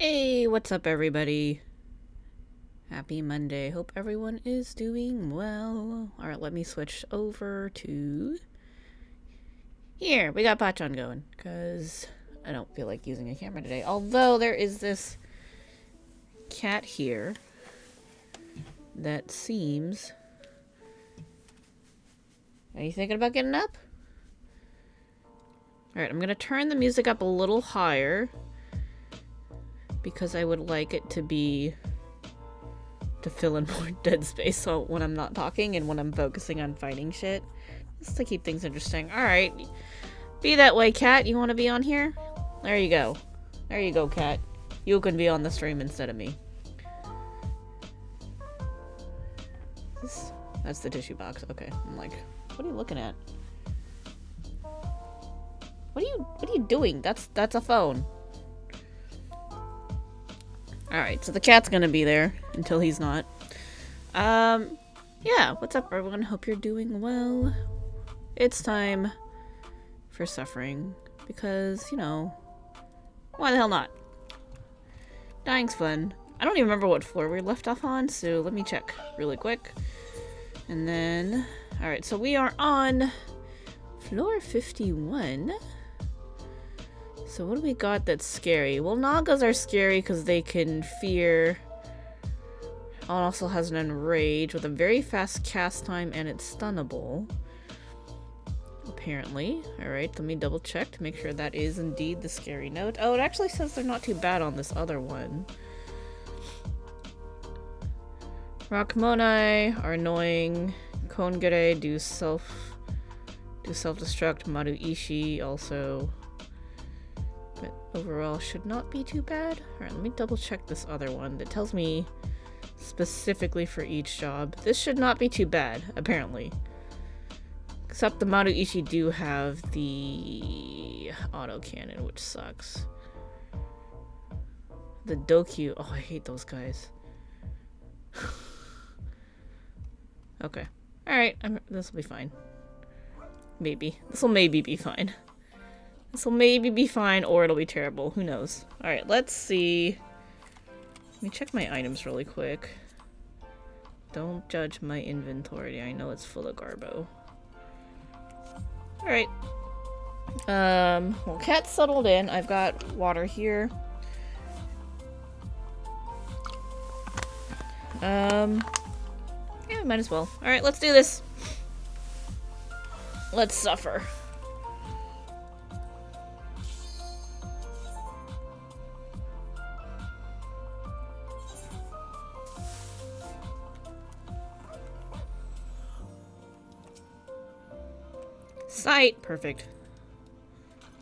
Hey, what's up, everybody? Happy Monday. Hope everyone is doing well. Alright, let me switch over to here. We got Pachon going, because I don't feel like using a camera today. Although there is this cat here that seems... Are you thinking about getting up? Alright, I'm going to turn the music up a little higher, because I would like it to fill in more dead space so when I'm not talking and when I'm focusing on fighting shit. Just to keep things interesting. Alright. Be that way, cat. You want to be on here? There you go. There you go, cat. You can be on the stream instead of me. That's the tissue box. Okay. I'm like, what are you looking at? What are you doing? That's a phone. Alright, so the cat's gonna be there until he's not. Yeah, what's up, everyone? Hope you're doing well. It's time for suffering, because, you know, why the hell not? Dying's fun. I don't even remember what floor we left off on, so let me check really quick. And then, alright, so we are on floor 51. So what do we got that's scary? Well, Nagas are scary because they can fear. It also has an enrage with a very fast cast time and it's stunnable. Apparently. Alright, let me double check to make sure that is indeed the scary note. Oh, it actually says they're not too bad on this other one. Rakumonai are annoying. Kongere do self-destruct. Maru Ishi also. But overall should not be too bad. Alright, let me double check this other one that tells me specifically for each job. This should not be too bad, apparently. Except the Maru Ishi do have the autocannon, which sucks. The Dokyu, oh, I hate those guys. Okay. Alright, this will be fine. Maybe. This will maybe be fine. This will maybe be fine, or it'll be terrible. Who knows? Alright, let's see. Let me check my items really quick. Don't judge my inventory. I know it's full of garbo. Alright. Well, cat's settled in. I've got water here. Yeah, might as well. Alright, let's do this. Let's suffer. Sight! Perfect.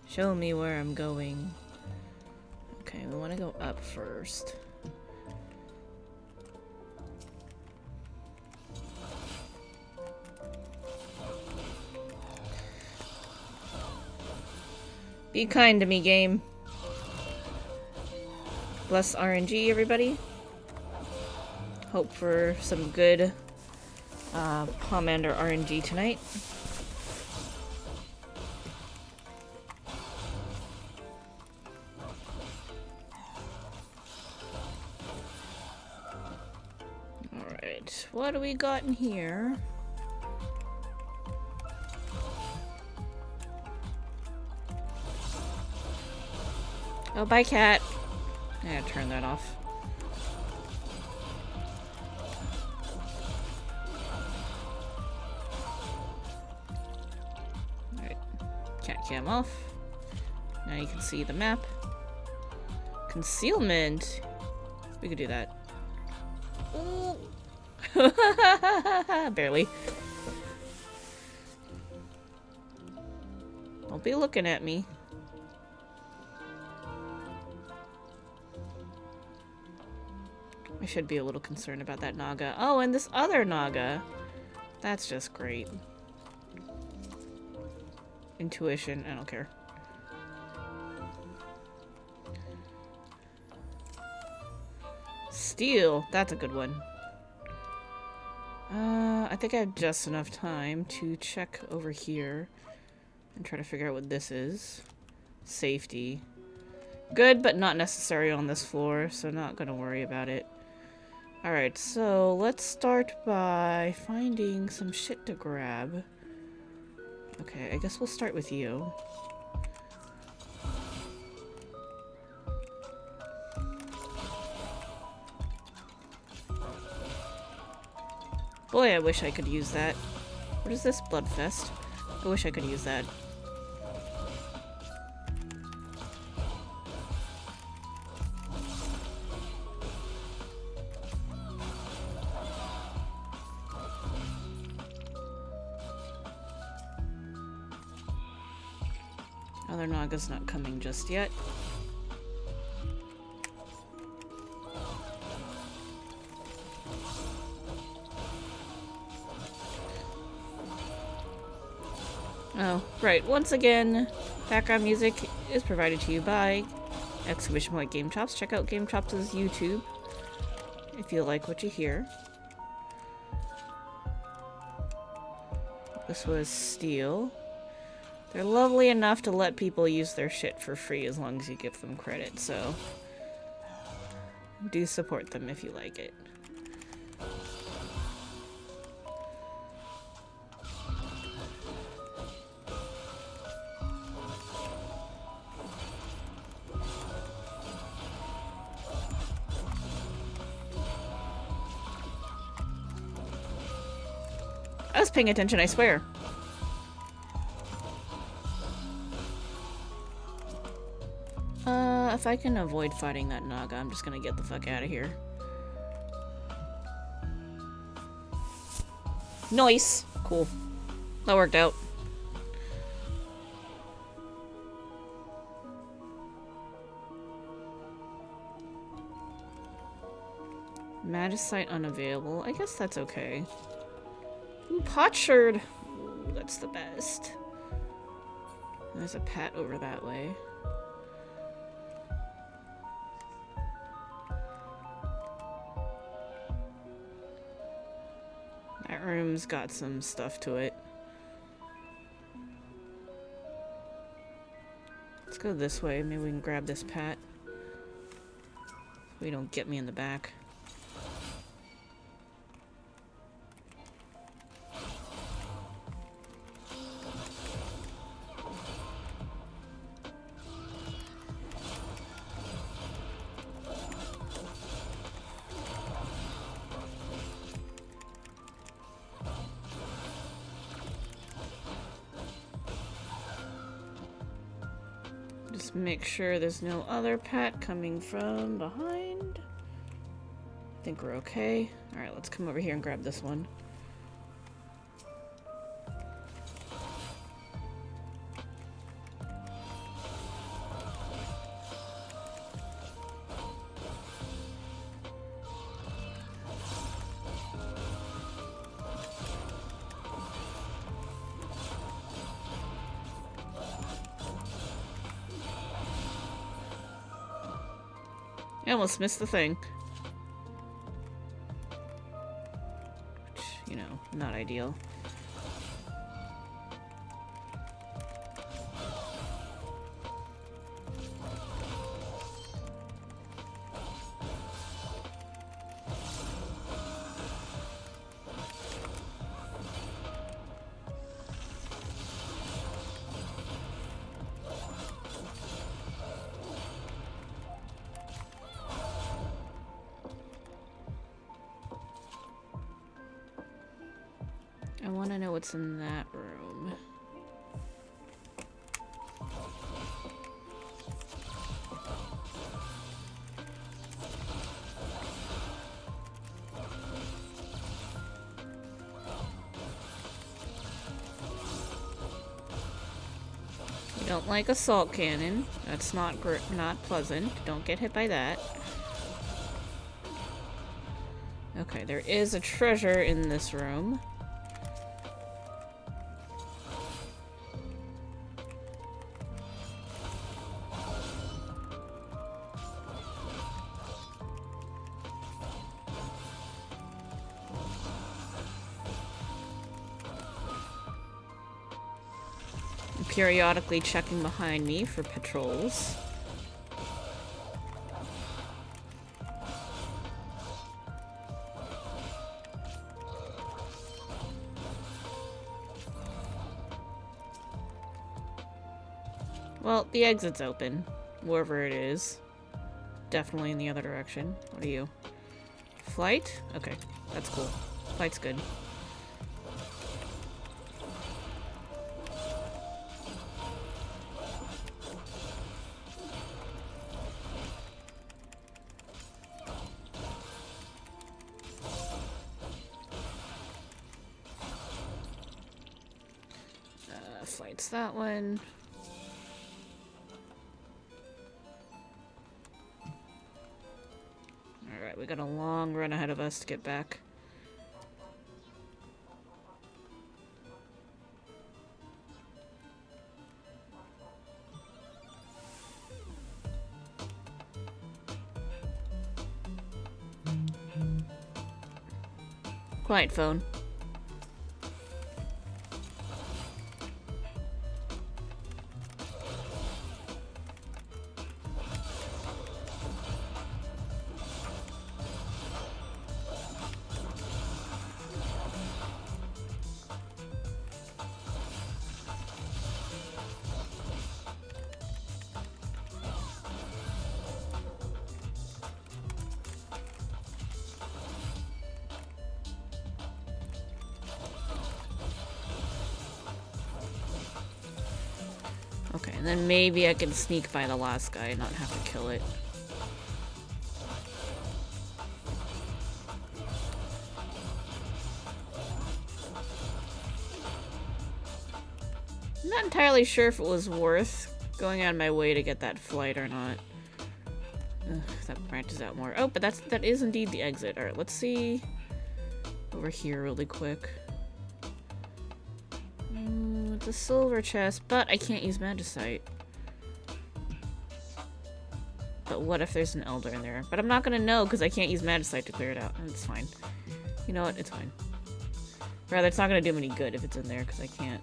Show me where I'm going. Okay, we want to go up first. Be kind to me, game. Bless RNG, everybody. Hope for some good Commander RNG tonight. Alright, what do we got in here? Oh, bye, cat. I gotta turn that off. Alright. Cat cam off. Now you can see the map. Concealment. We could do that. Ooh. Barely. Don't be looking at me. I should be a little concerned about that Naga. Oh, and this other Naga. That's just great. Intuition. I don't care. Steel. That's a good one. I think I have just enough time to check over here and try to figure out what this is. Safety. Good, but not necessary on this floor, so not gonna worry about it. Alright, so let's start by finding some shit to grab. Okay, I guess we'll start with you. Boy, I wish I could use that. What is this? Bloodfest? I wish I could use that. Other Naga's not coming just yet. Oh, right. Once again, background music is provided to you by XIV Game Chops. Check out Game Chops' YouTube if you like what you hear. This was steel. They're lovely enough to let people use their shit for free as long as you give them credit, so do support them if you like it. I was paying attention, I swear. If I can avoid fighting that Naga, I'm just gonna get the fuck out of here. Nice! Cool. That worked out. Magicite unavailable. I guess that's okay. Ooh, Potsherd! Ooh, that's the best. There's a pat over that way. That room's got some stuff to it. Let's go this way. Maybe we can grab this pat. So we don't get me in the back. Just make sure there's no other pat coming from behind. I think we're okay. Alright, let's come over here and grab this one. I almost missed the thing. Which, you know, not ideal. I want to know what's in that room. You don't like assault cannon. That's not pleasant. Don't get hit by that. Okay, there is a treasure in this room. Periodically checking behind me for patrols. Well, the exit's open. Wherever it is. Definitely in the other direction. What are you? Flight? Okay, that's cool. Flight's good. Flight's that one. Alright, we got a long run ahead of us to get back. Quiet phone. Okay, and then maybe I can sneak by the last guy and not have to kill it. I'm not entirely sure if it was worth going out of my way to get that flight or not. Ugh, that branches out more. Oh, but that is indeed the exit. Alright, let's see over here really quick. It's a silver chest, but I can't use Magicite. But what if there's an Elder in there? But I'm not gonna know because I can't use Magicite to clear it out. It's fine. You know what? It's fine. Rather, it's not gonna do me any good if it's in there because I can't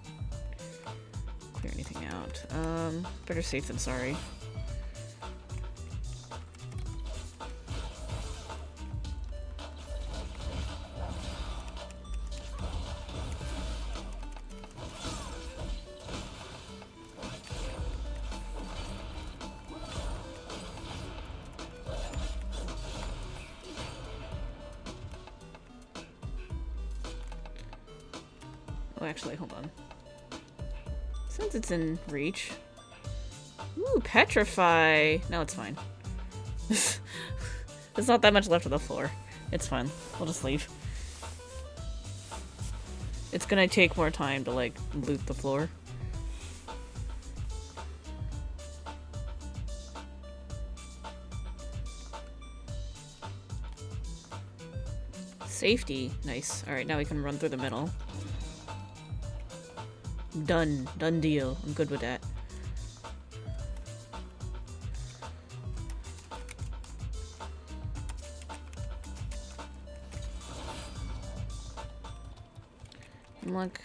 clear anything out. Better safe than sorry. Oh, actually, hold on. Since it's in reach. Ooh, petrify! No, it's fine. There's not that much left of the floor. It's fine. We'll just leave. It's gonna take more time to, like, loot the floor. Safety. Nice. Alright, now we can run through the middle. Done. Done deal. I'm good with that. And look,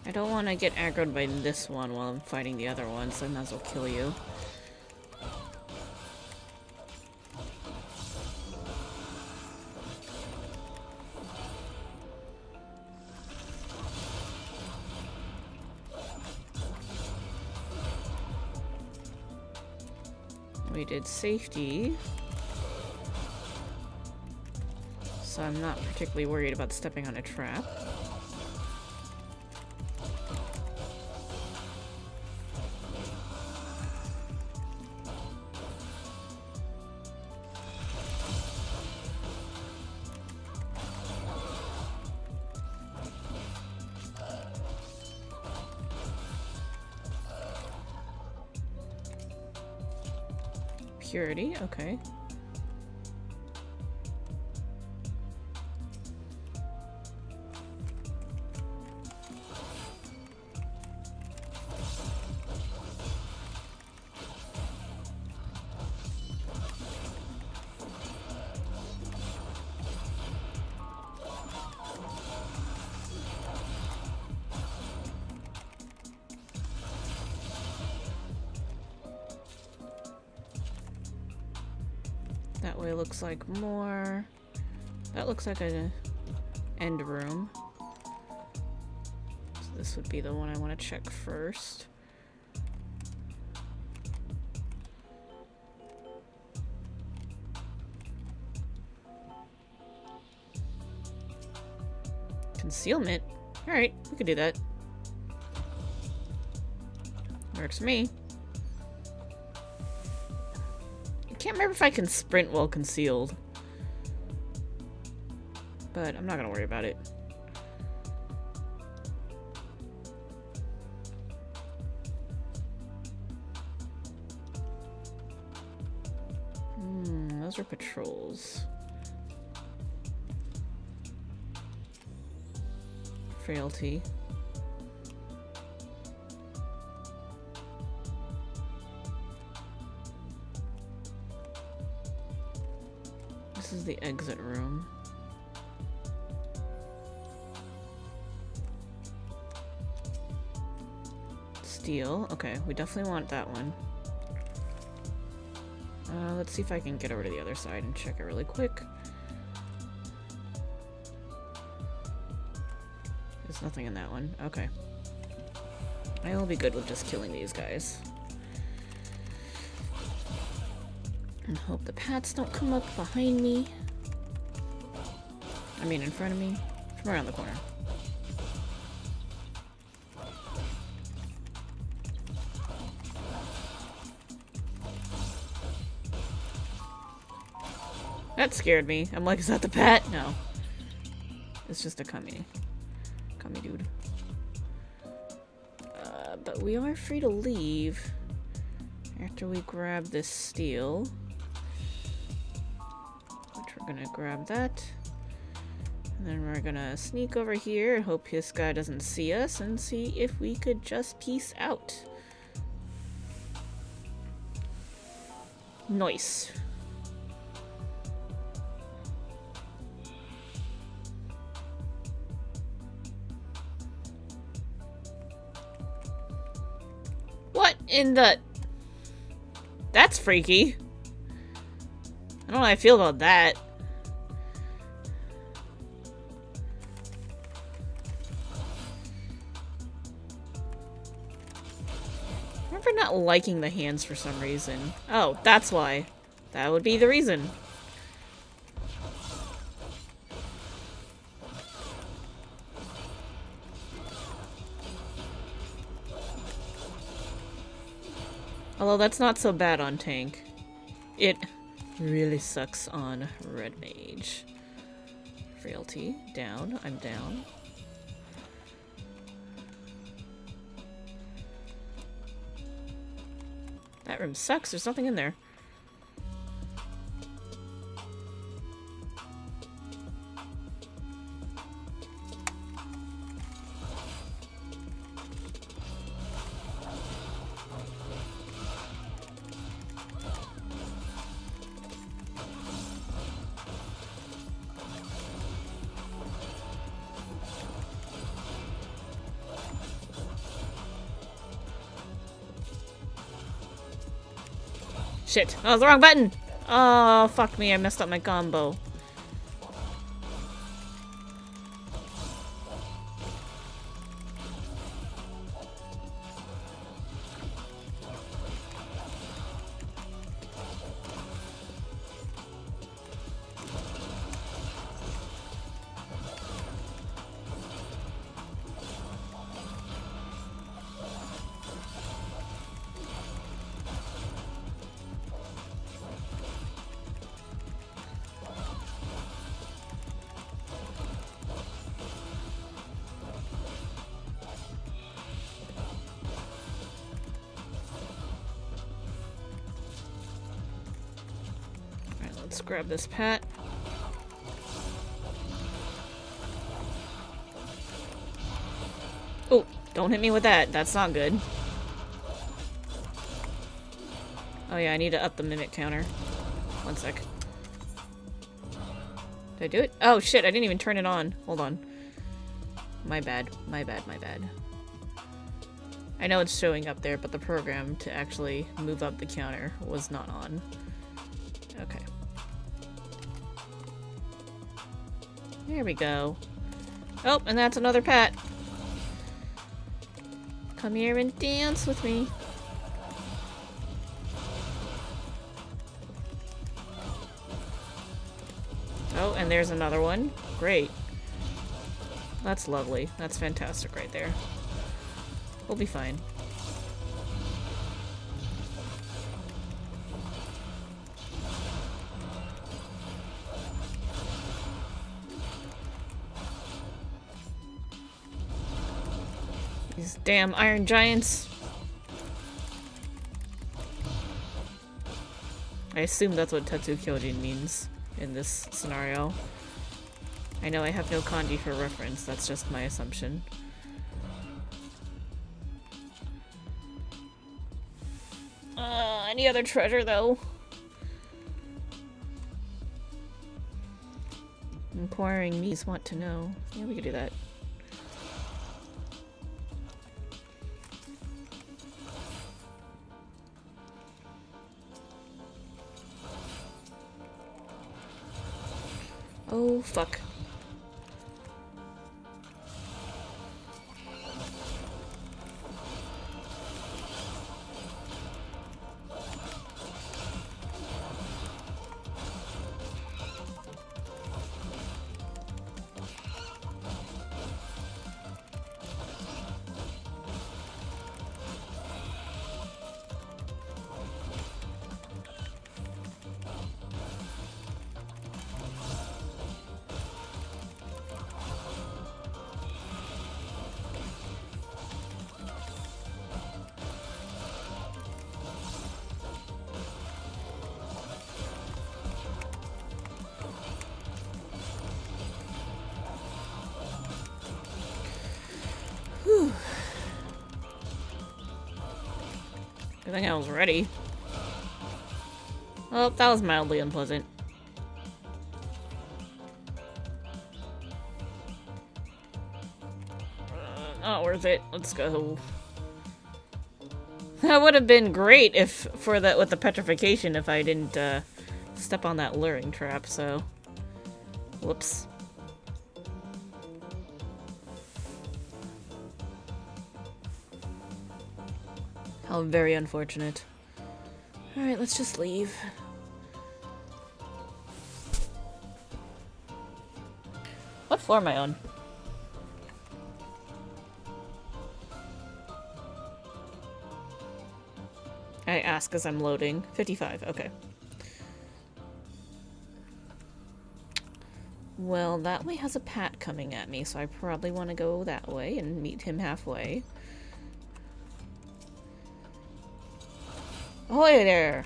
I don't want to get aggroed by this one while I'm fighting the other ones, so I might as well kill you. We did safety, so I'm not particularly worried about stepping on a trap. Purity, okay. That way looks like more. That looks like an end room. So this would be the one I want to check first. Concealment? Alright, we could do that. Works for me. I can't remember if I can sprint while concealed. But I'm not gonna worry about it. Those are patrols. Frailty. This is the exit room. Steel. Okay, we definitely want that one. Let's see if I can get over to the other side and check it really quick. There's nothing in that one. Okay. I will be good with just killing these guys. And hope the pats don't come up behind me. I mean in front of me. From around the corner. That scared me. I'm like, is that the pat? No. It's just a Kami dude. But we are free to leave after we grab this steel. Which we're gonna grab that. And then we're gonna sneak over here and hope this guy doesn't see us and see if we could just peace out. Nice. What in the... That's freaky. I don't know how I feel about that. I remember not liking the hands for some reason. Oh, that's why. That would be the reason. Although that's not so bad on tank. It really sucks on red mage. Frailty, down. I'm down. That room sucks. There's nothing in there. Shit. Oh, the wrong button! Oh, fuck me. I messed up my combo. Let's grab this pat. Oh, don't hit me with that. That's not good. Oh yeah, I need to up the mimic counter. One sec. Did I do it? Oh shit, I didn't even turn it on. Hold on. My bad. My bad, my bad. I know it's showing up there, but the program to actually move up the counter was not on. Okay. There we go. Oh, and that's another pat. Come here and dance with me. Oh, and there's another one. Great. That's lovely. That's fantastic right there. We'll be fine. These damn iron giants. I assume that's what Tetsu Kyojin means in this scenario. I know I have no kanji for reference, that's just my assumption. Any other treasure though? Inquiring needs want to know. Yeah, we could do that. Oh, fuck. I think I was ready. Oh, that was mildly unpleasant. Not worth it. Let's go. That would have been great if, with the petrification, if I didn't step on that luring trap, so... Whoops. How very unfortunate. Alright, let's just leave. What floor am I on? I ask as I'm loading. 55, okay. Well, that way has a Pat coming at me, so I probably want to go that way and meet him halfway. Ahoy there!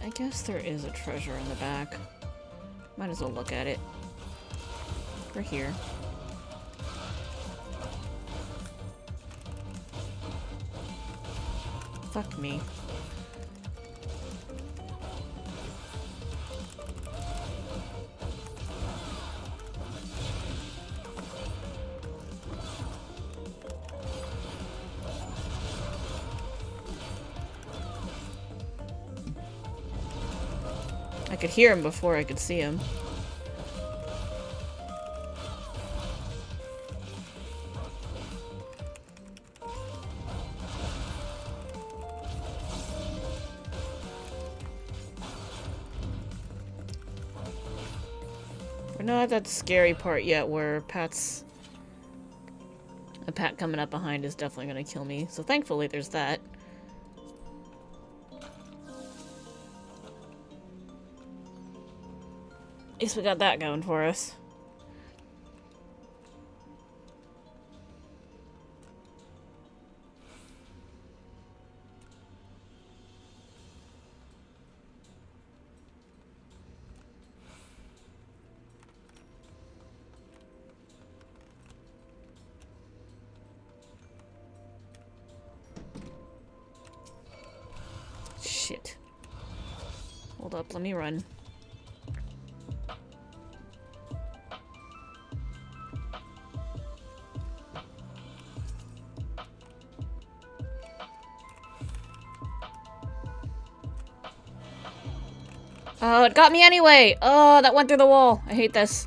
I guess there is a treasure in the back. Might as well look at it. We're here. Fuck me. I could hear him before I could see him. We're not at that scary part yet where a Pat coming up behind is definitely gonna kill me, so thankfully there's that. At least we got that going for us. Shit. Hold up, let me run. Oh, it got me anyway! Oh, that went through the wall. I hate this.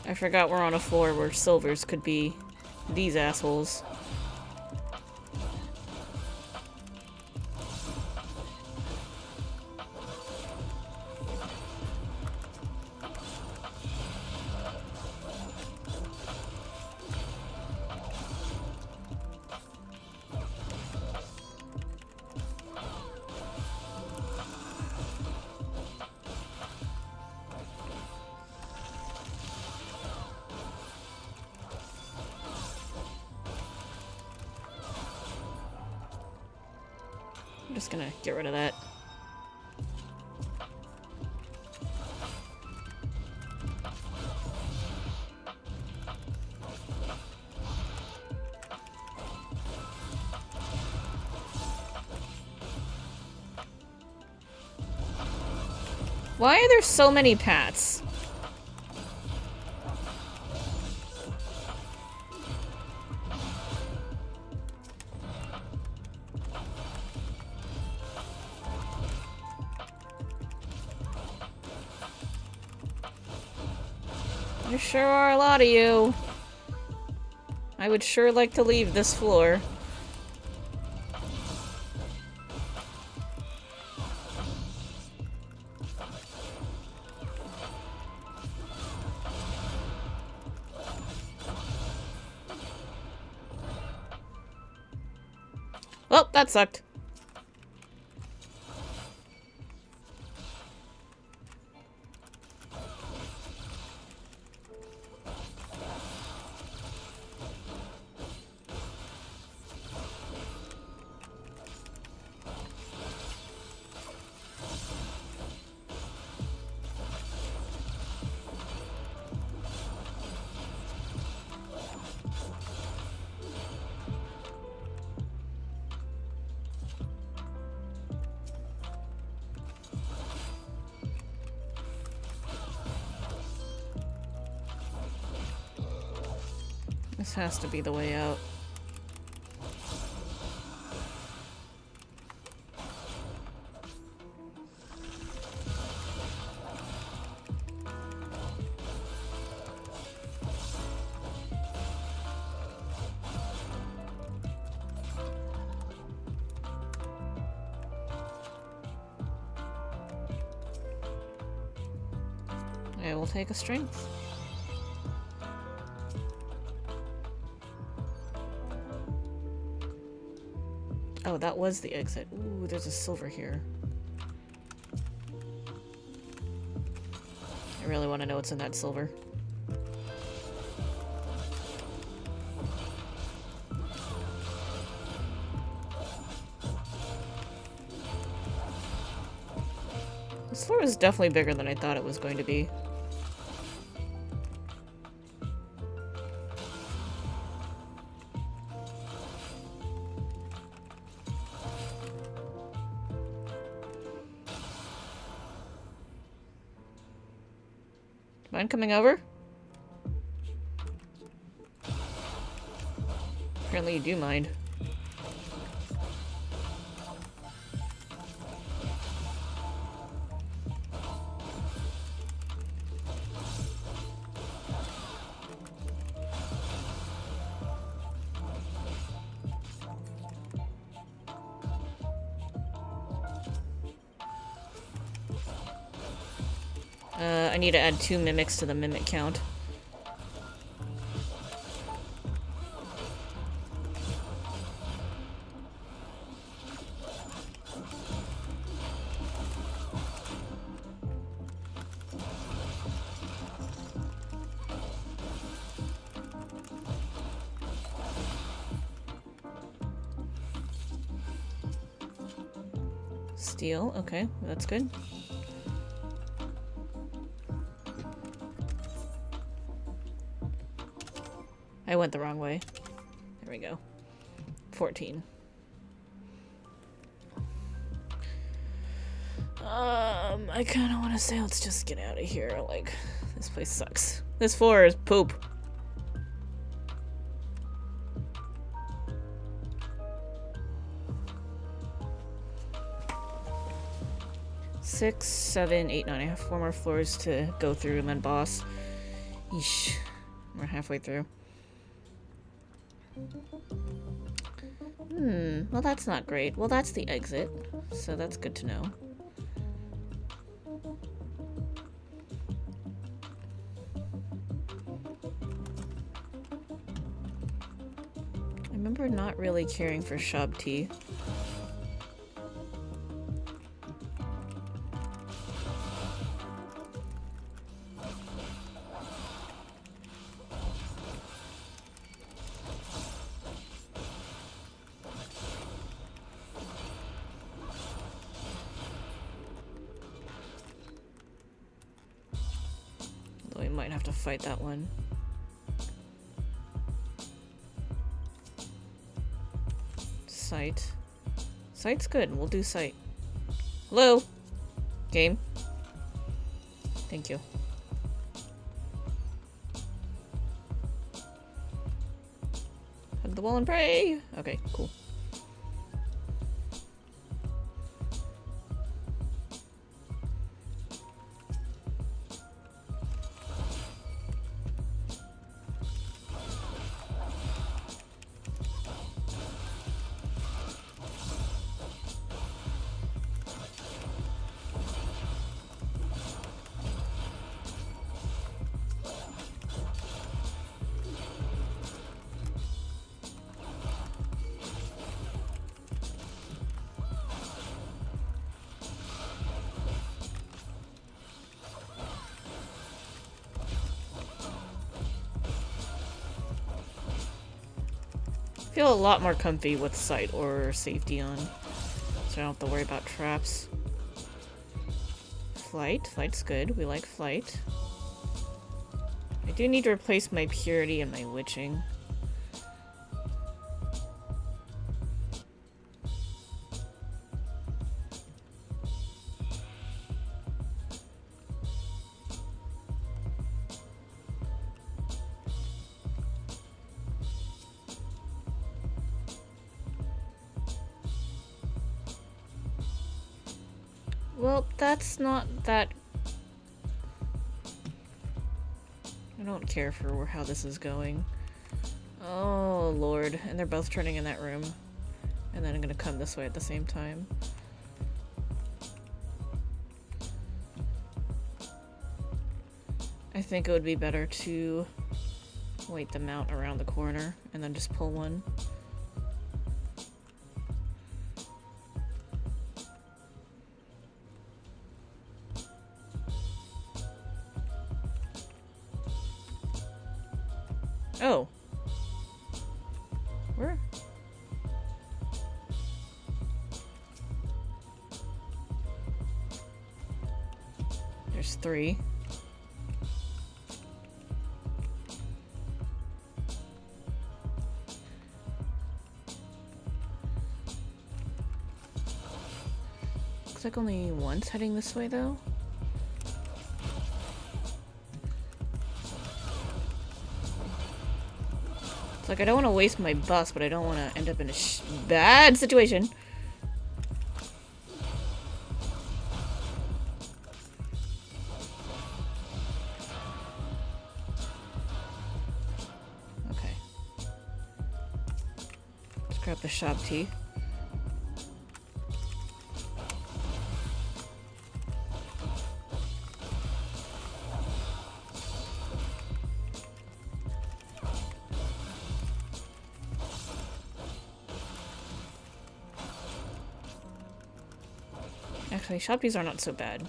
I forgot we're on a floor where silvers could be these assholes. I'm just gonna get rid of that. Why are there so many Pats? There sure are a lot of you. I would sure like to leave this floor. Well, that sucked. This has to be the way out. I will take a strength. Oh, that was the exit. Ooh, there's a silver here. I really want to know what's in that silver. This floor is definitely bigger than I thought it was going to be. Mind coming over? Apparently you do mind. I need to add 2 mimics to the mimic count. Steel, okay, that's good. I went the wrong way. There we go. 14. I kind of want to say let's just get out of here. Like, this place sucks. This floor is poop. Six, 7, 8, 9. I have 4 more floors to go through and then boss. Yeesh. We're halfway through. Well that's not great. Well that's the exit, so that's good to know. I remember not really caring for shop tea. Though we might have to fight that one. Sight. Sight's good. We'll do sight. Hello? Game? Thank you. Hug the wall and pray! Okay, cool. I feel a lot more comfy with sight or safety on, so I don't have to worry about traps. Flight. Flight's good. We like flight. I do need to replace my purity and my witching. Well, that's not that... I don't care for how this is going. Oh, Lord. And they're both turning in that room. And then I'm gonna come this way at the same time. I think it would be better to wait them out around the corner and then just pull one. Oh. Where? There's 3. Looks like only one's heading this way though. Like, I don't want to waste my bus, but I don't want to end up in a bad situation. Okay. Let's grab the shop tea. Actually, shop teas are not so bad.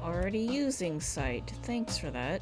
already using sight. Thanks for that.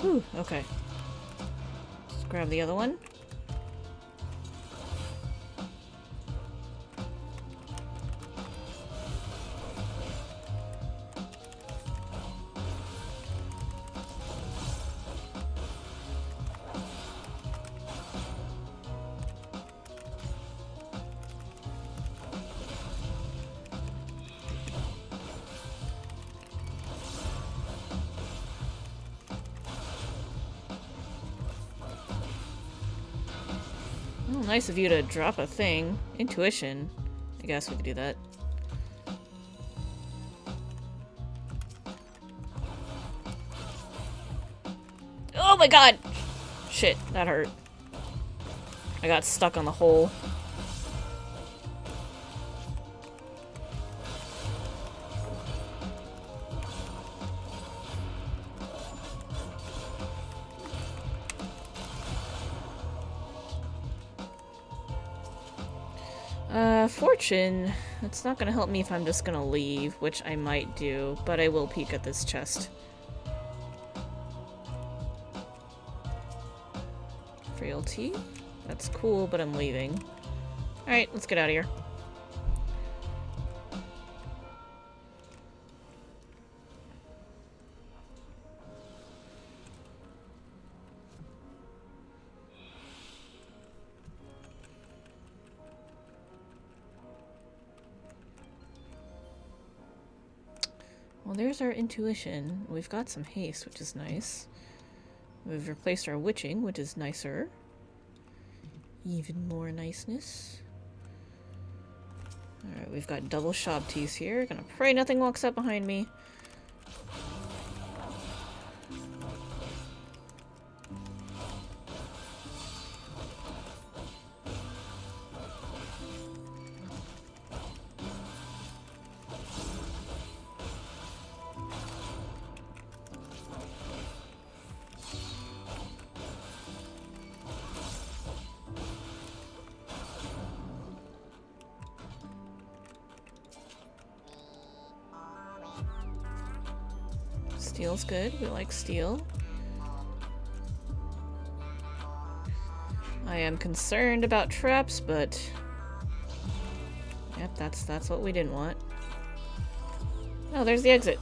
Whew, okay. Let's grab the other one. Oh, nice of you to drop a thing. Intuition. I guess we could do that. Oh my god! Shit, that hurt. I got stuck on the hole. Fortune. That's not gonna help me if I'm just gonna leave, which I might do, but I will peek at this chest. Frailty? That's cool, but I'm leaving. Alright, let's get out of here. Well, there's our intuition. We've got some haste, which is nice. We've replaced our witching, which is nicer. Even more niceness. Alright, we've got double shop teas here. Gonna pray nothing walks up behind me. Steel's good. We like steel. I am concerned about traps, but yep, that's what we didn't want. Oh, there's the exit.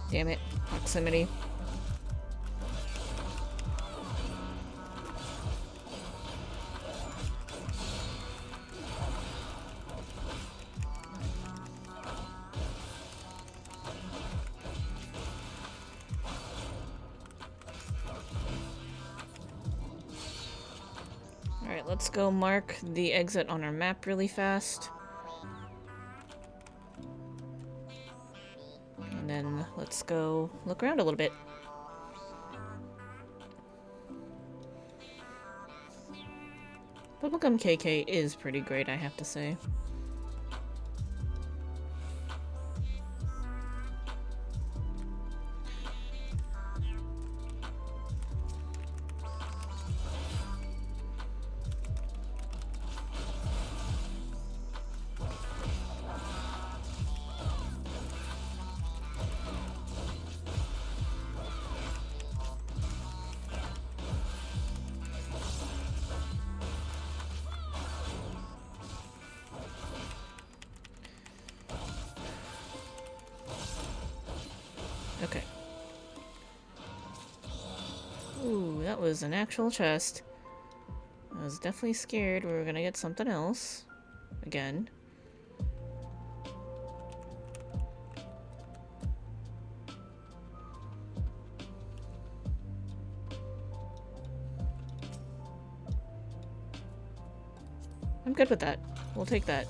Damn it. Proximity. Alright, let's go mark the exit on our map really fast. And then let's go look around a little bit. Bubblegum KK is pretty great, I have to say. Okay. Ooh, that was an actual chest. I was definitely scared we were gonna get something else. Again. I'm good with that. We'll take that.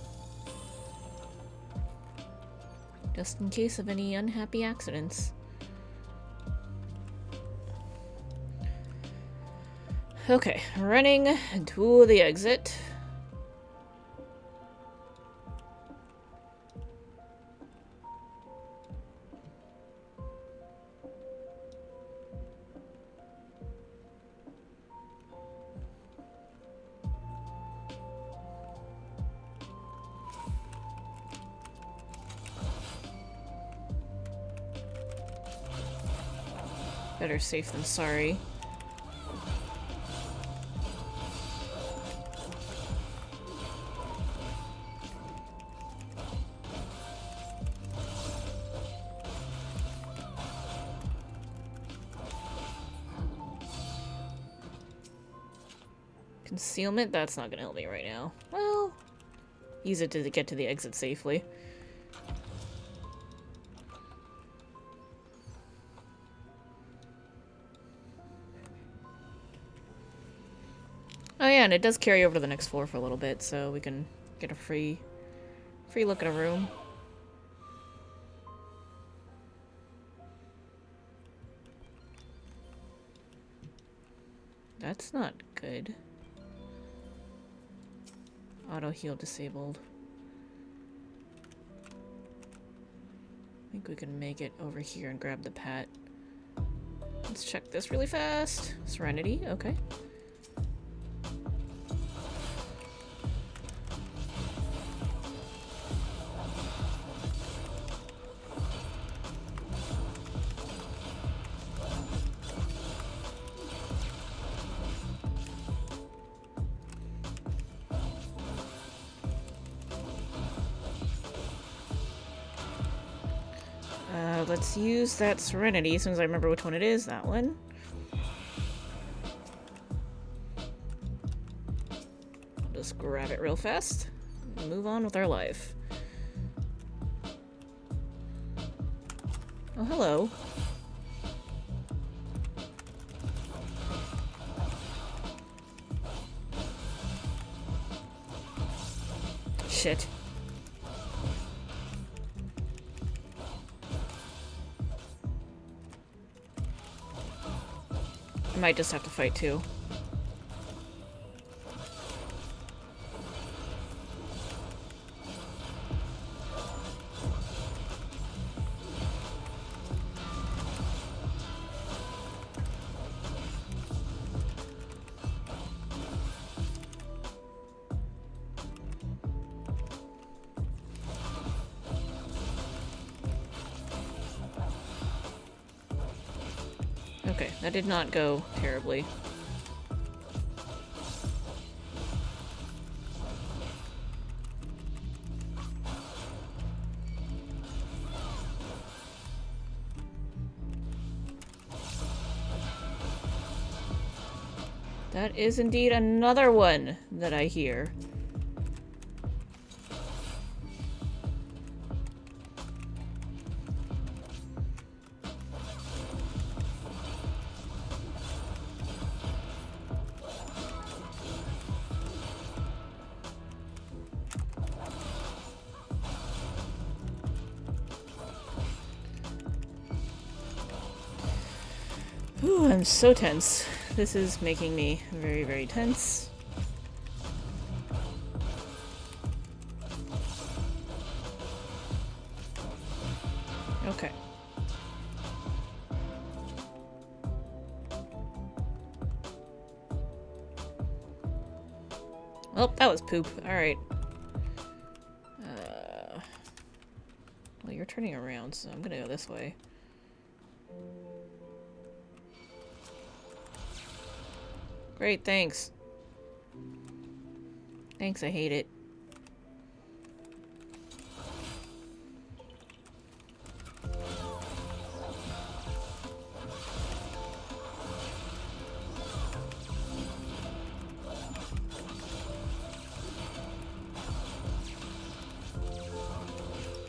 Just in case of any unhappy accidents. Okay, running to the exit. Better safe than sorry. Concealment? That's not gonna help me right now. Well, use it to get to the exit safely. Oh yeah, and it does carry over to the next floor for a little bit, so we can get a free look at a room. That's not good. Auto heal disabled. I think we can make it over here and grab the pat. Let's check this really fast. Serenity, okay. Let's use that Serenity as soon as I remember which one it is. That one. Just grab it real fast and move on with our life. Oh, hello. Shit. I might just have to fight too. Okay, that did not go terribly. That is indeed another one that I hear. Ooh, I'm so tense. This is making me very, very tense. Okay. Well, that was poop. Alright. Well, you're turning around, so I'm gonna go this way. Great, thanks. Thanks, I hate it.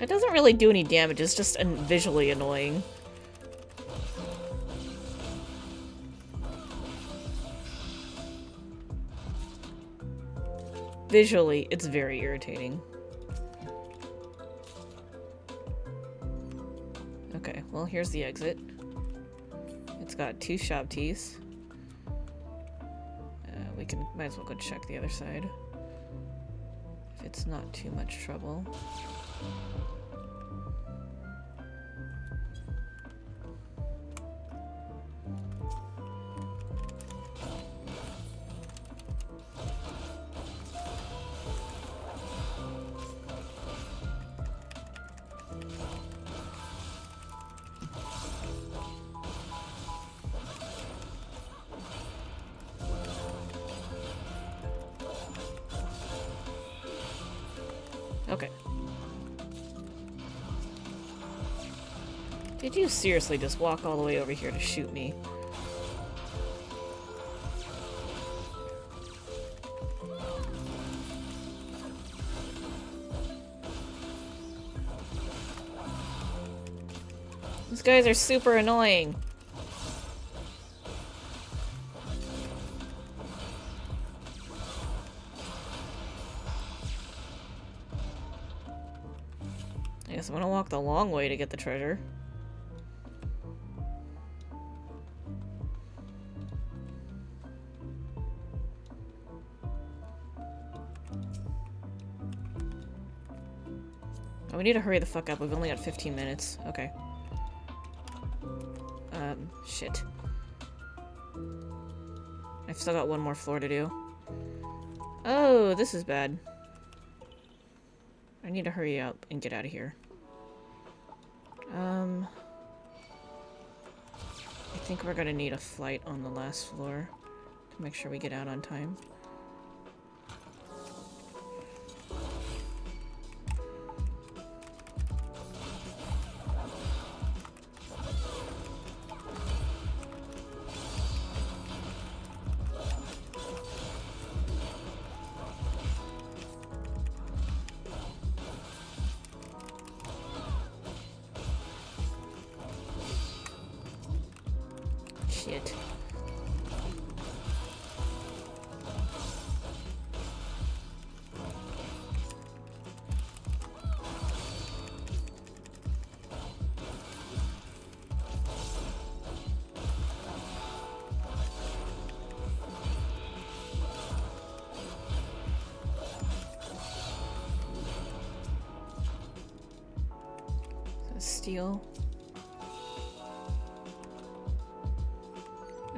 It doesn't really do any damage, it's just visually annoying. Visually, it's very irritating. Okay, well, here's the exit. It's got 2 shop teeth. Might as well go check the other side. If it's not too much trouble. Okay. Did you seriously just walk all the way over here to shoot me? These guys are super annoying. I guess I'm gonna walk the long way to get the treasure. Oh, we need to hurry the fuck up. We've only got 15 minutes. Okay. Shit. I've still got one more floor to do. Oh, this is bad. I need to hurry up and get out of here. I think we're gonna need a flight on the last floor to make sure we get out on time. Shit. Steel.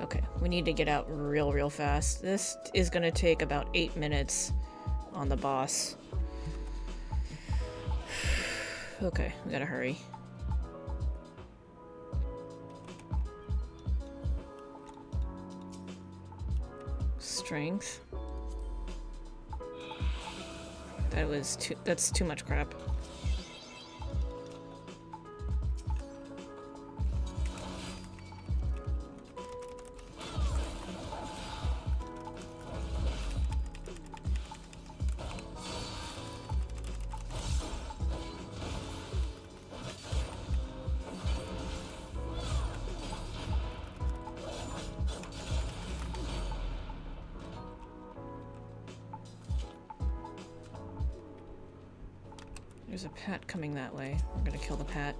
Okay, we need to get out real fast. This is gonna take about 8 minutes on the boss. Okay, we gotta hurry. Strength. That's too much crap. There's a pat coming that way. We're gonna kill the pat.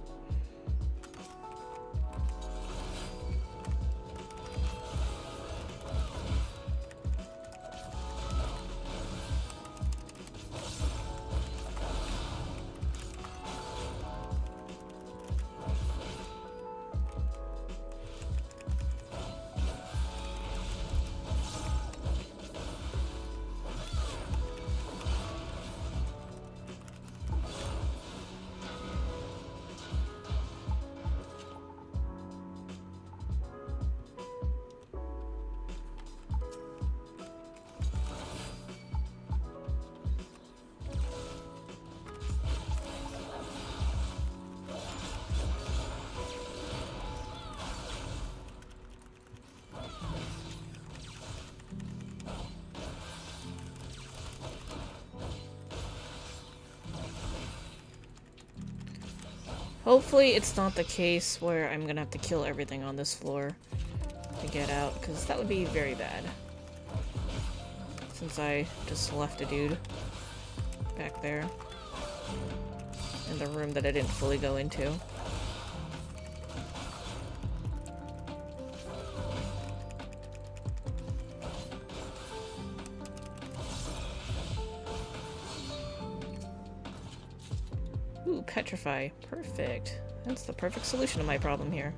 Hopefully it's not the case where I'm gonna have to kill everything on this floor to get out, because that would be very bad. since I just left a dude back there in the room that I didn't fully go into. Ooh, petrify. Perfect. That's the perfect solution to my problem here.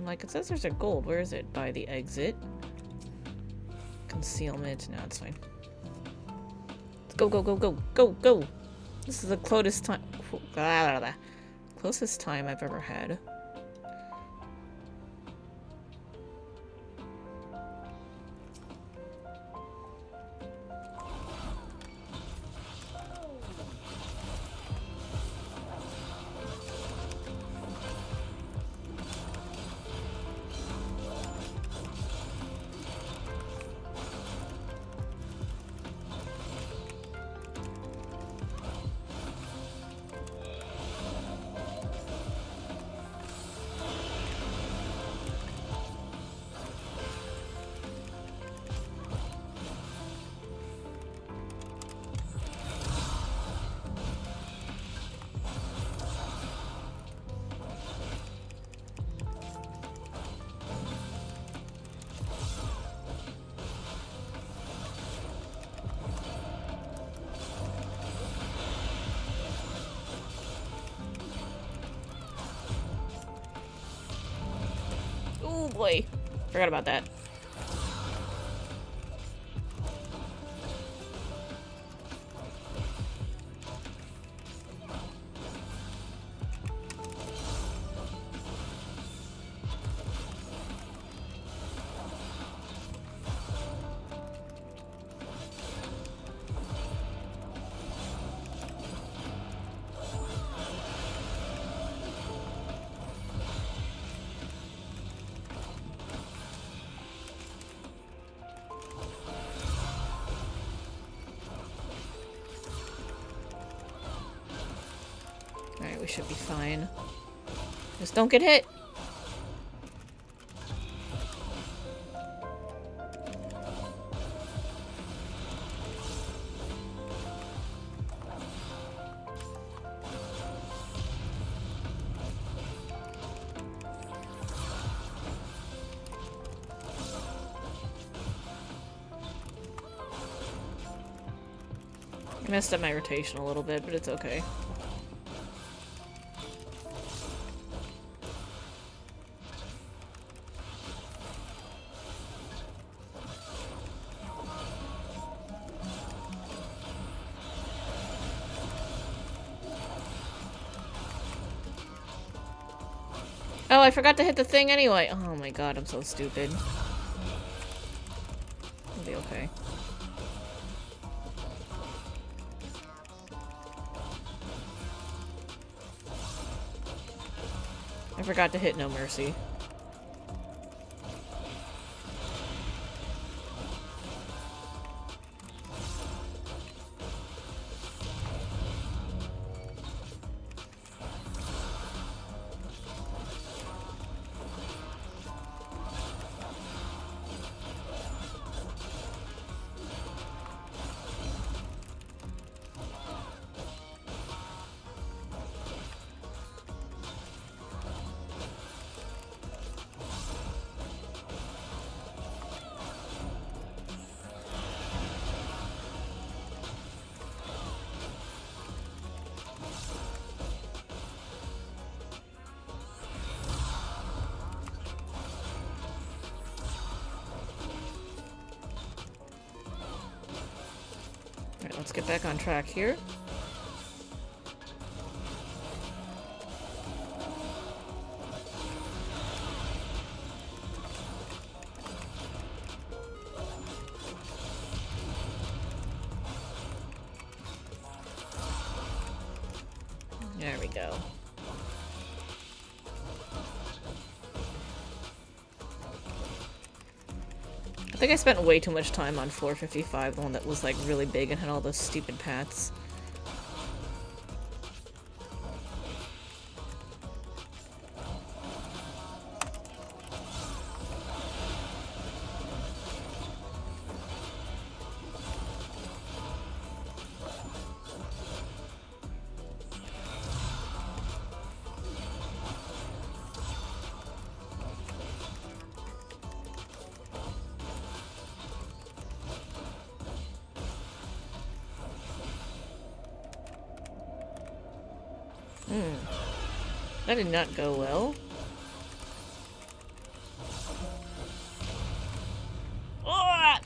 Like, it says there's a gold. Where is it? By the exit. Concealment. No, it's fine. Let's go, go, go, go, go, go! This is the closest time. Closest time I've ever had. Oh boy, forgot about that. Alright, we should be fine. Just don't get hit! I messed up my rotation a little bit, but it's okay. Oh, I forgot to hit the thing anyway. Oh my god, I'm so stupid. It'll be okay. I forgot to hit No Mercy. Alright, let's get back on track here. There we go. I think I spent way too much time on floor 55, the one that was like really big and had all those stupid paths. That did not go well. Ah!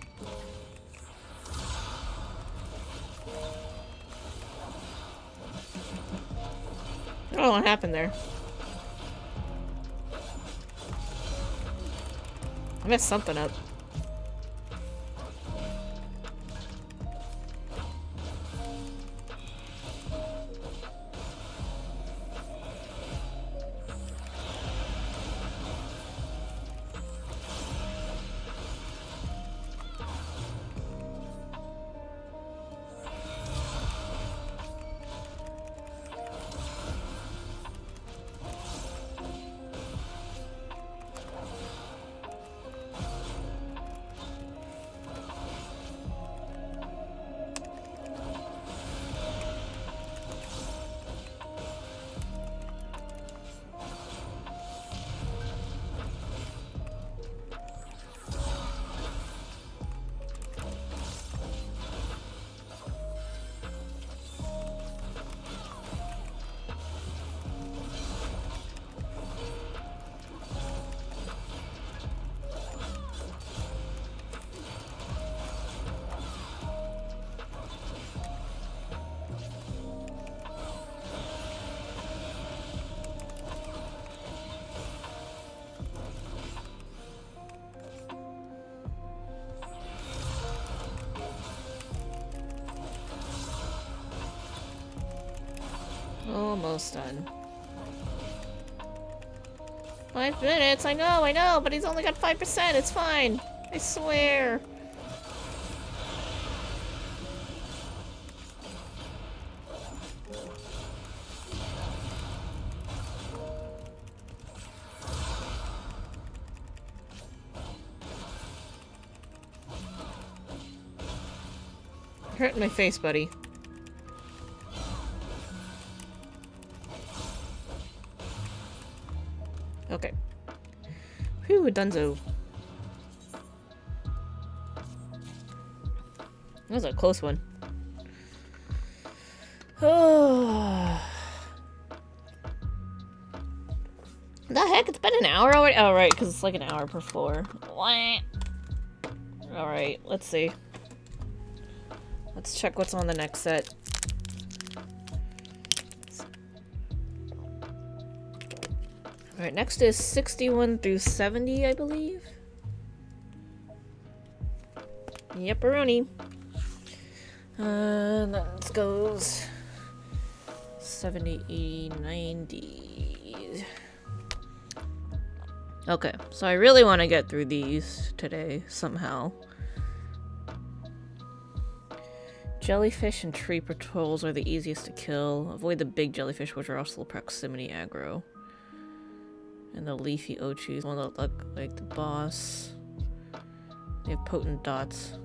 I don't know what happened there. I messed something up. Almost done. 5 minutes, I know, but he's only got 5%, it's fine. I swear. Hurt my face, buddy. Okay. Whew, dunzo. That was a close one. Oh. The heck? It's been an hour already? Oh, right, because it's like an hour per floor. Alright, let's see. Let's check what's on the next set. Alright, next is 61 through 70, I believe. Yepperoni. That goes 70, 80, 90. Okay, so I really want to get through these today, somehow. Jellyfish and tree patrols are the easiest to kill. Avoid the big jellyfish, which are also proximity aggro. And the leafy ochus, one that look like the boss. They have potent dots.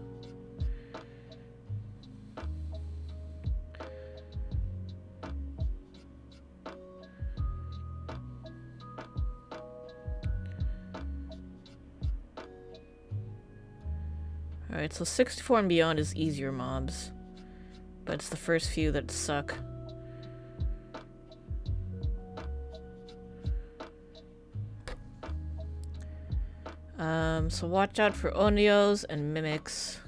Alright, so 64 and beyond is easier mobs. But it's the first few that suck. So watch out for Onios and Mimics.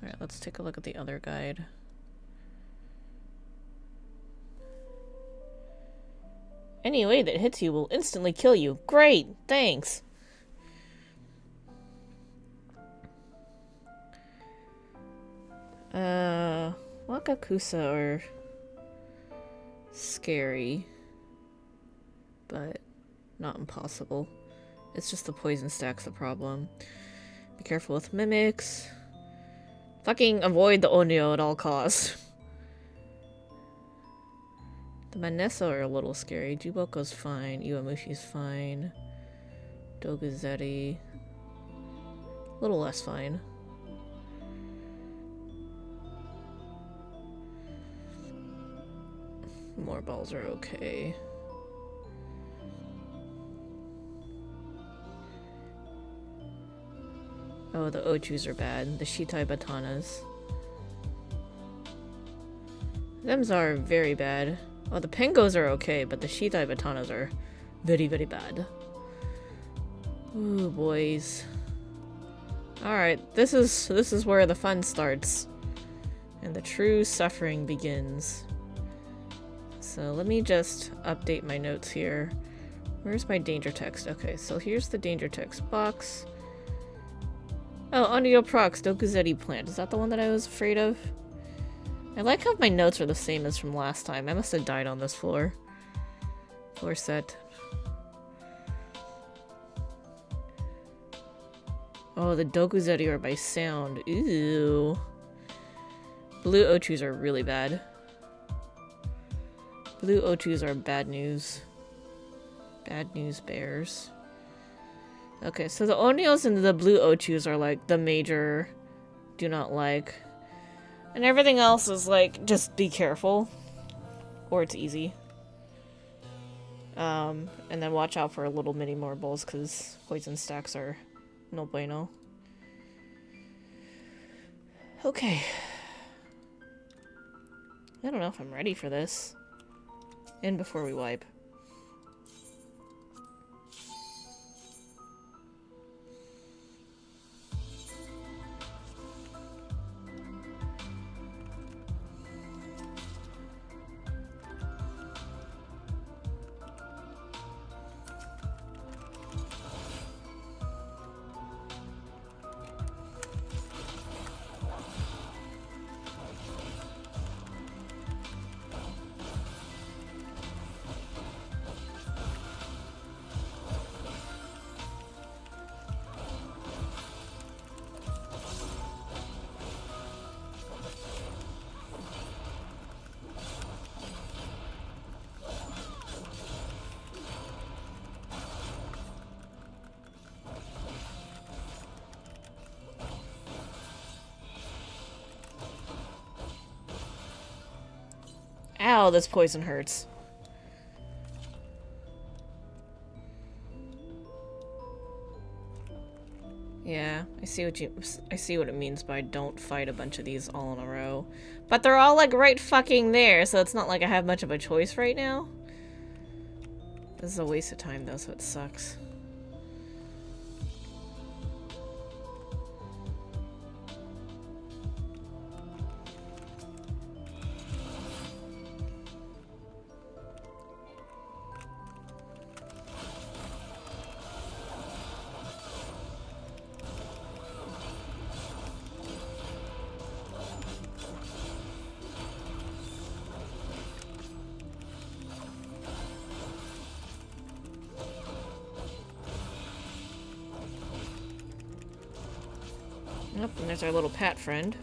Alright, let's take a look at the other guide. Any way that hits you will instantly kill you. Great, thanks. Wakakusa are scary, but not impossible. It's just the poison stack's the problem. Be careful with mimics. Fucking avoid the Onyo at all costs. The Manesso are a little scary. Juboko's fine. Iwamushi's fine. Doguzeri. A little less fine. More balls are okay. Oh, the Ochus are bad. The Shitai Batanas. Thems are very bad. Oh, the Pengos are okay, but the Shitai Batanas are very, very bad. Ooh, boys. Alright, this is where the fun starts. And the true suffering begins. So let me just update my notes here. Where's my danger text? Okay, so here's the danger text box. Oh, Onryo Prox, Dokuzeri plant. Is that the one that I was afraid of? I like how my notes are the same as from last time. I must have died on this floor. Floor set. Oh, the Dokuzeri are by sound. Ew. Blue Ochus are really bad. Blue Ochus are bad news. Bad news bears. Okay, so the Onyos and the blue Ochus are like the major do not like. And everything else is like, just be careful. Or it's easy. And then watch out for little mini marbles because poison stacks are no bueno. Okay. I don't know if I'm ready for this. In before we wipe. Ow, this poison hurts. Yeah, I see what it means by don't fight a bunch of these all in a row. But they're all like right fucking there, so it's not like I have much of a choice right now. This is a waste of time though, so it sucks. Yep, and there's our little pat friend.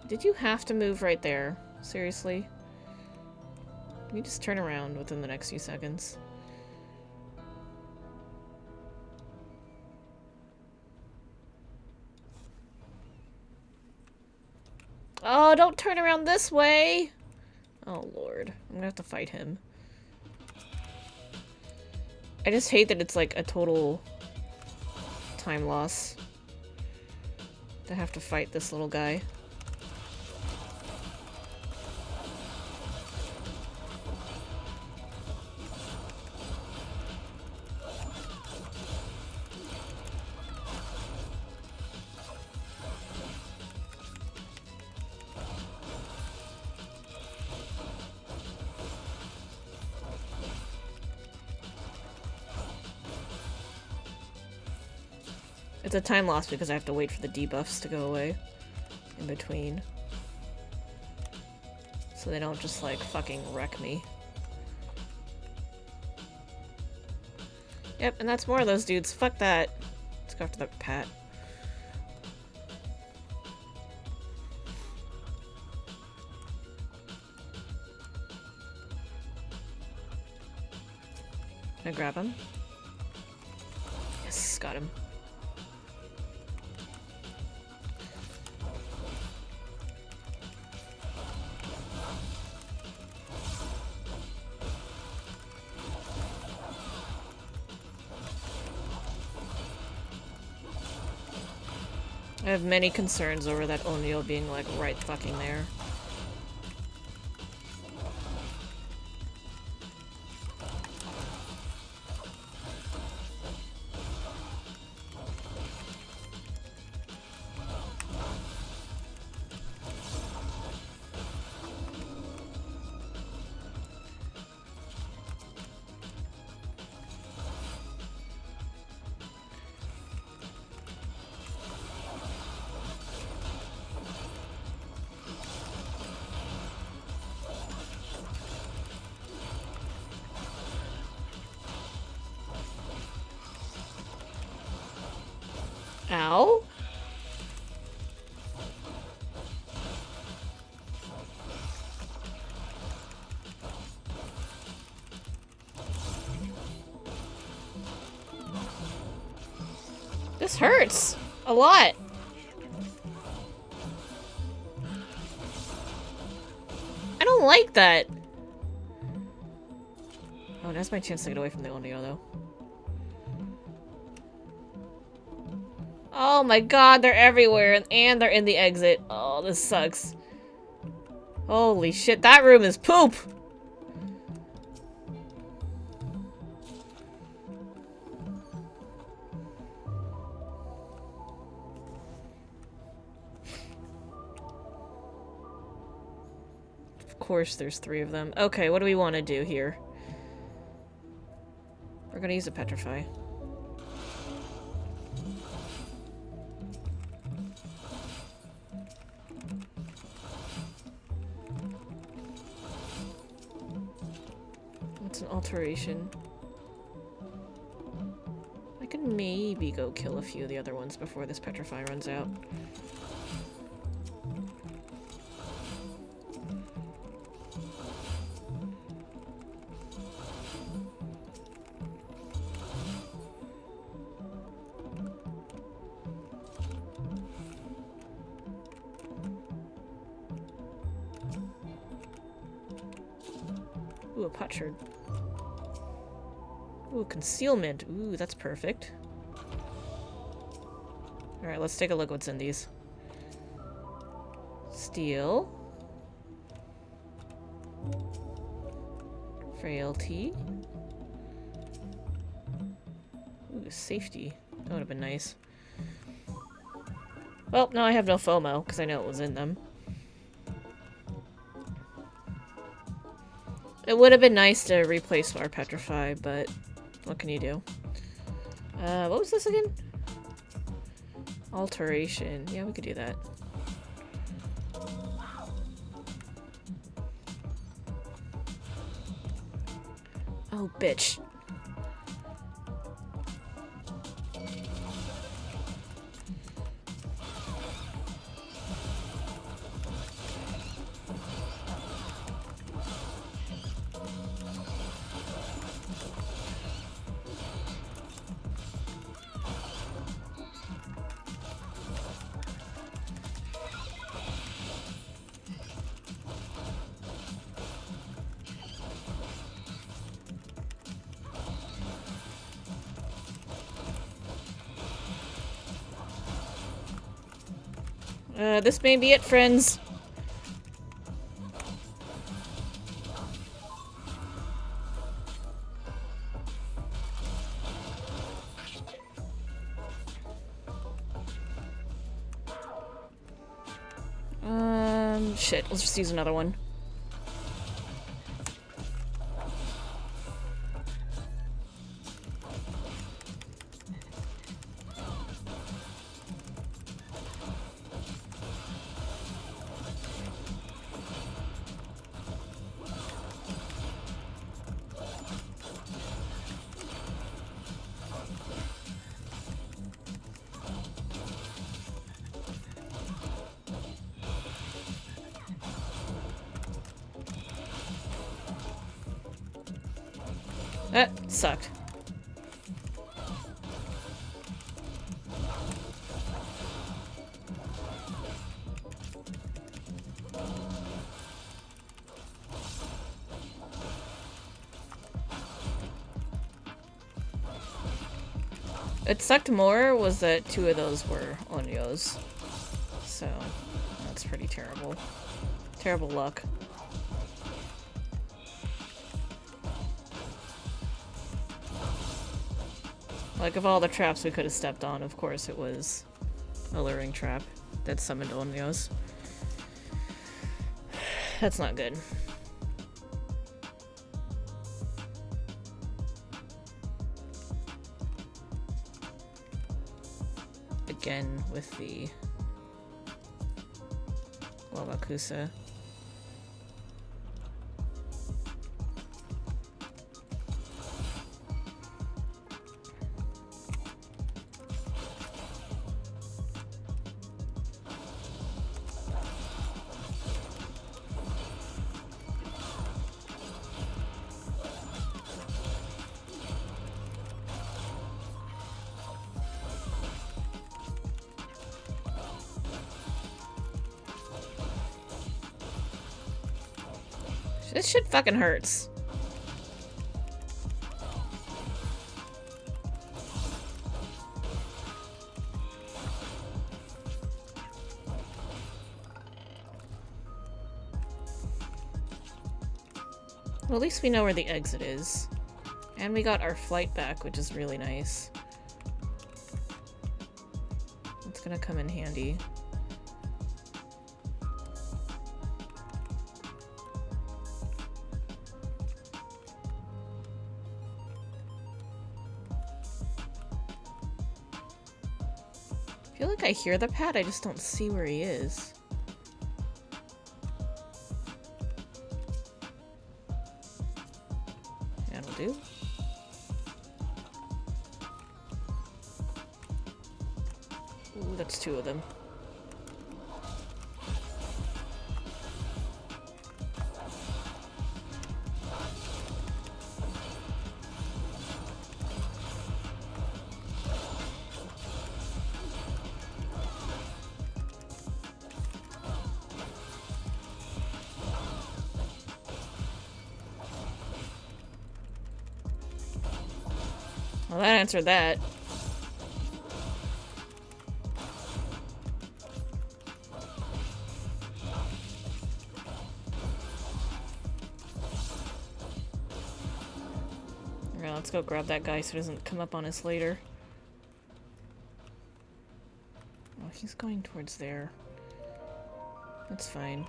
Did you have to move right there? Seriously? Can you just turn around within the next few seconds? Oh, don't turn around this way! Oh lord, I'm gonna have to fight him. I just hate that it's like a total time loss to have to fight this little guy. It's a time loss because I have to wait for the debuffs to go away. in between. So they don't just, like, fucking wreck me. Yep, and that's more of those dudes. Fuck that. Let's go after that Pat. Can I grab him? Yes, got him. I have many concerns over that Onryo being, like, right fucking there. Ow? This hurts a lot. I don't like that. Oh, that's my chance to get away from the Onryo, though. Oh my god, they're everywhere, and they're in the exit. Oh, this sucks. Holy shit, that room is poop! Of course there's 3 of them. Okay, what do we want to do here? We're gonna use a Petrify. What's an alteration? I can maybe go kill a few of the other ones before this Petrify runs out. Ooh, a potsherd. Ooh, concealment. Ooh, that's perfect. Alright, let's take a look what's in these. Steel. Frailty. Ooh, safety. That would have been nice. Well, now I have no FOMO, because I know it was in them. It would have been nice to replace our Petrify, but what can you do? What was this again? Alteration. Yeah, we could do that. Oh, bitch. This may be it, friends. Shit, let's just use another one. That sucked. It sucked more was that 2 of those were Onyos. So, that's pretty terrible. Terrible luck. Like, of all the traps we could have stepped on, of course it was a luring trap that summoned Onyos. That's not good. Again with the Wabakusa. This shit fucking hurts. Well, at least we know where the exit is. And we got our flight back, which is really nice. It's gonna come in handy. I feel like I hear the pad, I just don't see where he is. That'll do. Ooh, that's 2 of them. Well, that answered that. Alright, let's go grab that guy so he doesn't come up on us later. Oh, he's going towards there. That's fine.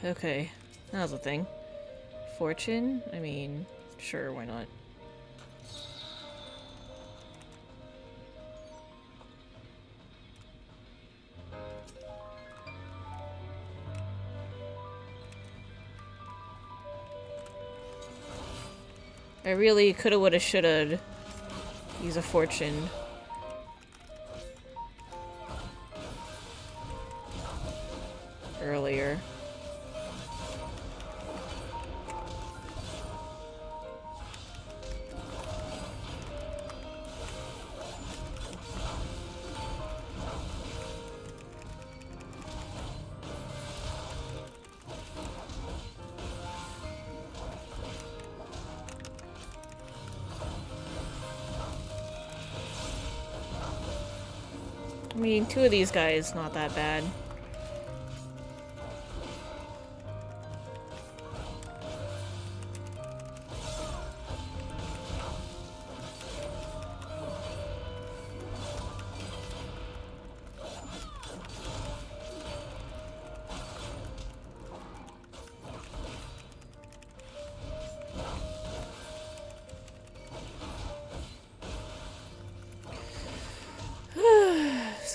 Okay, that was a thing. Fortune? I mean, sure, why not? I really coulda, woulda, shoulda used a fortune. Earlier. I mean, 2 of these guys, not that bad.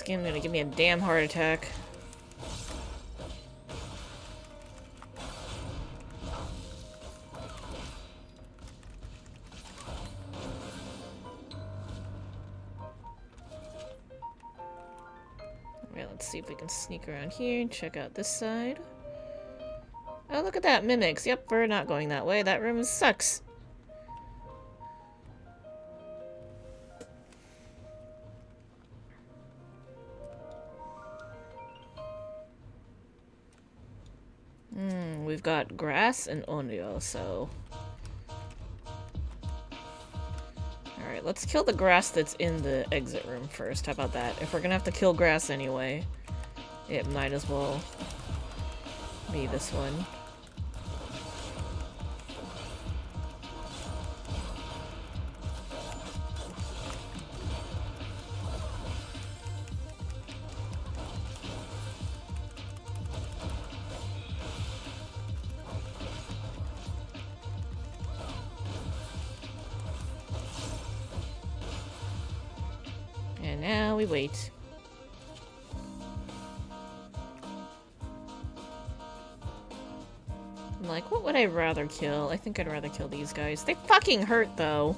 game's gonna give me a damn heart attack. Alright, let's see if we can sneak around here and check out this side. Oh, look at that, mimics. Yep, we're not going that way. That room sucks. We've got grass and onryo, so... Alright, let's kill the grass that's in the exit room first. How about that? If we're gonna have to kill grass anyway, it might as well be this one. And now we wait. I'm like, what would I rather kill? I think I'd rather kill these guys. They fucking hurt, though.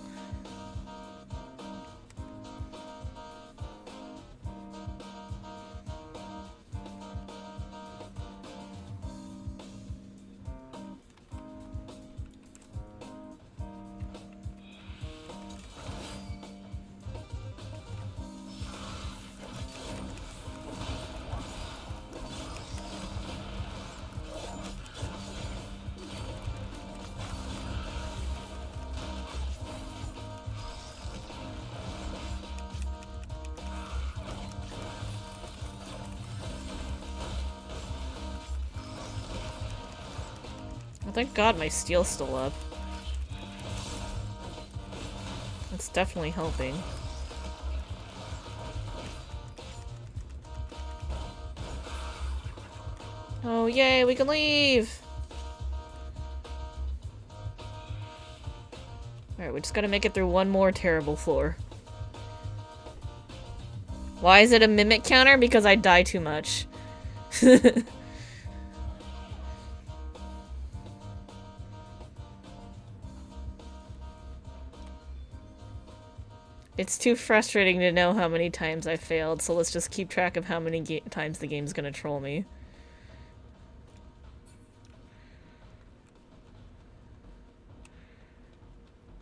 Oh, thank God my steel's still up. That's definitely helping. Oh, yay, we can leave! Alright, we just gotta make it through one more terrible floor. Why is it a mimic counter? Because I die too much. It's too frustrating to know how many times I failed, so let's just keep track of how many times the game's gonna troll me.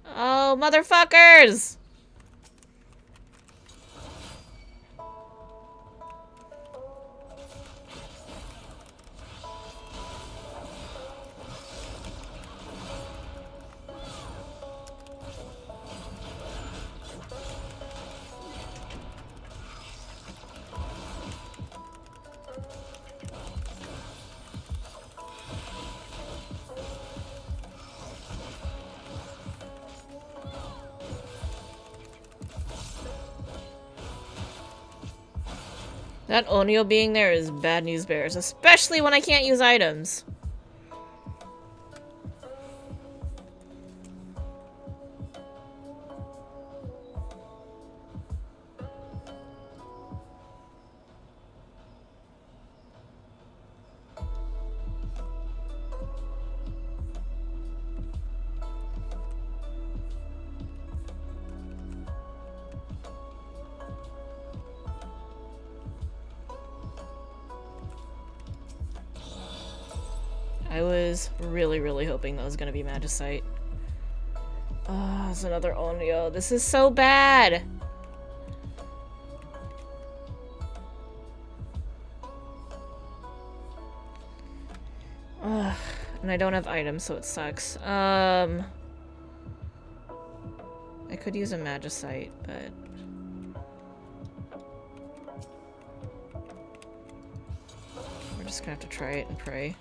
Oh, motherfuckers! That onryo being there is bad news bears, especially when I can't use items. I was really hoping that was gonna be Magicite. Oh, it's another onryo. This is so bad! Ugh, and I don't have items, so it sucks. I could use a Magicite, but... we're just gonna have to try it and pray.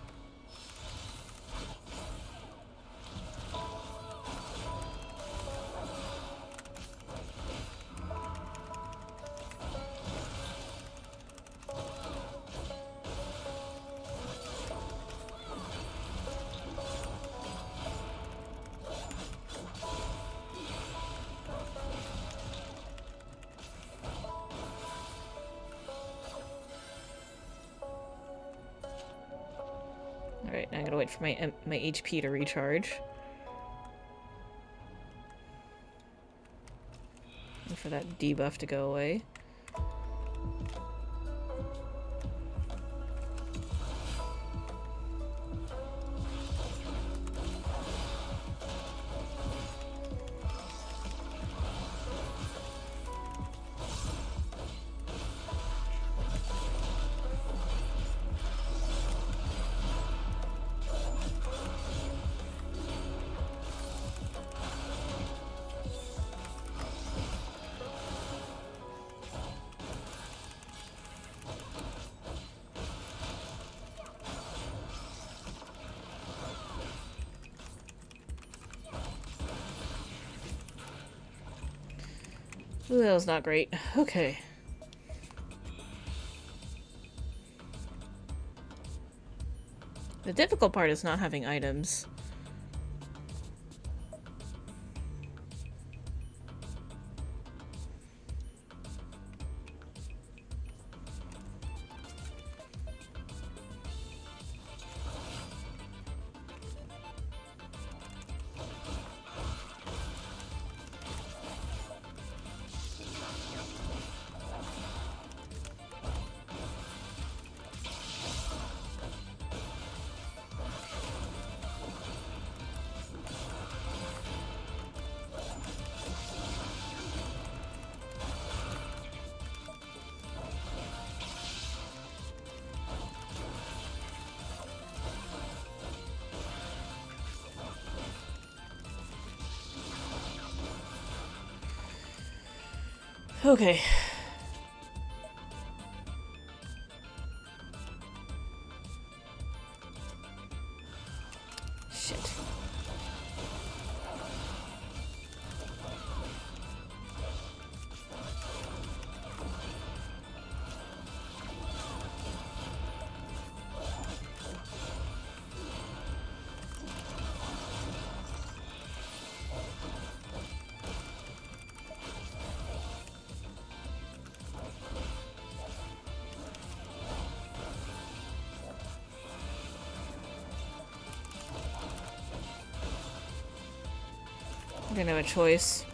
Alright, now I gotta wait for my HP to recharge. And for that debuff to go away. Ooh, that was not great. Okay. The difficult part is not having items. Okay. Shit. I didn't have a choice.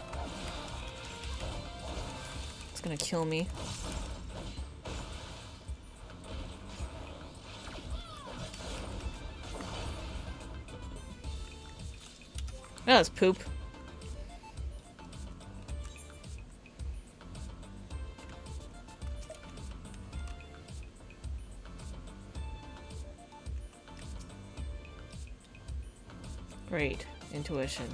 It's gonna kill me. That was poop. Great. Intuition.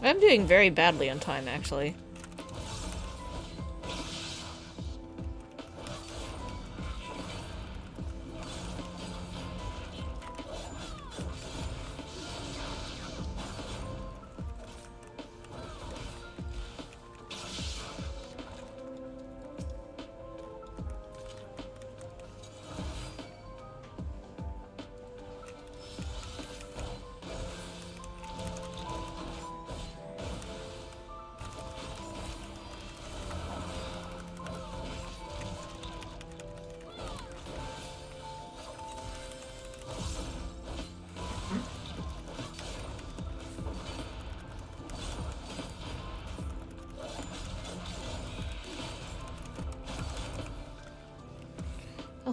I'm doing very badly on time, actually.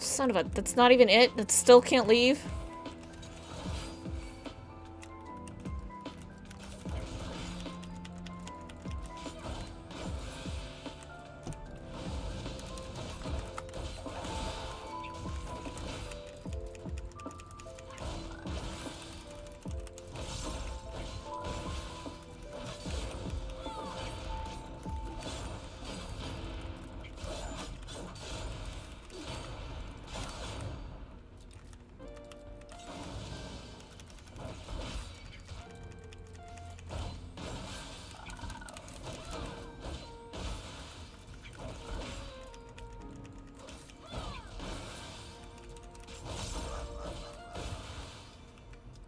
son of a... That's not even it? That still can't leave?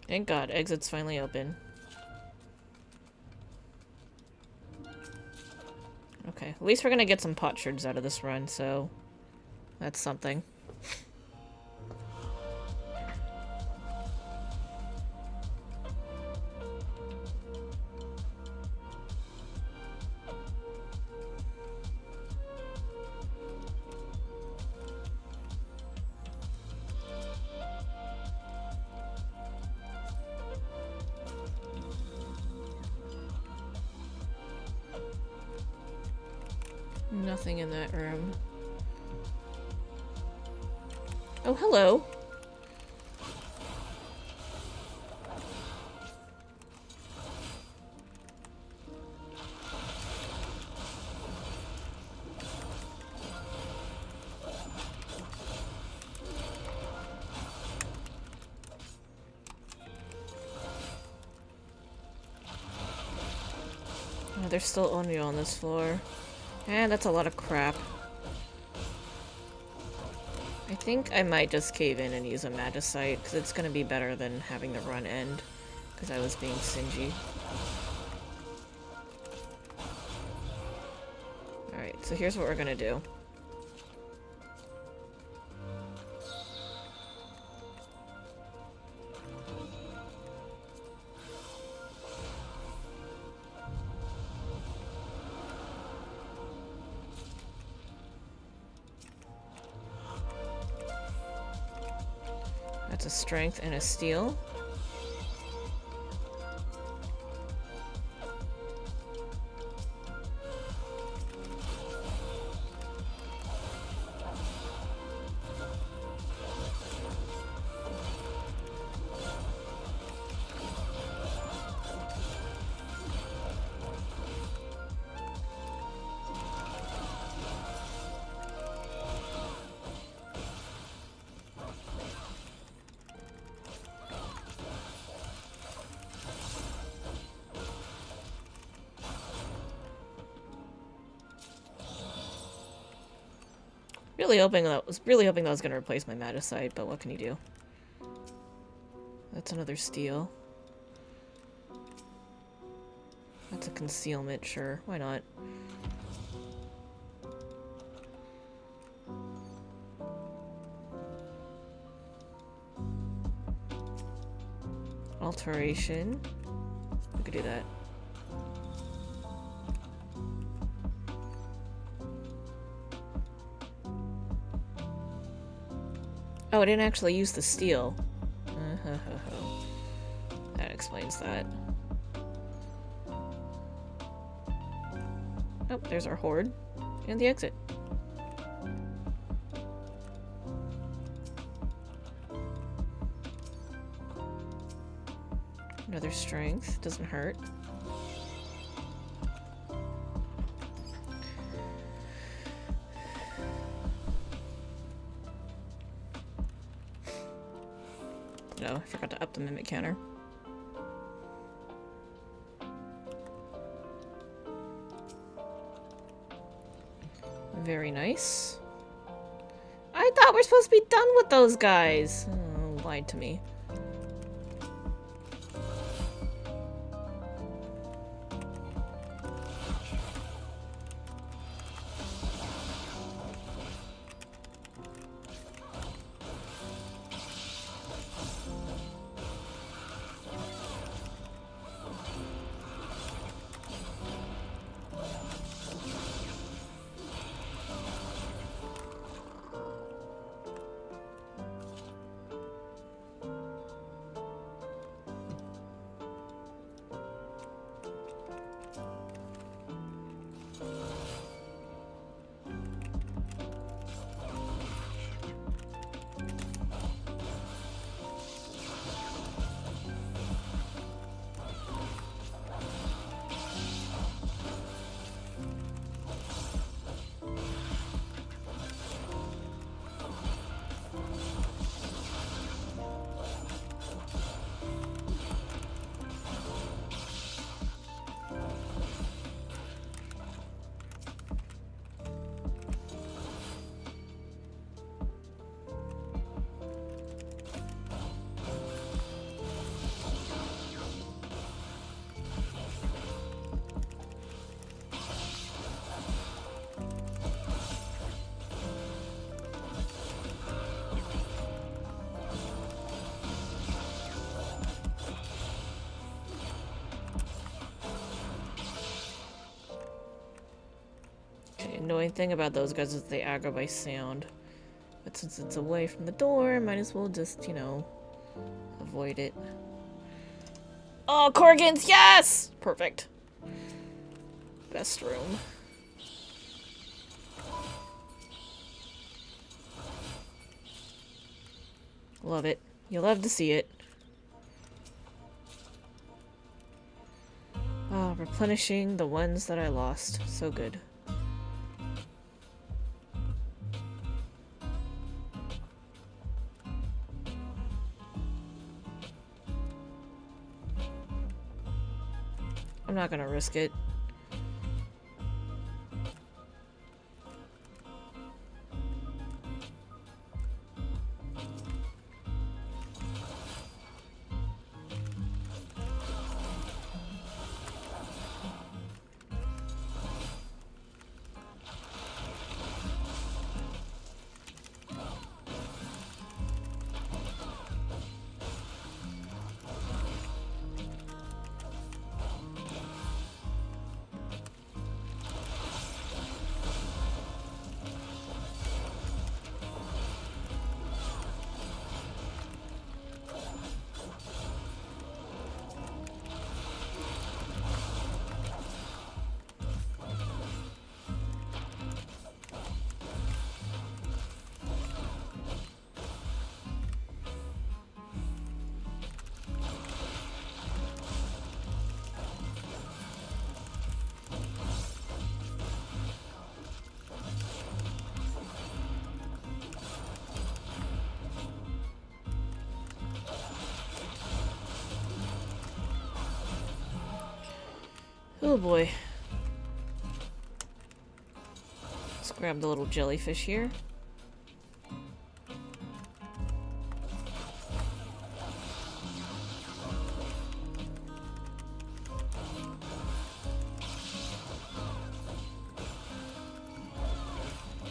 Thank God, exit's finally open. Okay, at least we're gonna get some potsherds out of this run, so that's something. Nothing in that room. Oh, hello. Oh, there's still Onryo on this floor. And that's a lot of crap. I think I might just cave in and use a Magicite, because it's going to be better than having the run end, because I was being stingy. Alright, so here's what we're going to do. That's a strength and a steel. Was really hoping that was gonna replace my Magicite, but what can you do? That's another steel. That's a concealment, sure. Why not? Alteration. We could do that. Oh, I didn't actually use the steel. That explains that. Oh, there's our horde. And the exit. Another strength. Doesn't hurt. No, I forgot to up the mimic counter. Very nice. I thought we're supposed to be done with those guys. Oh, lied to me. annoying thing about those guys is they aggro by sound. But since it's away from the door, might as well just, you know, avoid it. Oh, Corgans, yes! Perfect. Best room. Love it. You love to see it. Oh, replenishing the ones that I lost. So good. I'm not gonna risk it. Oh boy. Let's grab the little jellyfish here.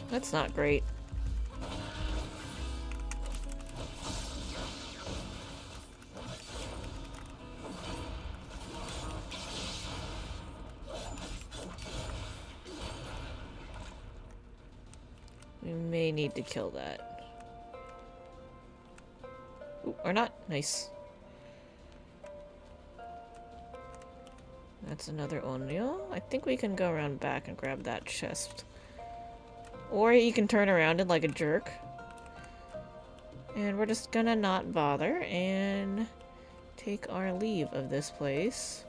That's not great. We may need to kill that. Ooh, or not. Nice. That's another Onryo. I think we can go around back and grab that chest. Or you can turn around it like a jerk. And we're just gonna not bother and take our leave of this place.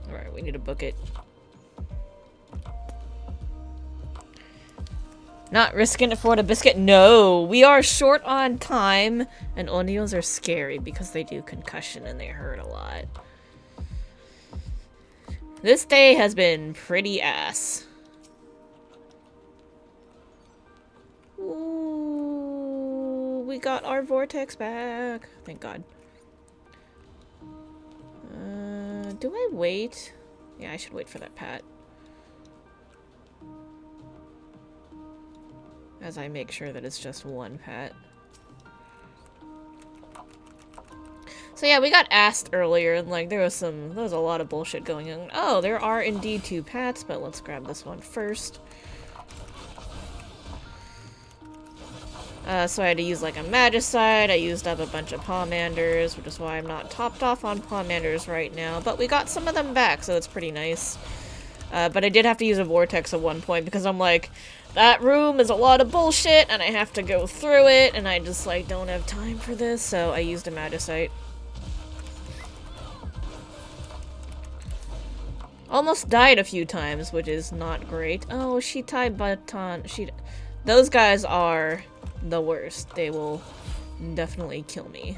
Alright, we need to book it. Not risking it for a biscuit? No! We are short on time, and Onios are scary because they do concussion and they hurt a lot. This day has been pretty ass. Ooh, we got our vortex back. Thank God. Do I wait? Yeah, I should wait for that pat. As I make sure that it's just one pat. So yeah, we got asked earlier, and like there was a lot of bullshit going on. Oh, there are indeed 2 pats, but let's grab this one first. So I had to use like a Magicite. I used up a bunch of Pomanders, which is why I'm not topped off on Pomanders right now. But we got some of them back, so that's pretty nice. But I did have to use a Vortex at one point because I'm like, that room is a lot of bullshit and I have to go through it and I just like don't have time for this, so I used a Magicite. Almost died a few times, which is not great. Oh, Shitai Baton. Those guys are the worst. They will definitely kill me.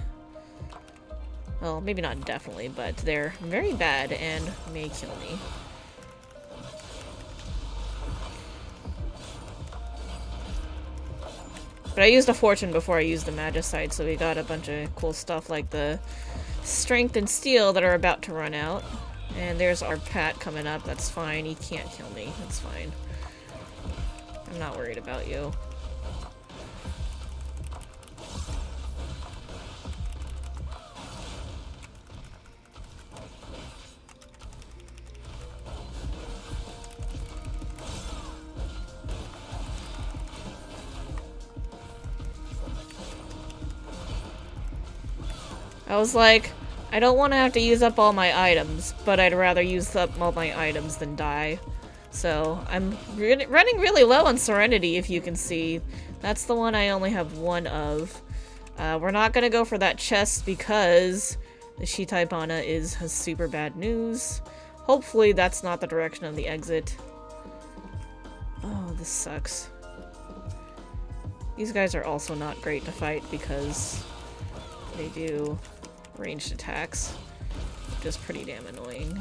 Well, maybe not definitely, but they're very bad and may kill me. But I used a fortune before I used the Magicite, so we got a bunch of cool stuff like the strength and steel that are about to run out. And there's our Pat coming up. That's fine. He can't kill me. That's fine. I'm not worried about you. I was like, I don't want to have to use up all my items, but I'd rather use up all my items than die. So, I'm running really low on Serenity, if you can see. That's the one I only have one of. We're not gonna go for that chest because the Shitai has super bad news. Hopefully that's not the direction of the exit. Oh, this sucks. These guys are also not great to fight because they do ranged attacks, which is pretty damn annoying.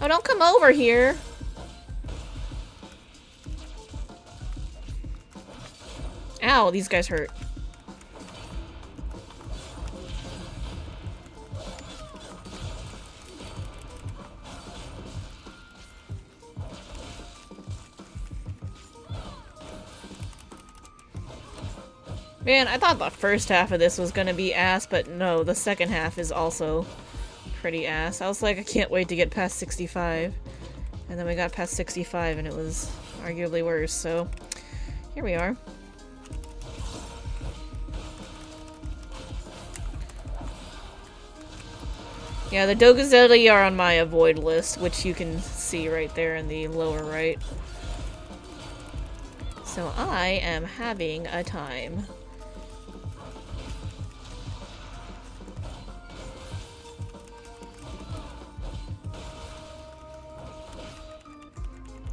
Oh, don't come over here! Ow, these guys hurt. Man, I thought the first half of this was gonna be ass, but no, the second half is also pretty ass. I was like, I can't wait to get past 65. And then we got past 65 and it was arguably worse, so here we are. Yeah, the Dogazeli are on my avoid list, which you can see right there in the lower right. So I am having a time.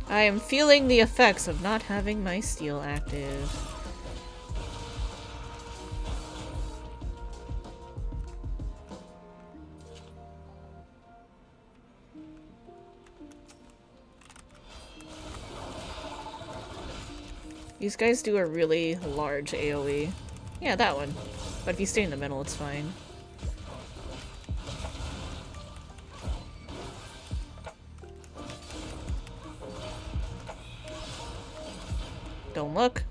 I am feeling the effects of not having my steel active. These guys do a really large AoE. Yeah, that one. But if you stay in the middle, it's fine. Don't look.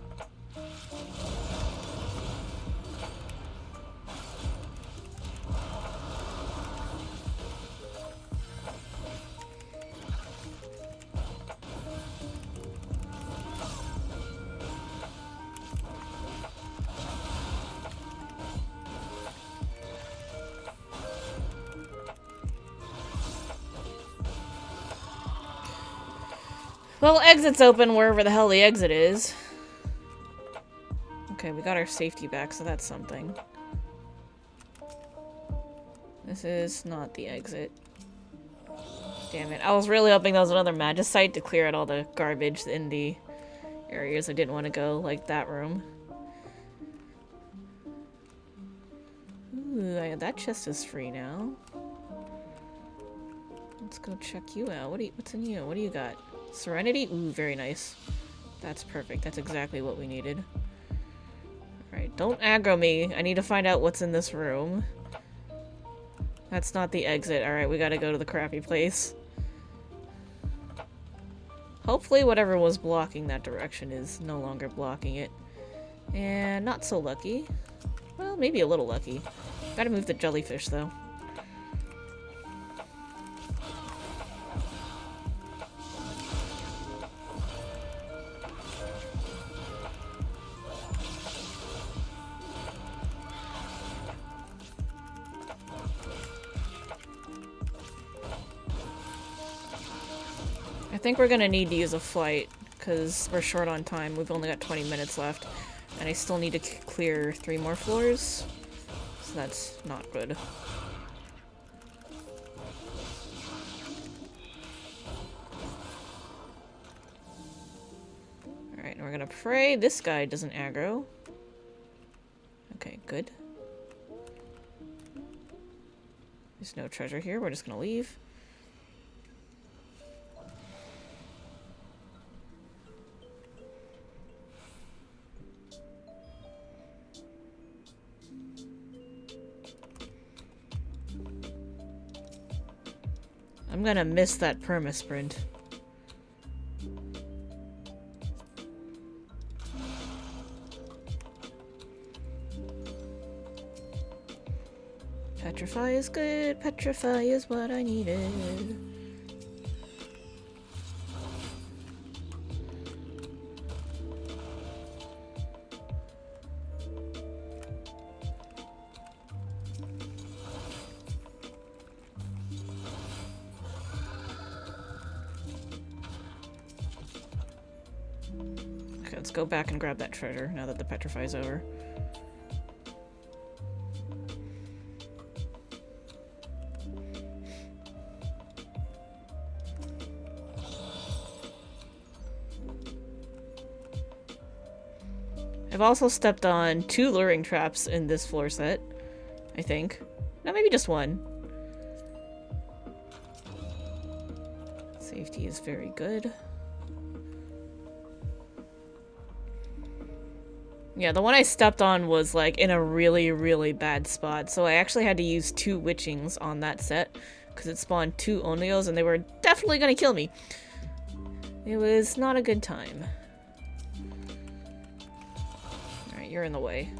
Well, exit's open wherever the hell the exit is. Okay, we got our safety back, so that's something. This is not the exit. Damn it. I was really hoping there was another Magicite to clear out all the garbage in the areas I didn't want to go, like that room. Ooh, that chest is free now. Let's go check you out. What's in you? What do you got? Serenity? Ooh, very nice. That's perfect. That's exactly what we needed. Alright, don't aggro me. I need to find out what's in this room. That's not the exit. Alright, we gotta go to the crappy place. Hopefully whatever was blocking that direction is no longer blocking it. And not so lucky. Well, maybe a little lucky. Gotta move the jellyfish, though. I think we're gonna need to use a flight, because we're short on time. We've only got 20 minutes left, and I still need to clear 3 more floors, so that's not good. Alright, and we're gonna gonna pray this guy doesn't aggro. Okay, good. There's no treasure here. We're just gonna leave. I'm gonna miss that perma-sprint. Petrify is good. Petrify is what I needed. Okay, let's go back and grab that treasure now that the petrify is over. I've also stepped on 2 luring traps in this floor set, I think. No, maybe just 1. Safety is very good. Yeah, the one I stepped on was like in a really, really bad spot, so I actually had to use 2 witchings on that set because it spawned 2 Onios and they were definitely gonna kill me. It was not a good time. Alright, you're in the way.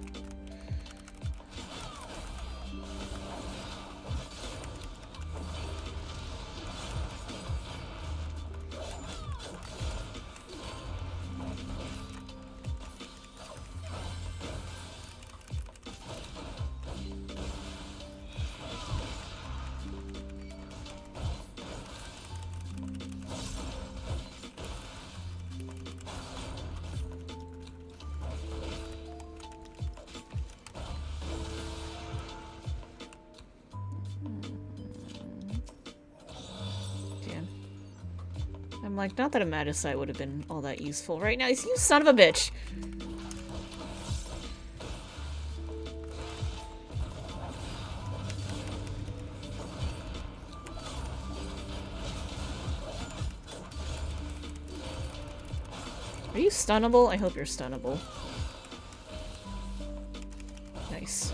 I'm like, not that a Magicite would have been all that useful right now. You son of a bitch! Are you stunnable? I hope you're stunnable. Nice.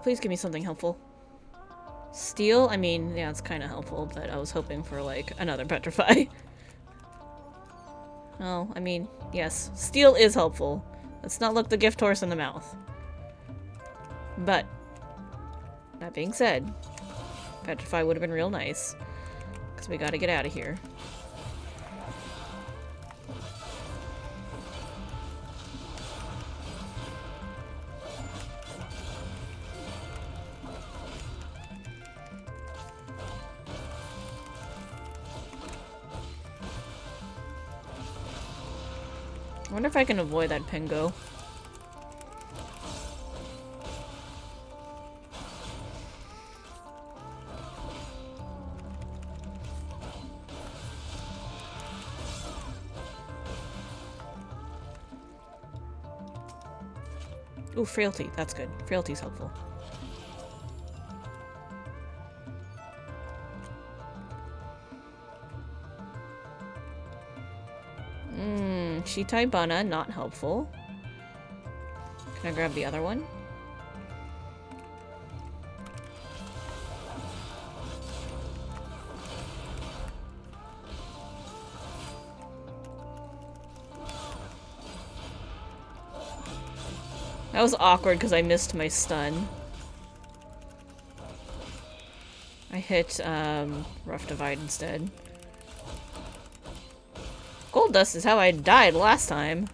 Please give me something helpful. Steel? I mean, yeah, it's kind of helpful, but I was hoping for, like, another petrify. Oh, I mean, yes, steel is helpful. Let's not look the gift horse in the mouth. But, that being said, petrify would have been real nice. Because we gotta get out of here. I wonder if I can avoid that Pingo. Ooh, frailty. That's good. Frailty's helpful. Shitai Bana, not helpful. Can I grab the other one? That was awkward because I missed my stun. I hit, Rough Divide instead. Gold Dust is how I died last time.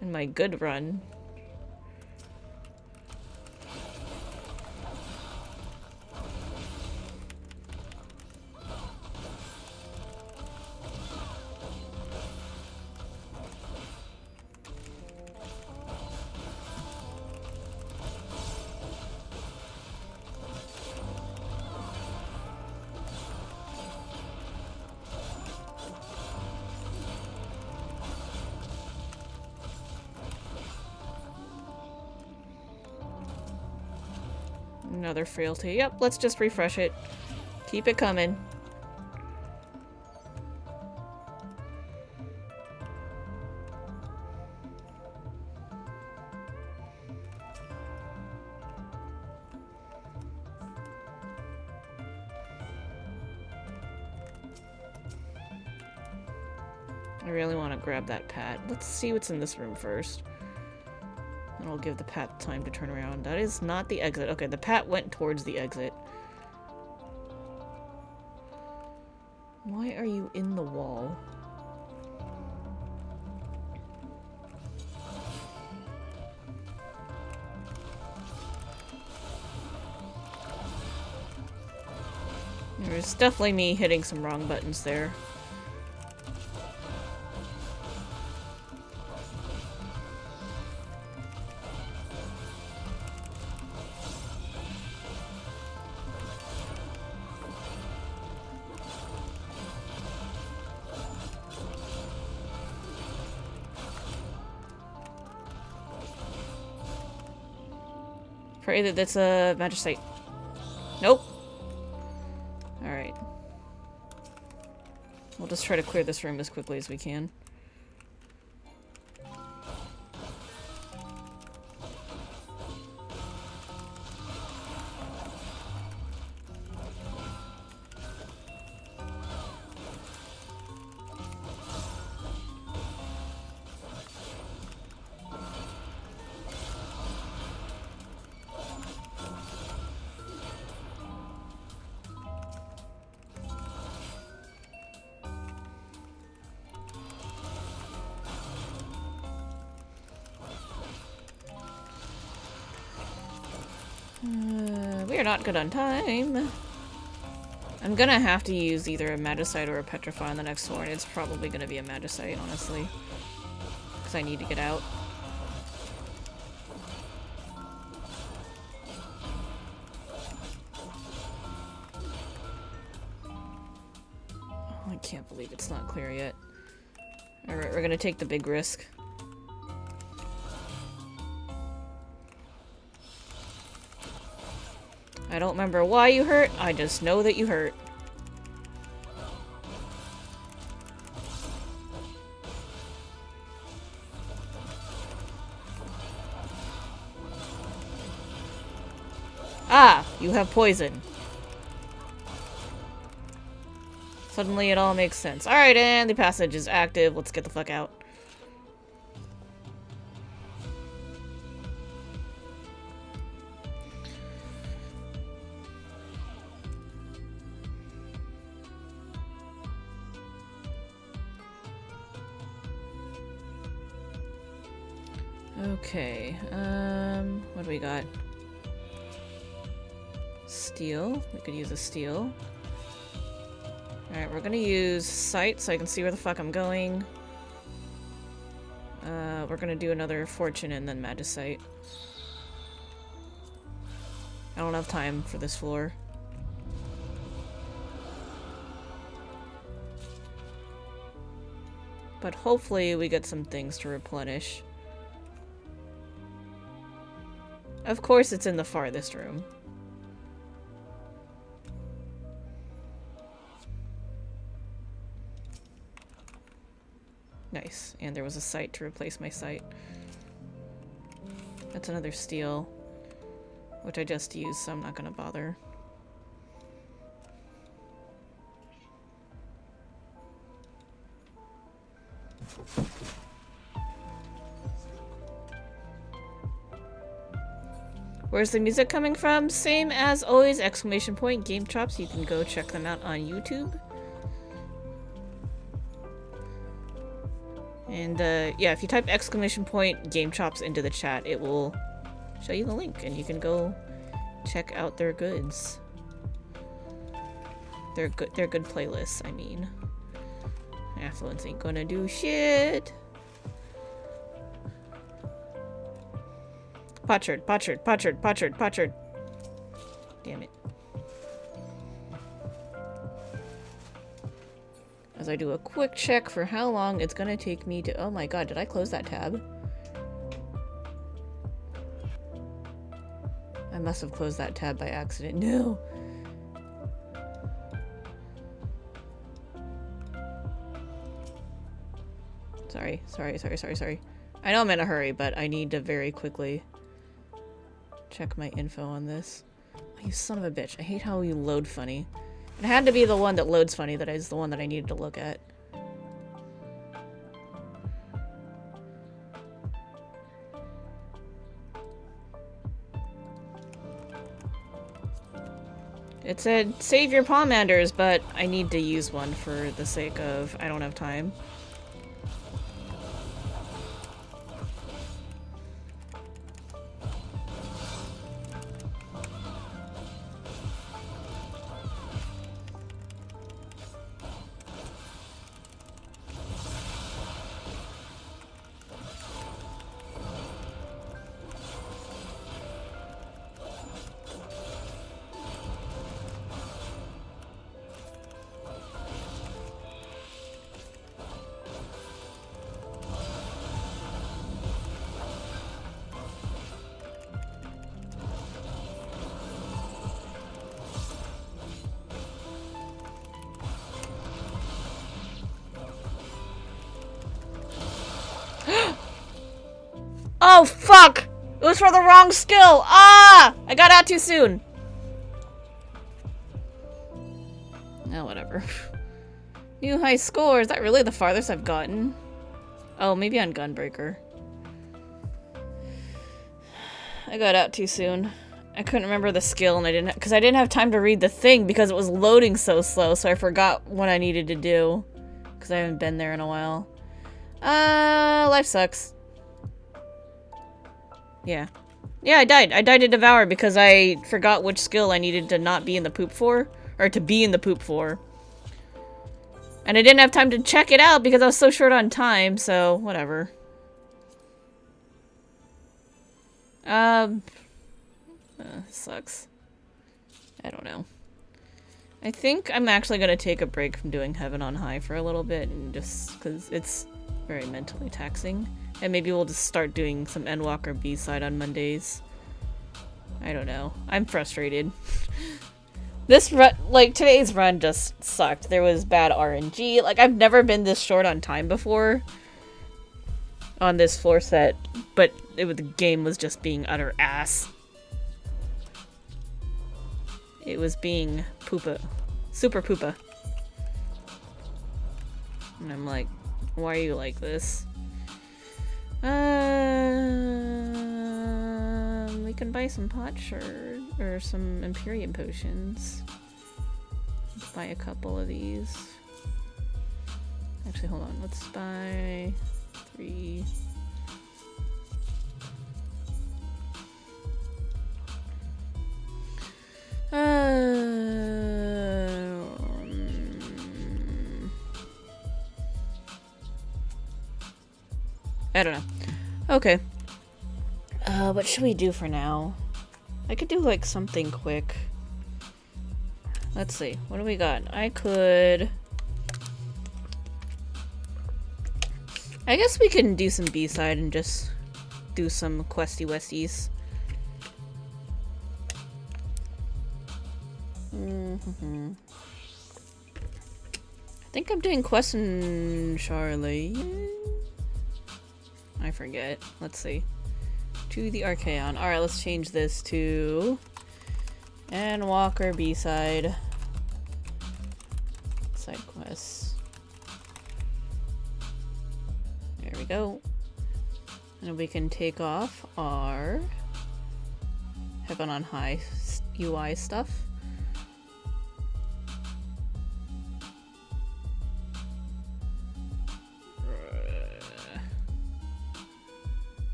In my good run. Another frailty. Yep, let's just refresh it. Keep it coming. I really want to grab that pat. Let's see what's in this room first. And I'll give the pat time to turn around. That is not the exit. Okay, the pat went towards the exit. Why are you in the wall? There's definitely me hitting some wrong buttons there. Pray that that's a magistrate. Nope. Alright. We'll just try to clear this room as quickly as we can. We are not good on time. I'm gonna have to use either a Magicite or a Petrify on the next one. It's probably gonna be a Magicite, honestly. Because I need to get out. Oh, I can't believe it's not clear yet. Alright, we're gonna take the big risk. I don't remember why you hurt, I just know that you hurt. Ah! You have poison. Suddenly it all makes sense. Alright, and the passage is active. Let's get the fuck out. Okay, what do we got? Steel. We could use a steel. Alright, we're gonna use sight so I can see where the fuck I'm going. We're gonna do another fortune and then magicite. I don't have time for this floor. But hopefully we get some things to replenish. Of course it's in the farthest room. Nice. And there was a sight to replace my sight. That's another steel, which I just used, so I'm not gonna bother. Where's the music coming from? Same as always, exclamation point, Game Chops. You can go check them out on YouTube. And yeah, if you type exclamation point, Game Chops into the chat, it will show you the link and you can go check out their goods. They're good playlists, I mean. Affluence ain't gonna do shit. Potchard. Damn it. As I do a quick check for how long it's gonna take me to— oh my god, did I close that tab? I must have closed that tab by accident. No! Sorry. I know I'm in a hurry, but I need to very quickly check my info on this. Oh, you son of a bitch. I hate how you load funny. It had to be the one that loads funny that is the one that I needed to look at. It said, save your pomanders, but I need to use one for the sake of I don't have time. Oh, fuck! It was for the wrong skill! Ah! I got out too soon! Oh, whatever. New high score. Is that really the farthest I've gotten? Oh, maybe on Gunbreaker. I got out too soon. I couldn't remember the skill and I didn't have time to read the thing because it was loading so slow, so I forgot what I needed to do. Because I haven't been there in a while. Life sucks. Yeah. Yeah, I died. I died to Devour because I forgot which skill I needed to not be in the poop for. Or to be in the poop for. And I didn't have time to check it out because I was so short on time, so whatever. Sucks. I don't know. I think I'm actually gonna take a break from doing Heaven on High for a little bit, and just because it's very mentally taxing. And maybe we'll just start doing some Endwalker B-side on Mondays. I don't know. I'm frustrated. This run, like, today's run just sucked. There was bad RNG. Like, I've never been this short on time before on this floor set, but the game was just being utter ass. It was being poopa. Super poopa. And I'm like, why are you like this? We can buy some potsherd or some Imperium potions. Let's buy a couple of these. Actually, hold on. Let's buy 3. I don't know. Okay. What should we do for now? I could do, like, something quick. Let's see. What do we got? I guess we can do some B-side and just do some questy westies. I think I'm doing Quest and Charlie. I forget. Let's see. To the Archaeon. Alright, let's change this to Endwalker B-side. Side quests. There we go. And we can take off our Heaven on High UI stuff.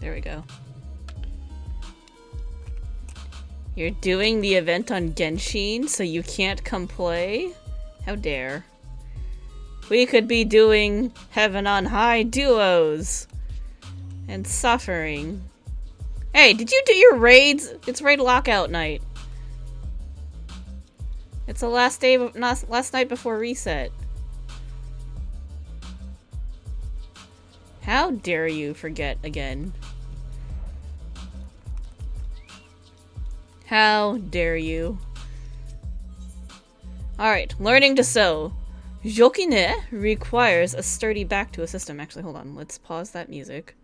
There we go. You're doing the event on Genshin, so you can't come play? How dare. We could be doing Heaven on High duos. And suffering. Hey, did you do your raids? It's raid lockout night. It's the last night before reset. How dare you forget again? How dare you? Alright, learning to sew. Jokine requires a sturdy back to a system. Actually, hold on. Let's pause that music.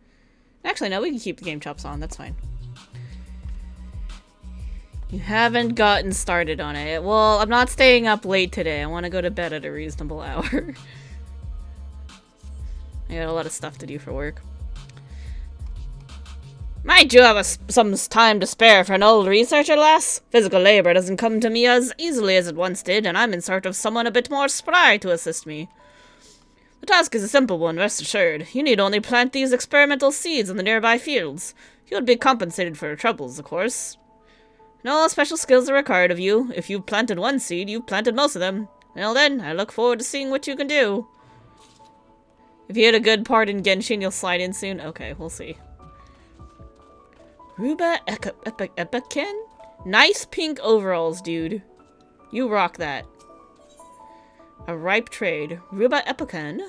Actually, no, we can keep the game chops on. That's fine. You haven't gotten started on it. Well, I'm not staying up late today. I want to go to bed at a reasonable hour. I got a lot of stuff to do for work. Might you have some time to spare for an old researcher, lass? Physical labor doesn't come to me as easily as it once did, and I'm in search of someone a bit more spry to assist me. The task is a simple one, rest assured. You need only plant these experimental seeds in the nearby fields. You would be compensated for your troubles, of course. No special skills are required of you. If you've planted one seed, you've planted most of them. Well then, I look forward to seeing what you can do. If you hit a good part in Genshin, you'll slide in soon? Okay, we'll see. Ruba Epiken? Nice pink overalls, dude. You rock that. A ripe trade. Ruba Epiken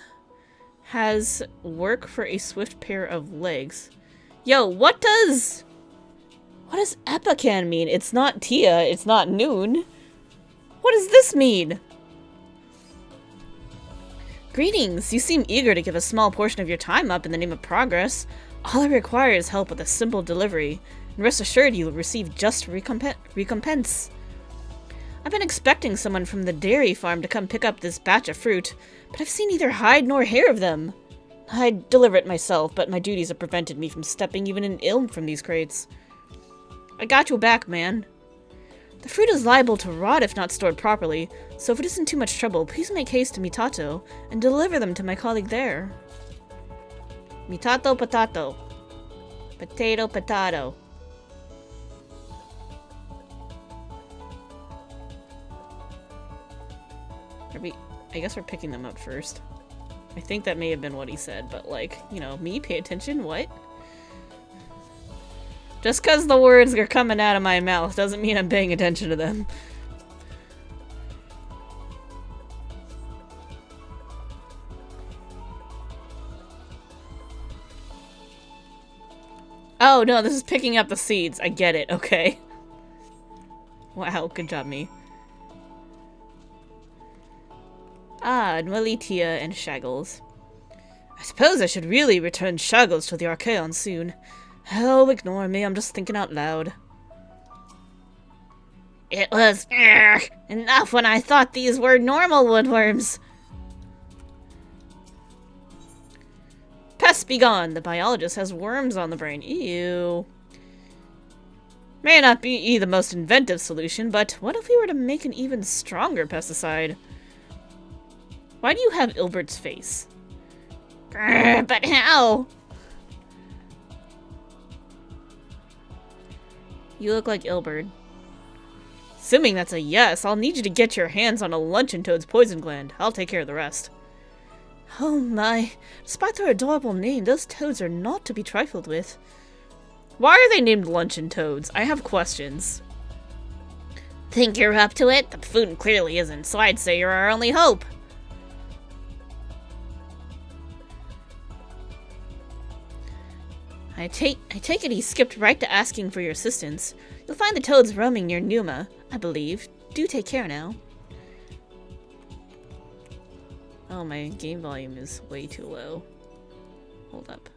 has work for a swift pair of legs. Yo, what does Epiken mean? It's not Tia, it's not noon. What does this mean? Greetings! You seem eager to give a small portion of your time up in the name of progress. All I require is help with a simple delivery, and rest assured you will receive just recompense. I've been expecting someone from the dairy farm to come pick up this batch of fruit, but I've seen neither hide nor hair of them. I'd deliver it myself, but my duties have prevented me from stepping even an ilm from these crates. I got your back, man. The fruit is liable to rot if not stored properly, so if it isn't too much trouble, please make haste to Mitato and deliver them to my colleague there. Mitato potato. Potato potato. I guess we're picking them up first. I think that may have been what he said, but like, you know, me pay attention? What? Just because the words are coming out of my mouth doesn't mean I'm paying attention to them. Oh, no, this is picking up the seeds. I get it. Okay. Wow, good job, me. Ah, Nwalitia and Shaggles. I suppose I should really return Shaggles to the Archaeon soon. Oh, ignore me, I'm just thinking out loud. It was enough when I thought these were normal woodworms. Pest be gone, the biologist has worms on the brain. Ew. May not be the most inventive solution, but what if we were to make an even stronger pesticide? Why do you have Ilbert's face? But how? You look like Ilbert. Assuming that's a yes, I'll need you to get your hands on a luncheon toad's poison gland. I'll take care of the rest. Oh my. Despite their adorable name, those toads are not to be trifled with. Why are they named luncheon toads? I have questions. Think you're up to it? The food clearly isn't, so I'd say you're our only hope. I take it he skipped right to asking for your assistance. You'll find the toads roaming near Numa, I believe. Do take care now. Oh, my game volume is way too low. Hold up.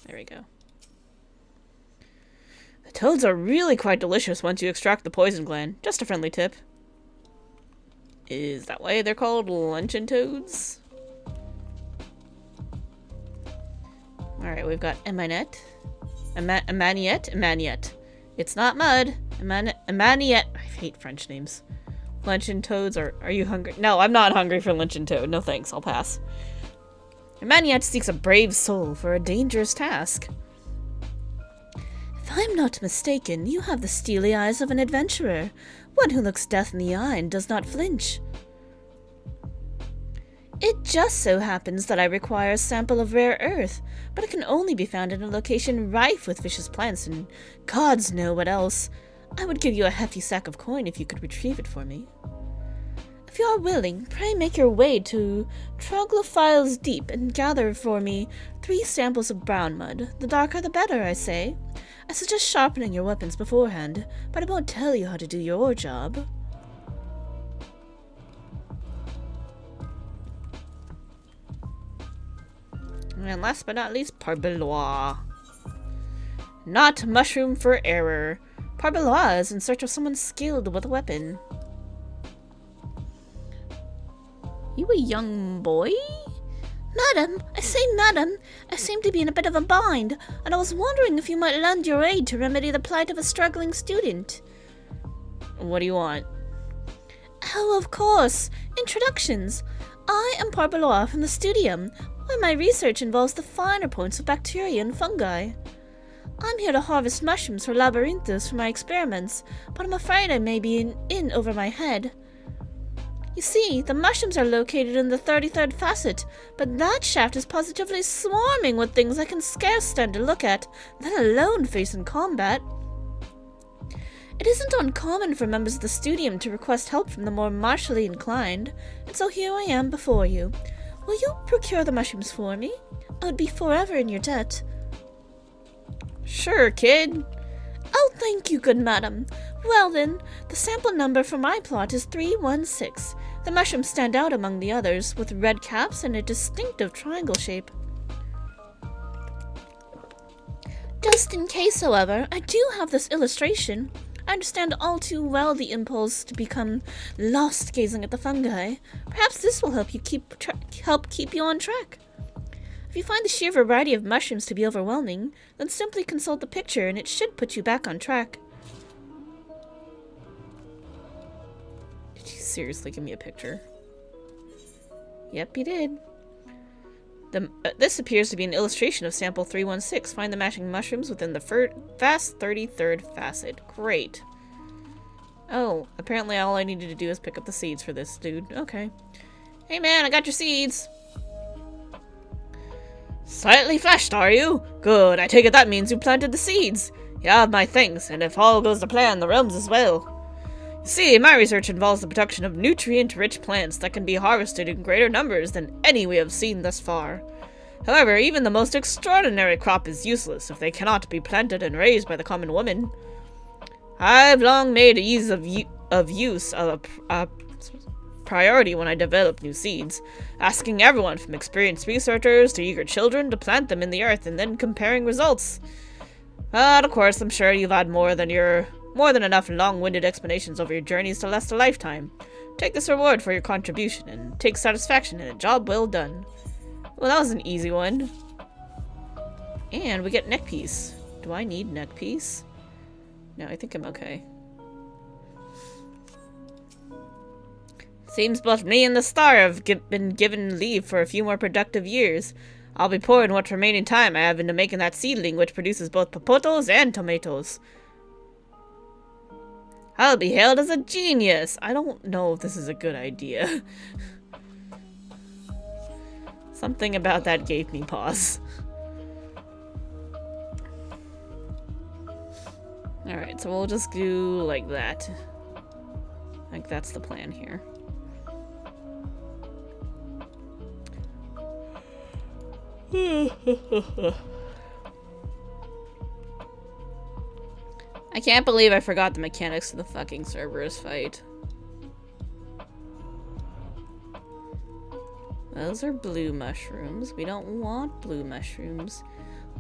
There we go. The toads are really quite delicious once you extract the poison gland. Just a friendly tip. Is that why they're called luncheon toads? Alright, we've got Emanette. Emaniette. It's not mud. Emaniette. I hate French names. Luncheon toads, are you hungry? No, I'm not hungry for luncheon toad. No thanks, I'll pass. Emaniette seeks a brave soul for a dangerous task. If I'm not mistaken, you have the steely eyes of an adventurer, one who looks death in the eye and does not flinch. It just so happens that I require a sample of rare earth, but it can only be found in a location rife with vicious plants and gods know what else. I would give you a hefty sack of coin if you could retrieve it for me. If you are willing, pray make your way to Troglophiles Deep and gather for me 3 samples of brown mud. The darker the better, I say. I suggest sharpening your weapons beforehand, but I won't tell you how to do your job. And last but not least, Parbelois. Not mushroom for error. Parbelois is in search of someone skilled with a weapon. You a young boy? Madam, I seem to be in a bit of a bind, and I was wondering if you might lend your aid to remedy the plight of a struggling student. What do you want? Oh, of course. Introductions. I am Parbelois from the Studium, where my research involves the finer points of bacteria and fungi. I'm here to harvest mushrooms for Labyrinthus for my experiments, but I'm afraid I may be in over my head. You see, the mushrooms are located in the 33rd facet, but that shaft is positively swarming with things I can scarce stand to look at, let alone face in combat. It isn't uncommon for members of the Studium to request help from the more martially inclined, and so here I am before you. Will you procure the mushrooms for me? I would be forever in your debt. Sure, kid. Oh, thank you, good madam. Well then, the sample number for my plot is 316. The mushrooms stand out among the others, with red caps and a distinctive triangle shape. Just in case, however, I do have this illustration. I understand all too well the impulse to become lost gazing at the fungi. Perhaps this will help keep you on track. If you find the sheer variety of mushrooms to be overwhelming, then simply consult the picture and it should put you back on track. Did you seriously give me a picture? Yep, you did. This appears to be an illustration of sample 316. Find the matching mushrooms within the vast 33rd facet. Great. Oh, apparently all I needed to do is pick up the seeds for this dude. Okay. Hey man, I got your seeds! Slightly flushed, are you? Good, I take it that means you planted the seeds. You have my thanks, and if all goes to plan, the realms as well. You see, my research involves the production of nutrient-rich plants that can be harvested in greater numbers than any we have seen thus far. However, even the most extraordinary crop is useless if they cannot be planted and raised by the common woman. I've long made ease of use a priority when I develop new seeds, asking everyone from experienced researchers to eager children to plant them in the earth and then comparing results. But of course, I'm sure you've had more than enough long-winded explanations over your journeys to last a lifetime. Take this reward for your contribution and take satisfaction in a job well done. Well, that was an easy one. And we get neck piece. Do I need neck piece? No, I think I'm okay. Seems both me and the star have been given leave for a few more productive years. I'll be pouring what remaining time I have into making that seedling which produces both popotos and tomatoes. I'll be hailed as a genius. I don't know if this is a good idea. Something about that gave me pause. Alright, so we'll just do like that. I think that's the plan here. I can't believe I forgot the mechanics of the fucking Cerberus fight. Those are blue mushrooms. We don't want blue mushrooms.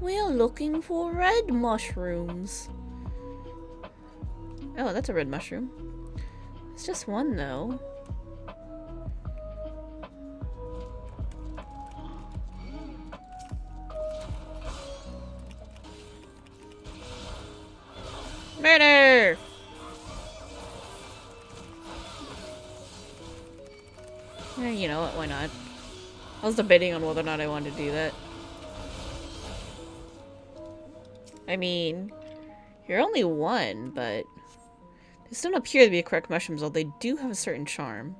We're looking for red mushrooms. Oh, that's a red mushroom. It's just one, though. Murder! You know what, why not? I was debating on whether or not I wanted to do that. I mean, you're only one, but these don't appear to be correct mushrooms, although they do have a certain charm.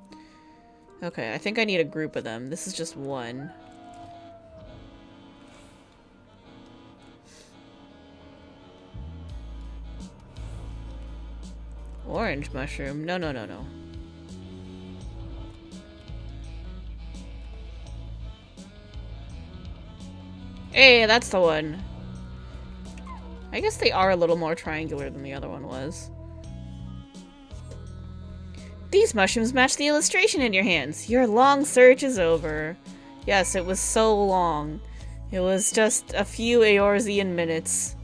Okay, I think I need a group of them. This is just one. Orange mushroom? No, no, no, no. Hey, that's the one. I guess they are a little more triangular than the other one was. These mushrooms match the illustration in your hands. Your long search is over. Yes, it was so long. It was just a few Eorzean minutes.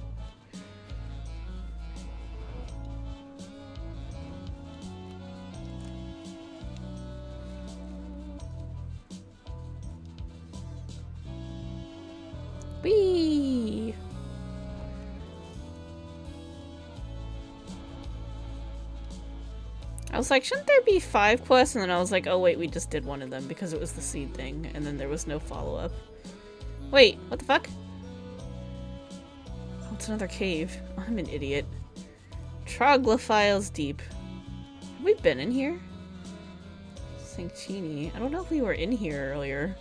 Whee! I was like, shouldn't there be 5 quests? And then I was like, oh wait, we just did one of them because it was the seed thing, and then there was no follow-up. Wait, what the fuck? Oh, it's another cave. I'm an idiot. Troglodyles Deep. Have we been in here? Sanctini. I don't know if we were in here earlier.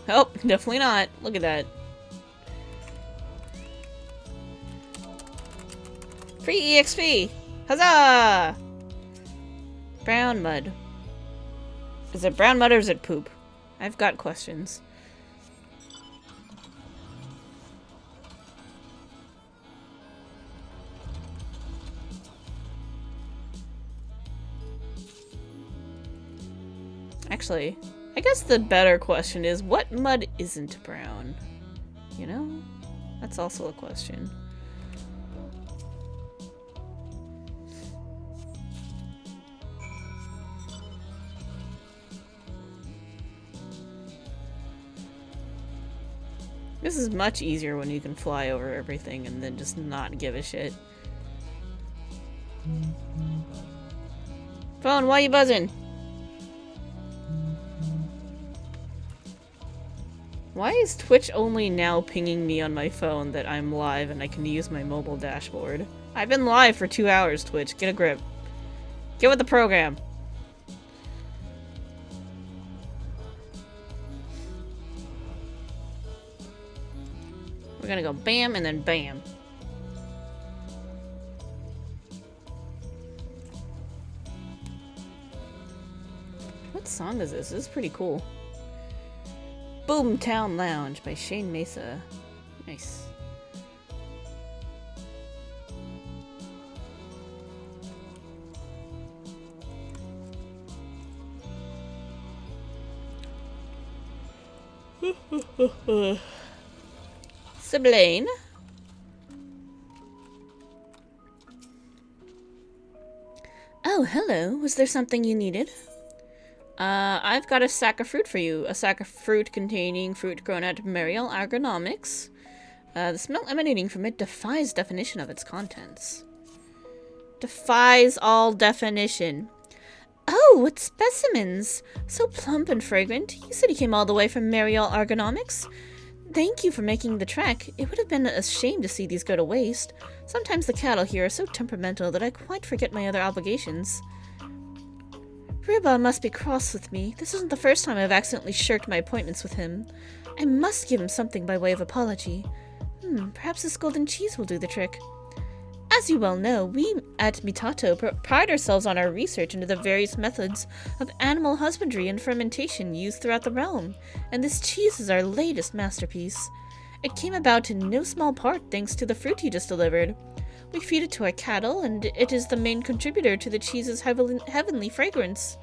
Oh, definitely not. Look at that. Free EXP! Huzzah! Brown mud. Is it brown mud or is it poop? I've got questions. Actually, I guess the better question is, what mud isn't brown? You know? That's also a question. This is much easier when you can fly over everything and then just not give a shit. Phone, why you buzzing? Why is Twitch only now pinging me on my phone that I'm live and I can use my mobile dashboard? I've been live for 2 hours, Twitch. Get a grip. Get with the program. We're gonna go bam and then bam. What song is this? This is pretty cool. Boomtown Lounge by Shane Mesa. Nice. Siblaine. Oh, hello. Was there something you needed? I've got a sack of fruit for you. A sack of fruit containing fruit grown at Mariel Agronomics. The smell emanating from it defies definition of its contents. Defies all definition. Oh, what specimens! So plump and fragrant. You said you came all the way from Mariel Agronomics? Thank you for making the trek. It would have been a shame to see these go to waste. Sometimes the cattle here are so temperamental that I quite forget my other obligations. Ruba must be cross with me. This isn't the first time I've accidentally shirked my appointments with him. I must give him something by way of apology. Perhaps this golden cheese will do the trick. As you well know, we at Mitato pride ourselves on our research into the various methods of animal husbandry and fermentation used throughout the realm, and this cheese is our latest masterpiece. It came about in no small part thanks to the fruit you just delivered. We feed it to our cattle, and it is the main contributor to the cheese's heavenly fragrance.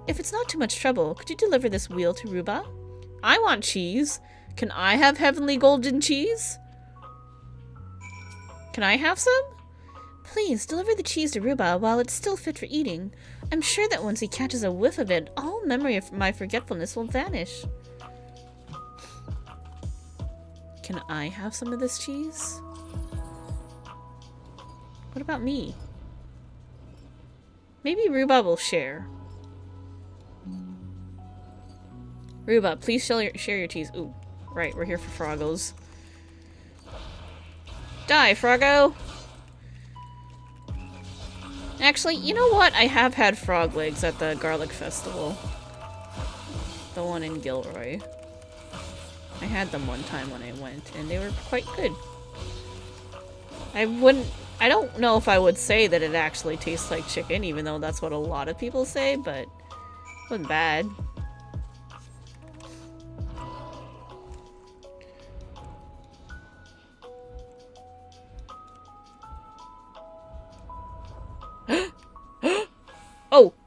If it's not too much trouble, could you deliver this wheel to Ruba? I want cheese. Can I have heavenly golden cheese? Can I have some? Please, deliver the cheese to Ruba while it's still fit for eating. I'm sure that once he catches a whiff of it, all memory of my forgetfulness will vanish. Can I have some of this cheese? What about me? Maybe Rhubarb will share. Rhubarb, please share your teas. Ooh, right, we're here for Froggles. Die, Froggo! Actually, you know what? I have had frog legs at the Garlic Festival. The one in Gilroy. I had them one time when I went, and they were quite good. I don't know if I would say that it actually tastes like chicken, even though that's what a lot of people say, but it wasn't bad.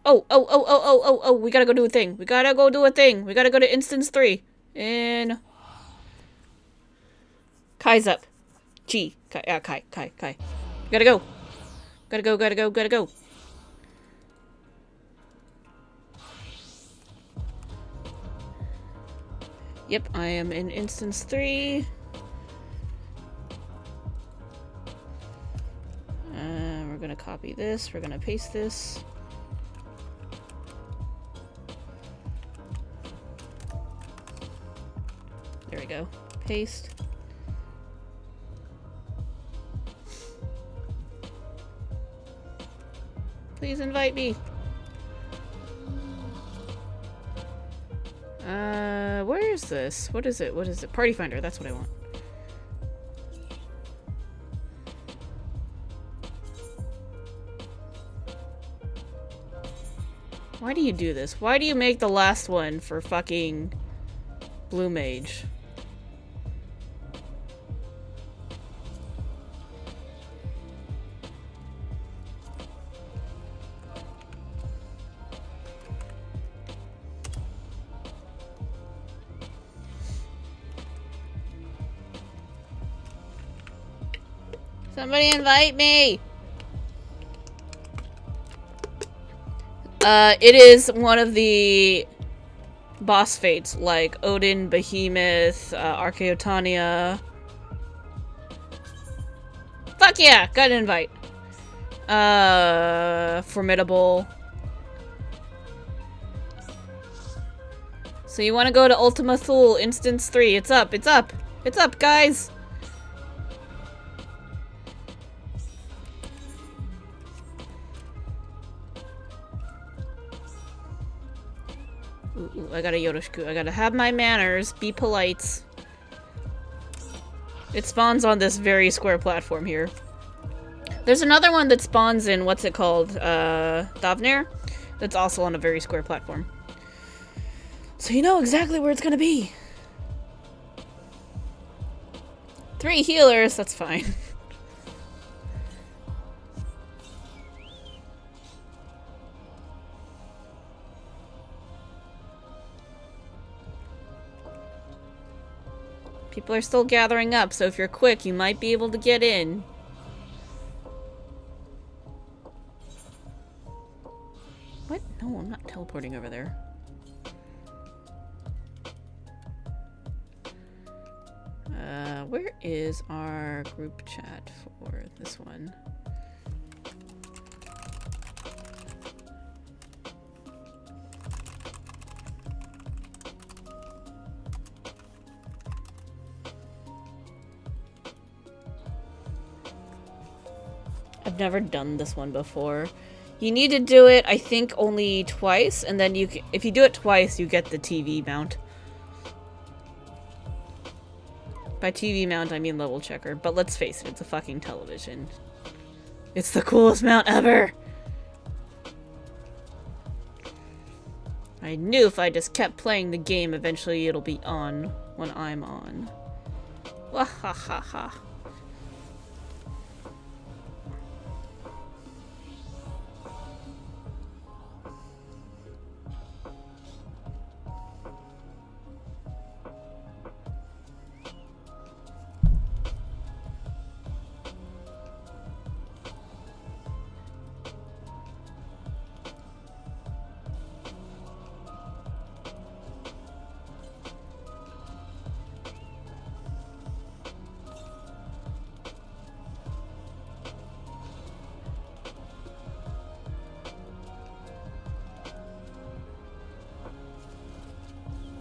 Oh, we gotta go do a thing. We gotta go do a thing. We gotta go to instance 3. And... Kai's up. Chi. Kai. Gotta go. Gotta go. Yep, I am in instance 3. We're gonna copy this. We're gonna paste this. There we go. Paste. Please invite me. Where is this? What is it? Party Finder, that's what I want. Why do you do this? Why do you make the last one for fucking Blue Mage? Somebody invite me! It is one of the boss fates, like Odin, Behemoth, Archaeotania. Fuck yeah! Got an invite. Formidable. So you want to go to Ultima Thule, Instance 3. It's up, guys! Ooh, I got a Yoroshiku. I gotta have my manners. Be polite. It spawns on this very square platform here. There's another one that spawns in, what's it called? Thavnir? That's also on a very square platform. So you know exactly where it's gonna be. 3 healers, that's fine. People are still gathering up, so if you're quick, you might be able to get in. What? No, I'm not teleporting over there. Where is our group chat for this one? I've never done this one before. You need to do it, I think, only twice, and then if you do it twice, you get the TV mount. By TV mount, I mean level checker, but let's face it, it's a fucking television. It's the coolest mount ever! I knew if I just kept playing the game, eventually it'll be on when I'm on. Wahahaha.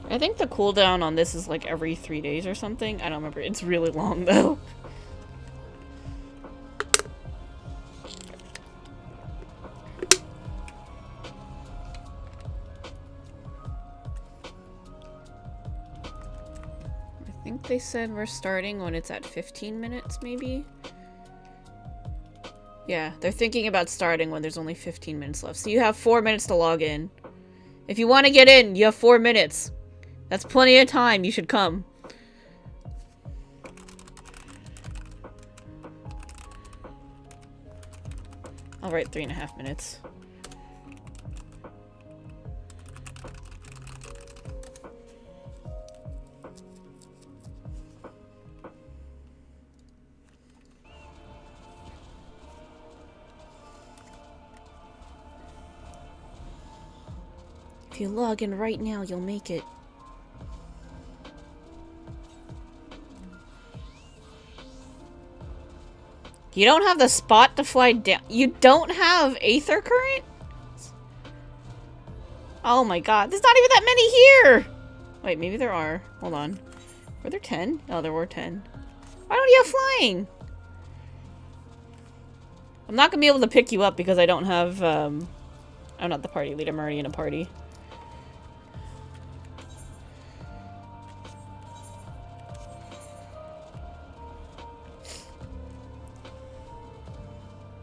I think the cooldown on this is like every 3 days or something. I don't remember. It's really long though. I think they said we're starting when it's at 15 minutes, maybe? Yeah, they're thinking about starting when there's only 15 minutes left. So you have 4 minutes to log in. If you want to get in, you have 4 minutes. That's plenty of time. You should come. I'll write 3.5 minutes. If you log in right now, you'll make it. You don't have the spot to fly down. You don't have Aether Current? Oh my god, there's not even that many here! Wait, maybe there are. Hold on. Were there 10? Oh, there were 10. Why don't you have flying? I'm not gonna be able to pick you up because I don't have, I'm not the party lead. I'm already in a party.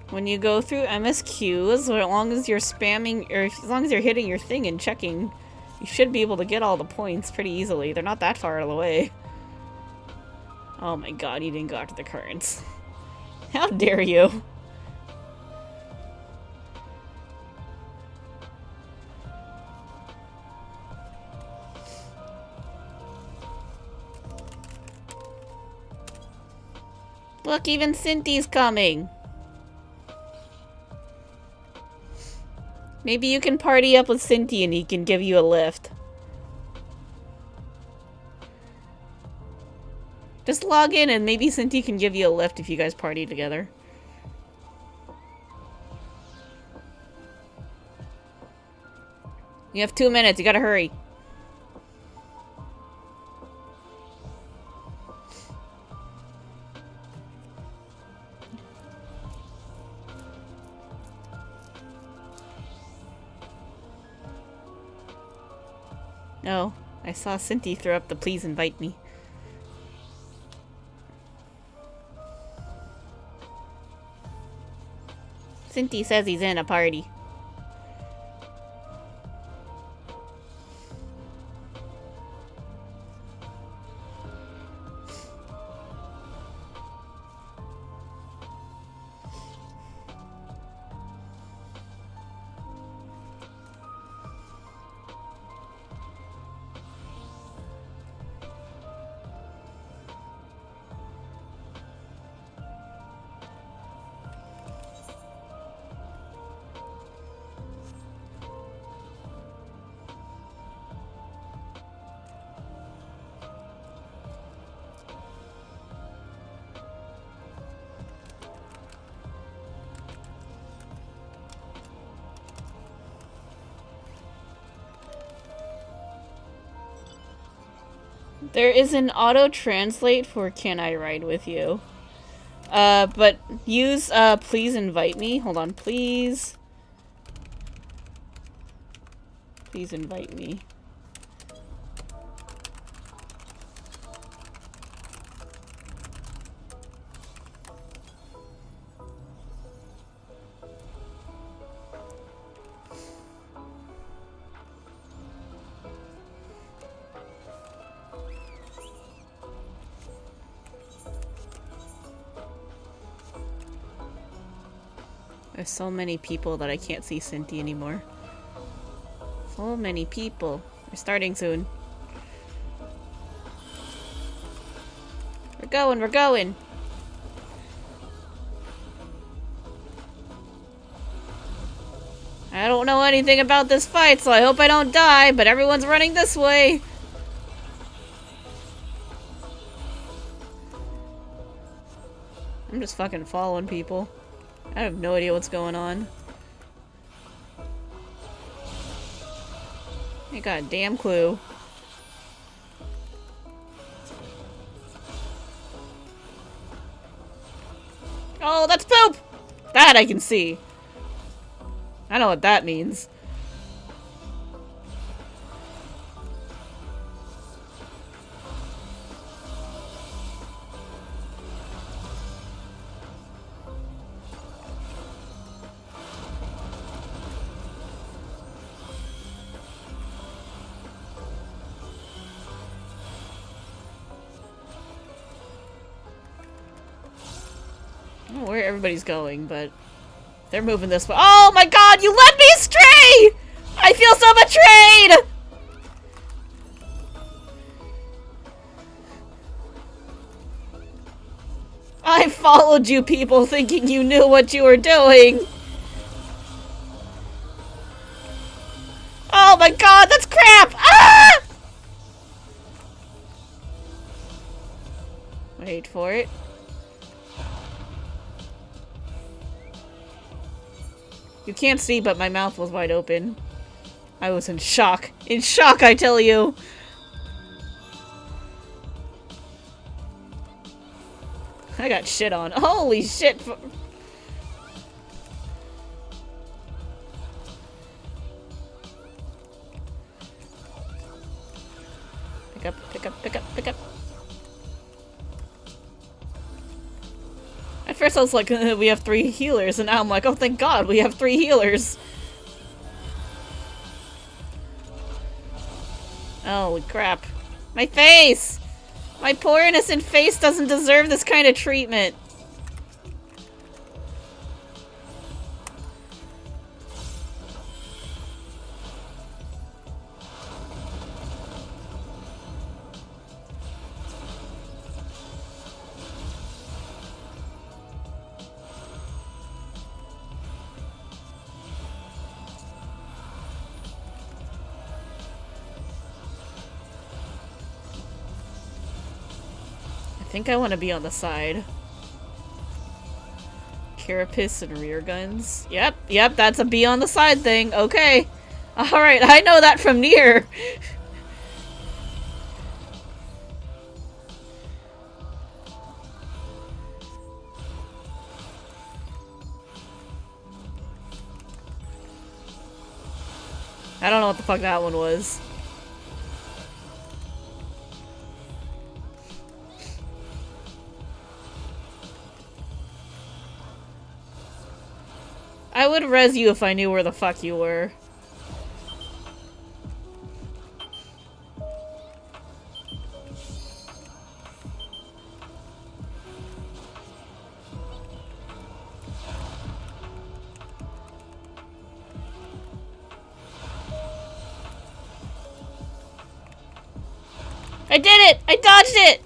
When you go through MSQ, as long as you're spamming, or as long as you're hitting your thing and checking, you should be able to get all the points pretty easily. They're not that far out of the way. Oh my god, you didn't go after the currents. How dare you? Look, even Cynthi's coming! Maybe you can party up with Cynthia and he can give you a lift. Just log in and maybe Cynthia can give you a lift if you guys party together. You have 2 minutes, you gotta hurry. No, I saw Cynthia throw up the please invite me. Cynthia says he's in a party. There is an auto-translate for can I ride with you? But use, please invite me. Hold on, please. Please invite me. There's so many people that I can't see Cynthia anymore. So many people. We're starting soon. We're going, we're going! I don't know anything about this fight, so I hope I don't die, but everyone's running this way! I'm just fucking following people. I have no idea what's going on. I got a damn clue. Oh, that's poop! That I can see. I know what that means. I don't know where everybody's going, but they're moving this way. Oh my god, you led me astray! I feel so betrayed! I followed you people thinking you knew what you were doing. Oh my god, that's crap! Ah! Wait for it. You can't see, but my mouth was wide open. I was in shock. In shock, I tell you! I got shit on. Holy shit! Pick up, pick up, pick up, pick up. At first I was like, we have 3 healers, and now I'm like, oh thank god, we have 3 healers. Holy crap. My face! My poor innocent face doesn't deserve this kind of treatment. I think I want to be on the side. Carapace and rear guns. Yep, yep, that's a be on the side thing. Okay. Alright, I know that from near. I don't know what the fuck that one was. I would res you if I knew where the fuck you were. I did it! I dodged it!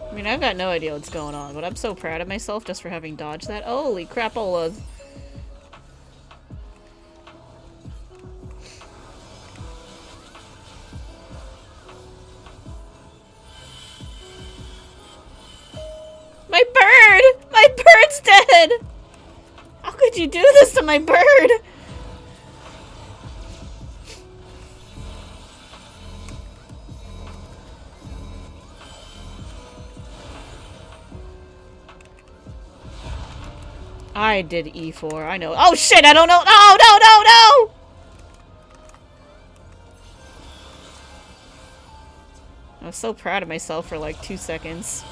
I mean, I've got no idea what's going on, but I'm so proud of myself just for having dodged that. Holy crapola. My bird! My bird's dead! How could you do this to my bird? I did E4, I know. Oh shit, I don't know. No, no, no, no! I was so proud of myself for like 2 seconds.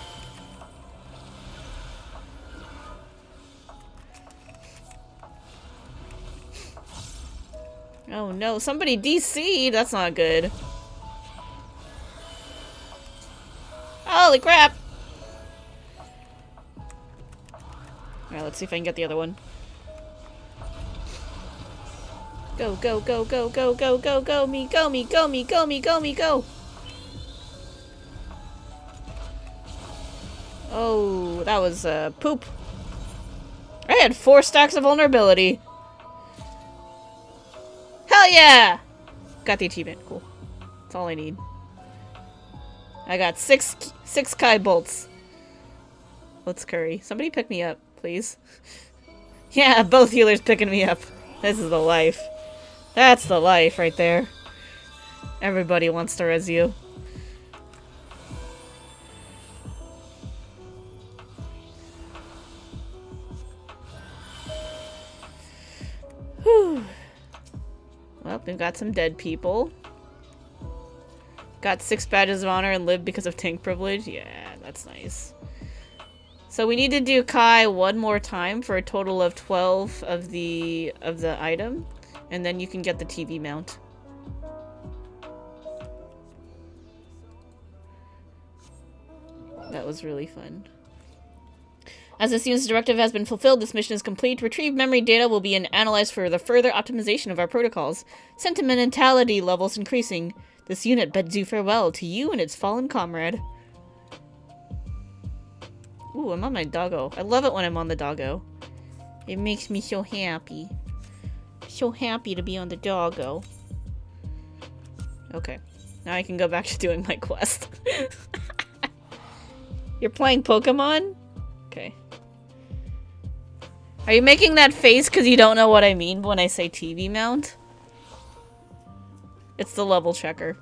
Oh no, somebody DC'd? That's not good. Holy crap! Alright, let's see if I can get the other one. Go, go, go, go, go, go, go, go, me, go, me, go, me, go, me, go, me, go! Oh, that was, poop. I had 4 stacks of vulnerability. Hell yeah! Got the achievement. Cool. That's all I need. I got six Kai bolts. Let's curry. Somebody pick me up, please. Yeah, both healers picking me up. This is the life. That's the life right there. Everybody wants to res you. Whew. Well, we've got some dead people. Got 6 badges of honor and lived because of tank privilege. Yeah, that's nice. So we need to do Kai one more time for a total of 12 of the item, and then you can get the TV mount. That was really fun. As this unit's directive has been fulfilled, this mission is complete. Retrieved memory data will be analyzed for the further optimization of our protocols. Sentimentality levels increasing. This unit bids you farewell to you and its fallen comrade. Ooh, I'm on my doggo. I love it when I'm on the doggo. It makes me so happy. So happy to be on the doggo. Okay. Now I can go back to doing my quest. You're playing Pokemon? Okay. Are you making that face because you don't know what I mean when I say TV mount? It's the level checker.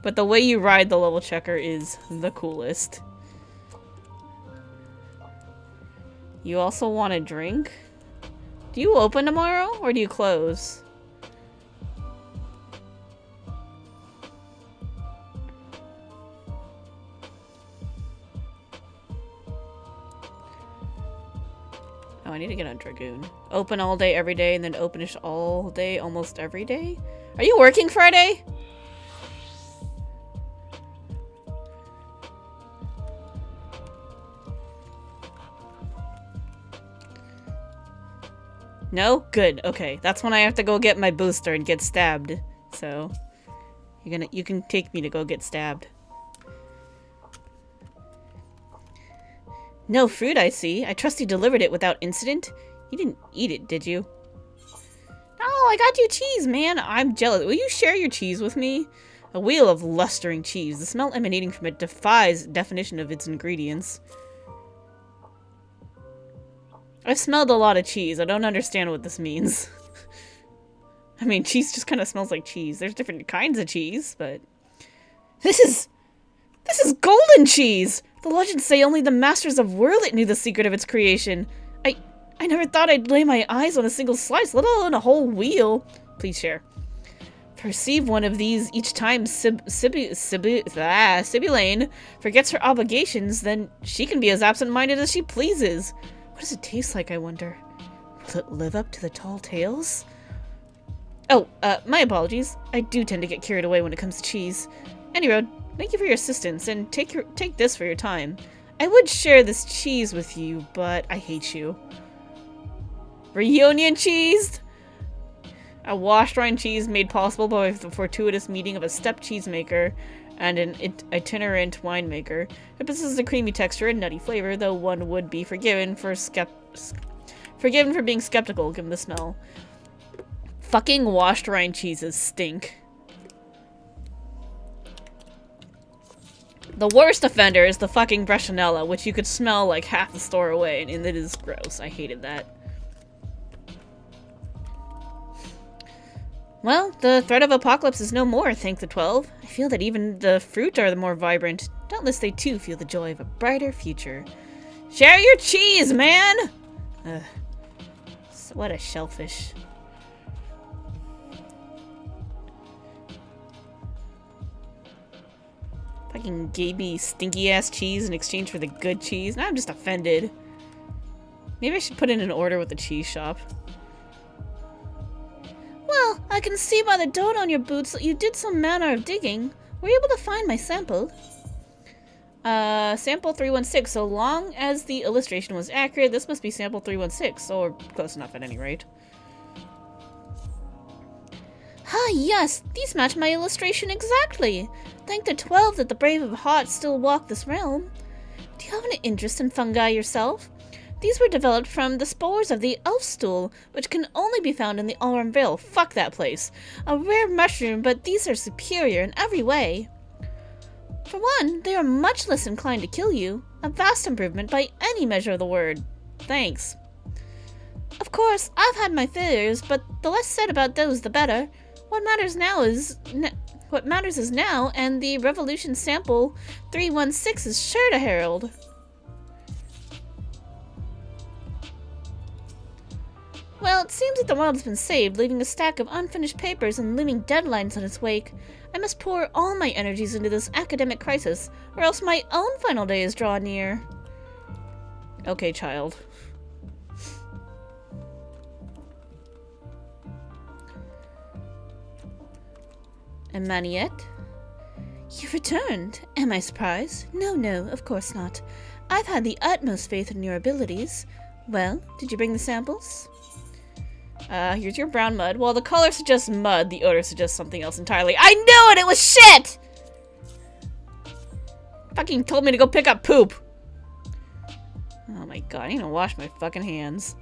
But the way you ride the level checker is the coolest. You also want a drink? Do you open tomorrow or do you close? Oh, I need to get on Dragoon. Open all day, every day, and then openish all day, almost every day? Are you working Friday? No? Good. Okay. That's when I have to go get my booster and get stabbed. So, you can take me to go get stabbed. No fruit, I see. I trust you delivered it without incident. You didn't eat it, did you? Oh, I got you cheese, man. I'm jealous. Will you share your cheese with me? A wheel of lustering cheese. The smell emanating from it defies definition of its ingredients. I've smelled a lot of cheese. I don't understand what this means. I mean, cheese just kind of smells like cheese. There's different kinds of cheese, but... This is golden cheese! The legends say only the masters of Whirlit knew the secret of its creation. I never thought I'd lay my eyes on a single slice, let alone a whole wheel. Please share. Receive one of these each time Sibyllane forgets her obligations, then she can be as absent-minded as she pleases. What does it taste like, I wonder? Will it live up to the tall tales? Oh, my apologies. I do tend to get carried away when it comes to cheese. Anyway, thank you for your assistance, and take this for your time. I would share this cheese with you, but I hate you. Reunion cheese? A washed rind cheese made possible by the fortuitous meeting of a step cheesemaker and an itinerant winemaker. It possesses a creamy texture and nutty flavor, though one would be forgiven for being skeptical given the smell. Fucking washed rind cheeses stink. The worst offender is the fucking Breccianella, which you could smell like half the store away, and it is gross. I hated that. Well, the threat of apocalypse is no more, thank the 12. I feel that even the fruit are the more vibrant. Doubtless they too feel the joy of a brighter future. Share your cheese, man! Ugh. What a shellfish. Fucking gave me stinky-ass cheese in exchange for the good cheese. Now I'm just offended. Maybe I should put in an order with the cheese shop. Well, I can see by the dirt on your boots that you did some manner of digging. Were you able to find my sample? Sample 316. So long as the illustration was accurate, this must be sample 316, or close enough at any rate. Ah, yes, these match my illustration exactly. Thank the 12 that the brave of heart still walk this realm. Do you have an interest in fungi yourself? These were developed from the spores of the elf stool, which can only be found in the Aurum Vale. Fuck that place. A rare mushroom, but these are superior in every way. For one, they are much less inclined to kill you. A vast improvement by any measure of the word. Thanks. Of course, I've had my fears, but the less said about those, the better. What matters is now, and the Revolution sample 316 is sure to herald. Well, it seems that the world has been saved, leaving a stack of unfinished papers and looming deadlines in its wake. I must pour all my energies into this academic crisis, or else my own final day is drawing near. Okay, child. And Maniette? You've returned. Am I surprised? No, of course not. I've had the utmost faith in your abilities. Well, did you bring the samples? Here's your brown mud. While the color suggests mud, the odor suggests something else entirely. I knew it! It was shit! Fucking told me to go pick up poop. Oh my god, I need to wash my fucking hands.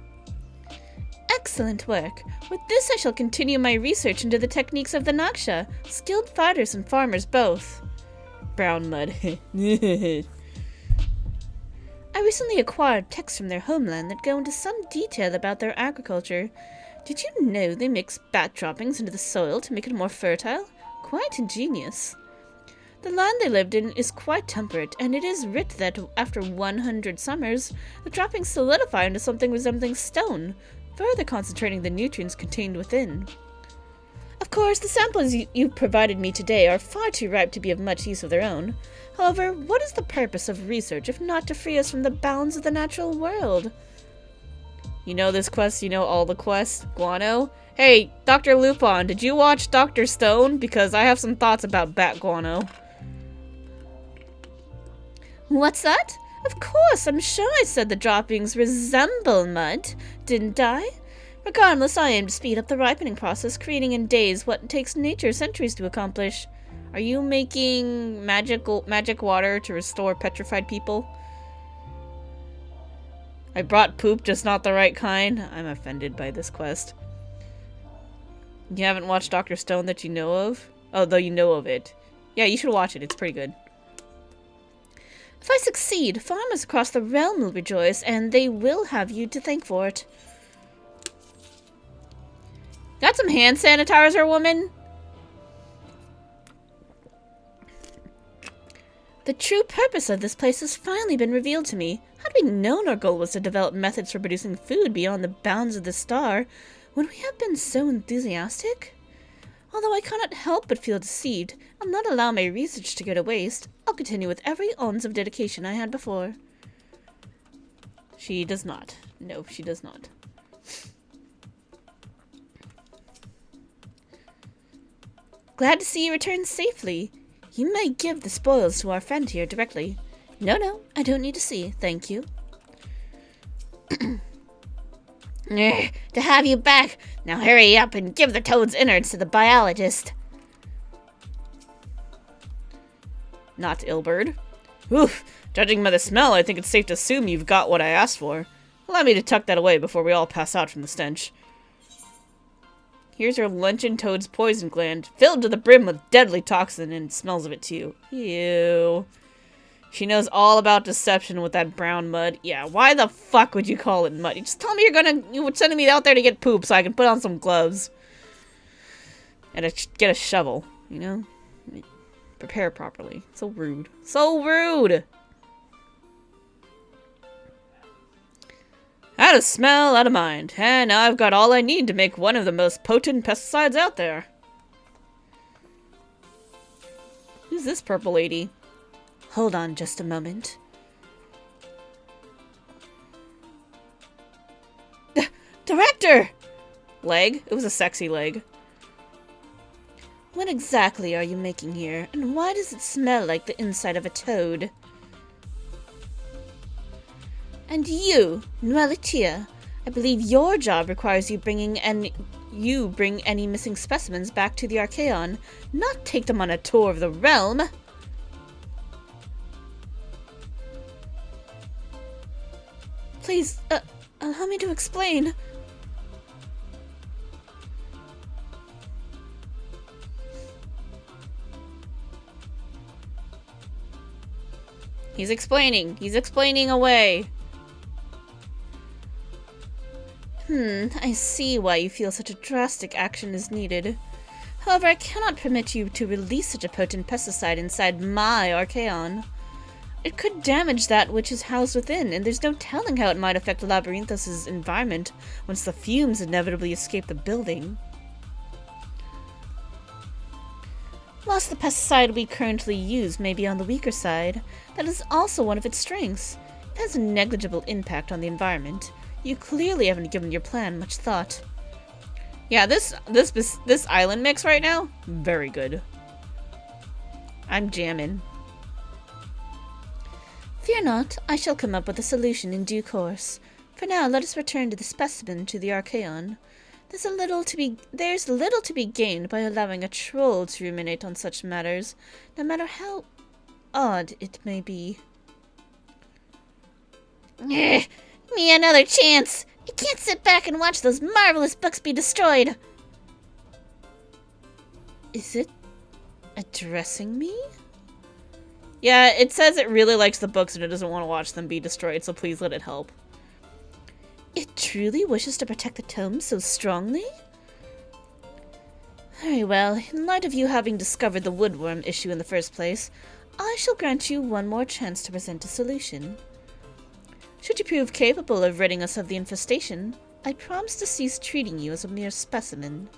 Excellent work. With this I shall continue my research into the techniques of the Naksha, skilled fighters and farmers both. Brown mud. I recently acquired texts from their homeland that go into some detail about their agriculture. Did you know they mix bat droppings into the soil to make it more fertile? Quite ingenious. The land they lived in is quite temperate, and it is writ that after 100 summers, the droppings solidify into something resembling stone, further concentrating the nutrients contained within. Of course, the samples you provided me today are far too ripe to be of much use of their own. However, what is the purpose of research if not to free us from the bounds of the natural world? You know this quest, you know all the quests, Guano? Hey, Dr. Lupin, did you watch Dr. Stone? Because I have some thoughts about bat guano. What's that? Of course, I'm sure I said the droppings resemble mud, didn't I? Regardless, I aim to speed up the ripening process, creating in days what takes nature centuries to accomplish. Are you making magic water to restore petrified people? I brought poop, just not the right kind. I'm offended by this quest. You haven't watched Dr. Stone that you know of? Oh, though you know of it. Yeah, you should watch it. It's pretty good. If I succeed, farmers across the realm will rejoice, and they will have you to thank for it. Got some hand sanitizer, woman? The true purpose of this place has finally been revealed to me. Had we known our goal was to develop methods for producing food beyond the bounds of the star, would we have been so enthusiastic? Although I cannot help but feel deceived, I'll not allow my research to go to waste. I'll continue with every ounce of dedication I had before. She does not. No, she does not. Glad to see you return safely. You may give the spoils to our friend here directly. No, I don't need to see, thank you. To have you back! Now hurry up and give the toad's innards to the biologist. Not Ilbird. Oof, judging by the smell, I think it's safe to assume you've got what I asked for. Allow me to tuck that away before we all pass out from the stench. Here's your luncheon toad's poison gland, filled to the brim with deadly toxin, and smells of it too. Ew. She knows all about deception with that brown mud. Yeah, why the fuck would you call it mud? You just tell me you were sending me out there to get poop so I can put on some gloves. And get a shovel, you know? Prepare properly. So rude. So rude! Out of smell, out of mind. And now I've got all I need to make one of the most potent pesticides out there. Who's this purple lady? Hold on just a moment. Director! Leg? It was a sexy leg. What exactly are you making here, and why does it smell like the inside of a toad? And you, Nuelitia, I believe your job requires you bring any missing specimens back to the Archaeon, not take them on a tour of the realm. Please, allow me to explain. He's explaining. He's explaining away. I see why you feel such a drastic action is needed. However, I cannot permit you to release such a potent pesticide inside my Archaeon. It could damage that which is housed within, and there's no telling how it might affect Labyrinthos' environment once the fumes inevitably escape the building. Whilst the pesticide we currently use may be on the weaker side, that is also one of its strengths. It has a negligible impact on the environment. You clearly haven't given your plan much thought. Yeah, this island mix right now, very good. I'm jamming. Fear not, I shall come up with a solution in due course. For now, let us return to the specimen to the Archaeon. There's little to be gained by allowing a troll to ruminate on such matters, no matter how odd it may be. Me another chance! I can't sit back and watch those marvelous books be destroyed! Is it addressing me? Yeah, it says it really likes the books and it doesn't want to watch them be destroyed, so please let it help. It truly wishes to protect the tomes so strongly? Very well, in light of you having discovered the woodworm issue in the first place, I shall grant you one more chance to present a solution. Should you prove capable of ridding us of the infestation, I promise to cease treating you as a mere specimen.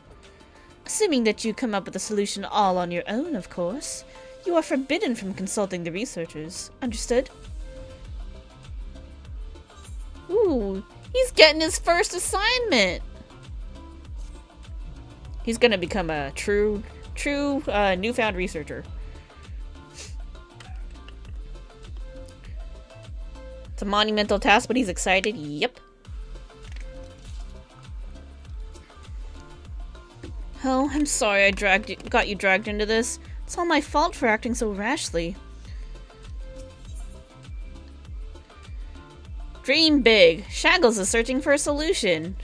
Assuming that you come up with a solution all on your own, of course. You are forbidden from consulting the researchers. Understood? Ooh, he's getting his first assignment! He's gonna become a true newfound researcher. It's a monumental task, but he's excited. Yep. Oh, I'm sorry I got you dragged into this. It's all my fault for acting so rashly. Dream big. Shaggles is searching for a solution.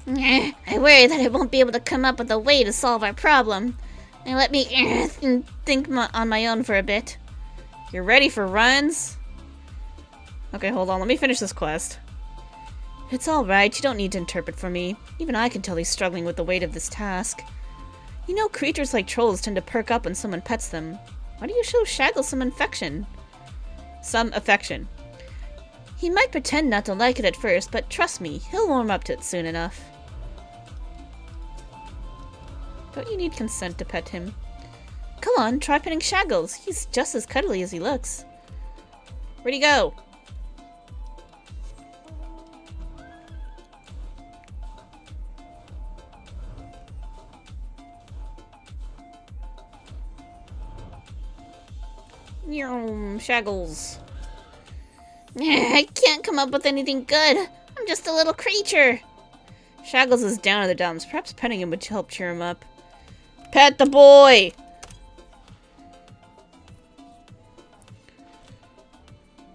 I worry that I won't be able to come up with a way to solve our problem. Now let me think on my own for a bit. You're ready for runs? Okay, hold on. Let me finish this quest. It's alright. You don't need to interpret for me. Even I can tell he's struggling with the weight of this task. You know creatures like trolls tend to perk up when someone pets them. Why do you show Shaggle some affection? He might pretend not to like it at first, but trust me, he'll warm up to it soon enough. Don't you need consent to pet him? Come on, try petting Shaggles. He's just as cuddly as he looks. Where'd he go? Shaggles. I can't come up with anything good. I'm just a little creature. Shaggles is down in the dumps. Perhaps petting him would help cheer him up. Pet the boy!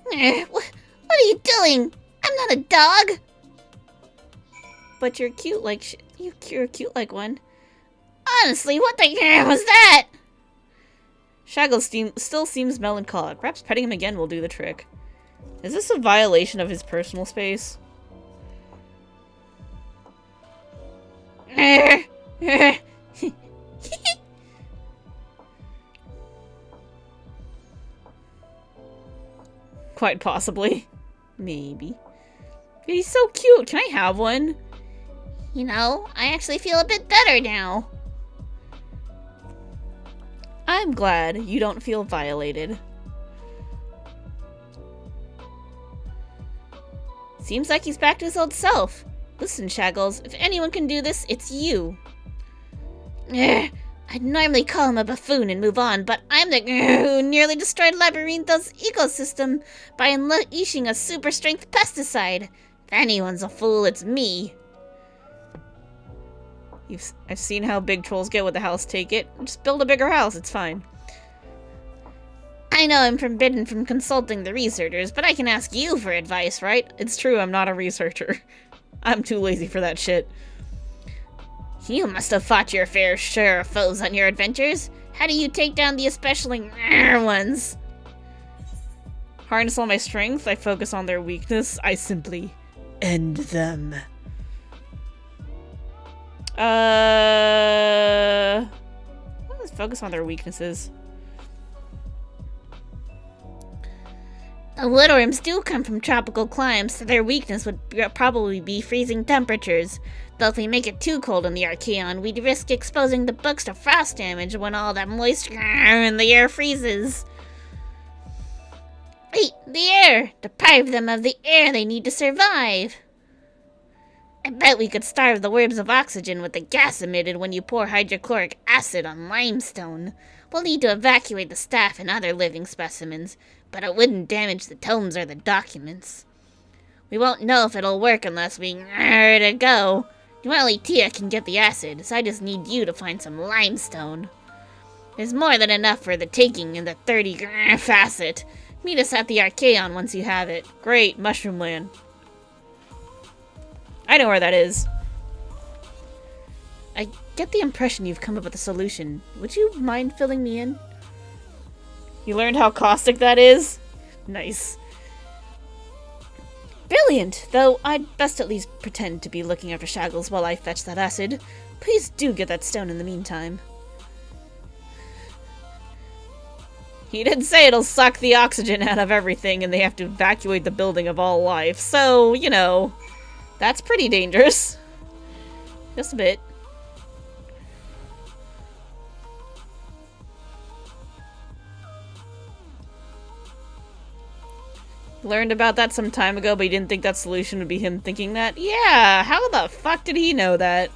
What are you doing? I'm not a dog. But you're cute like you're cute like one. Honestly, what the hell was that? Shaggles still seems melancholic. Perhaps petting him again will do the trick. Is this a violation of his personal space? Quite possibly. Maybe. He's so cute. Can I have one? You know, I actually feel a bit better now. I'm glad you don't feel violated. Seems like he's back to his old self. Listen, Shaggles, if anyone can do this, it's you. I'd normally call him a buffoon and move on, but I'm the who nearly destroyed Labyrinthos' ecosystem by unleashing a super strength pesticide. If anyone's a fool, it's me. I've seen how big trolls get with the house take it. Just build a bigger house, it's fine. I know I'm forbidden from consulting the researchers, but I can ask you for advice, right? It's true, I'm not a researcher. I'm too lazy for that shit. You must have fought your fair share of foes on your adventures. How do you take down the especially ones? Harness all my strength, I focus on their weakness, I simply end them. Let's focus on their weaknesses. The woodworms do come from tropical climes, so their weakness would probably be freezing temperatures. Though if we make it too cold in the Archaeon, we'd risk exposing the books to frost damage when all that moisture in the air freezes. Wait, the air! Deprive them of the air they need to survive! I bet we could starve the worms of oxygen with the gas emitted when you pour hydrochloric acid on limestone. We'll need to evacuate the staff and other living specimens, but it wouldn't damage the tomes or the documents. We won't know if it'll work unless we to go. Well, Tia can get the acid, so I just need you to find some limestone. There's more than enough for the taking in the 30 facet. Meet us at the Archaeon once you have it. Great, Mushroom Land. I know where that is. I get the impression you've come up with a solution. Would you mind filling me in? You learned how caustic that is? Nice. Brilliant! Though I'd best at least pretend to be looking after Shaggles while I fetch that acid. Please do get that stone in the meantime. He did say it'll suck the oxygen out of everything and they have to evacuate the building of all life. So, you know, that's pretty dangerous. Just a bit. Learned about that some time ago, but he didn't think that solution would be him thinking that. Yeah, how the fuck did he know that?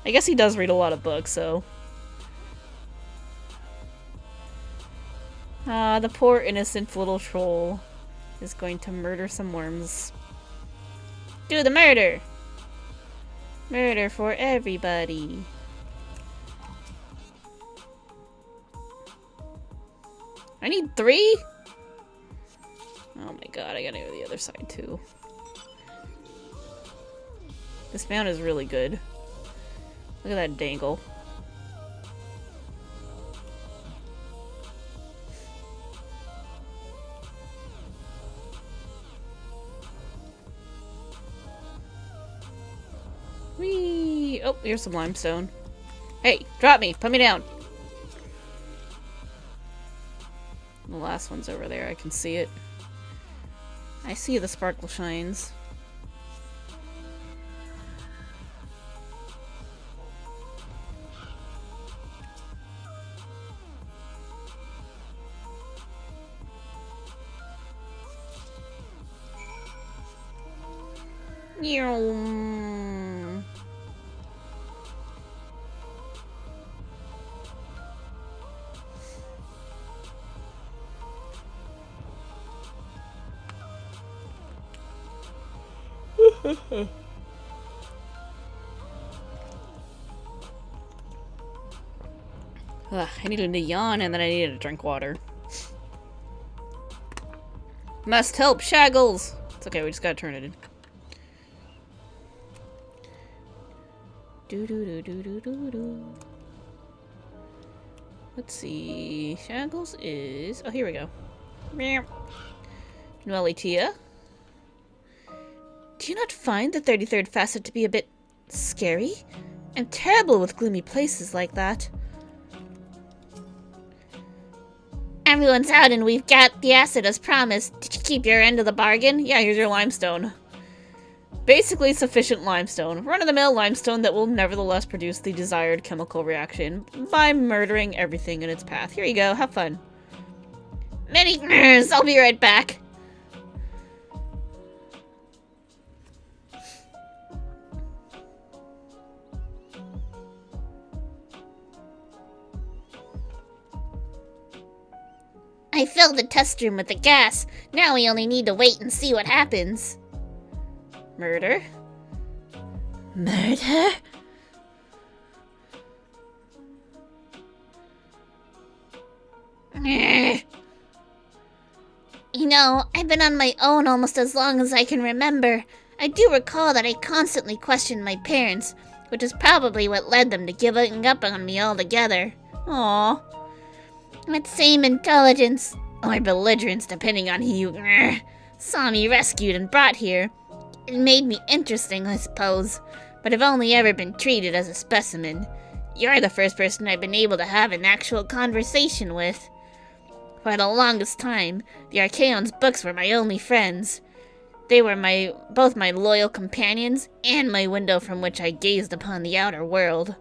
I guess he does read a lot of books, so. Ah, the poor innocent little troll is going to murder some worms. Do the murder! Murder for everybody. I need 3? Oh my god, I gotta go to the other side too. This mount is really good. Look at that dangle. Whee! Oh, here's some limestone. Hey, drop me! Put me down! The last one's over there, I can see it. I see the sparkle shines. Ugh, I needed to yawn and then I needed to drink water. Must help, Shaggles! It's okay, we just gotta turn it in. Do-do-do-do-do-do-do. Let's see. Shaggles is... Oh, here we go. Noelle Tia. Do you not find the 33rd facet to be a bit scary? I'm terrible with gloomy places like that. Everyone's out and we've got the acid as promised. Did you keep your end of the bargain? Yeah, here's your limestone. Basically sufficient limestone. Run-of-the-mill limestone that will nevertheless produce the desired chemical reaction by murdering everything in its path. Here you go, have fun. Many years, I'll be right back. I filled the test room with the gas. Now we only need to wait and see what happens. Murder? Murder? You know, I've been on my own almost as long as I can remember. I do recall that I constantly questioned my parents, which is probably what led them to giving up on me altogether. Aww. That same intelligence. or belligerents depending on who you saw me rescued and brought here. It made me interesting, I suppose, but I've only ever been treated as a specimen. You're the first person I've been able to have an actual conversation with. For the longest time, the Archaon's books were my only friends. They were both my loyal companions and my window from which I gazed upon the outer world.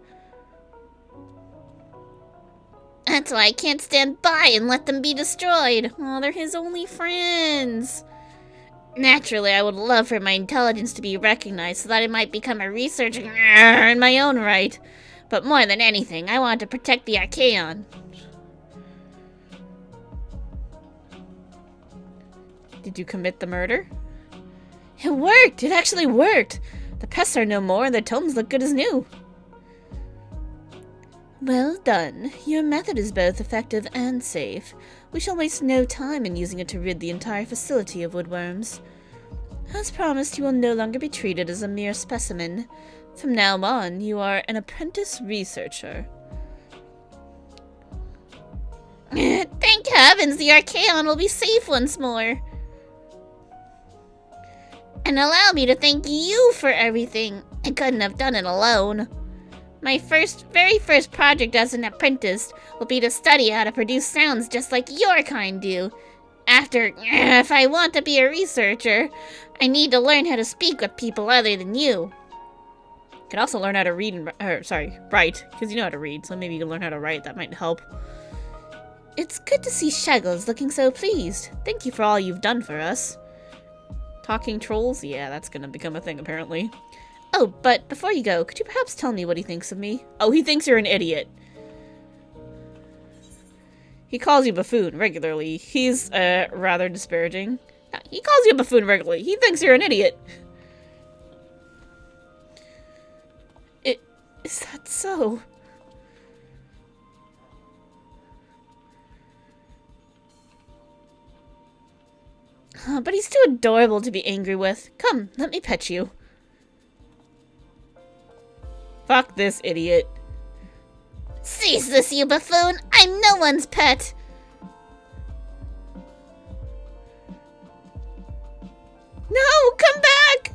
That's why I can't stand by and let them be destroyed. Oh, they're his only friends. Naturally, I would love for my intelligence to be recognized so that I might become a researcher in my own right. But more than anything, I want to protect the Archaon. Did you commit the murder? It worked! It actually worked! The pests are no more and the tomes look good as new. Well done. Your method is both effective and safe. We shall waste no time in using it to rid the entire facility of woodworms. As promised, you will no longer be treated as a mere specimen. From now on, you are an apprentice researcher. Thank heavens, the Archaon will be safe once more. And allow me to thank you for everything. I couldn't have done it alone. My very first project as an apprentice will be to study how to produce sounds just like your kind do. After, if I want to be a researcher, I need to learn how to speak with people other than you. You could also learn how to read write, because you know how to read, so maybe you can learn how to write. That might help. It's good to see Shaggles looking so pleased. Thank you for all you've done for us. Talking trolls? Yeah, that's gonna become a thing, apparently. Oh, but before you go, could you perhaps tell me what he thinks of me? Oh, he thinks you're an idiot. He calls you buffoon regularly. He's, rather disparaging. He calls you a buffoon regularly. He thinks you're an idiot. Is that so? But he's too adorable to be angry with. Come, let me pet you. Fuck this idiot. Cease this, you buffoon! I'm no one's pet! No, come back!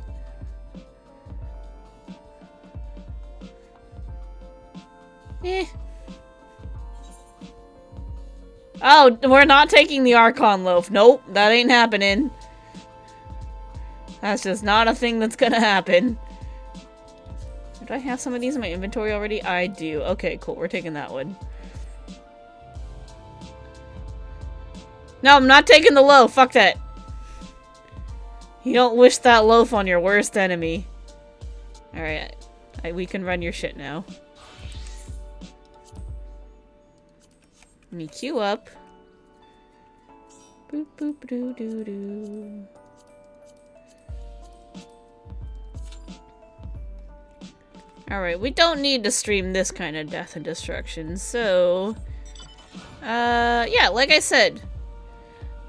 Oh, we're not taking the Archon loaf. Nope, that ain't happening. That's just not a thing that's gonna happen. Do I have some of these in my inventory already? I do. Okay, cool. We're taking that one. No, I'm not taking the loaf. Fuck that. You don't wish that loaf on your worst enemy. Alright. We can run your shit now. Let me queue up. Boop boop doo doo doo. Alright, we don't need to stream this kind of death and destruction, so... yeah, like I said,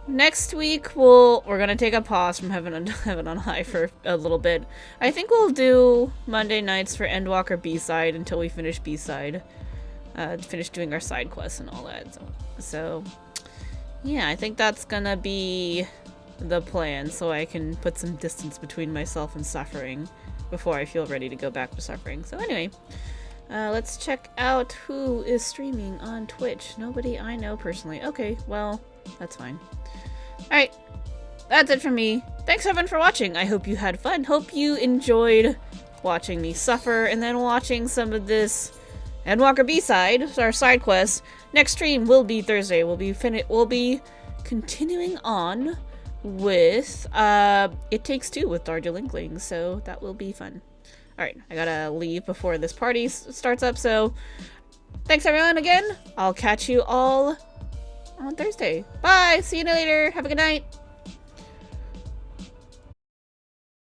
next week we're gonna take a pause from Heaven on High for a little bit. I think we'll do Monday nights for Endwalker B-side until we finish B-side. Finish doing our side quests and all that. So, yeah, I think that's gonna be the plan, so I can put some distance between myself and suffering before I feel ready to go back to suffering. So anyway, let's check out who is streaming on Twitch. Nobody I know personally. Okay, well, that's fine. Alright, that's it from me. Thanks everyone for watching. I hope you had fun. Hope you enjoyed watching me suffer and then watching some of this Endwalker B-side, our side quest. Next stream will be Thursday. We'll be continuing on with It Takes Two with Darjeeling, so that will be fun. Alright, I gotta leave before this party starts up, so thanks everyone again. I'll catch you all on Thursday. Bye! See you later. Have a good night.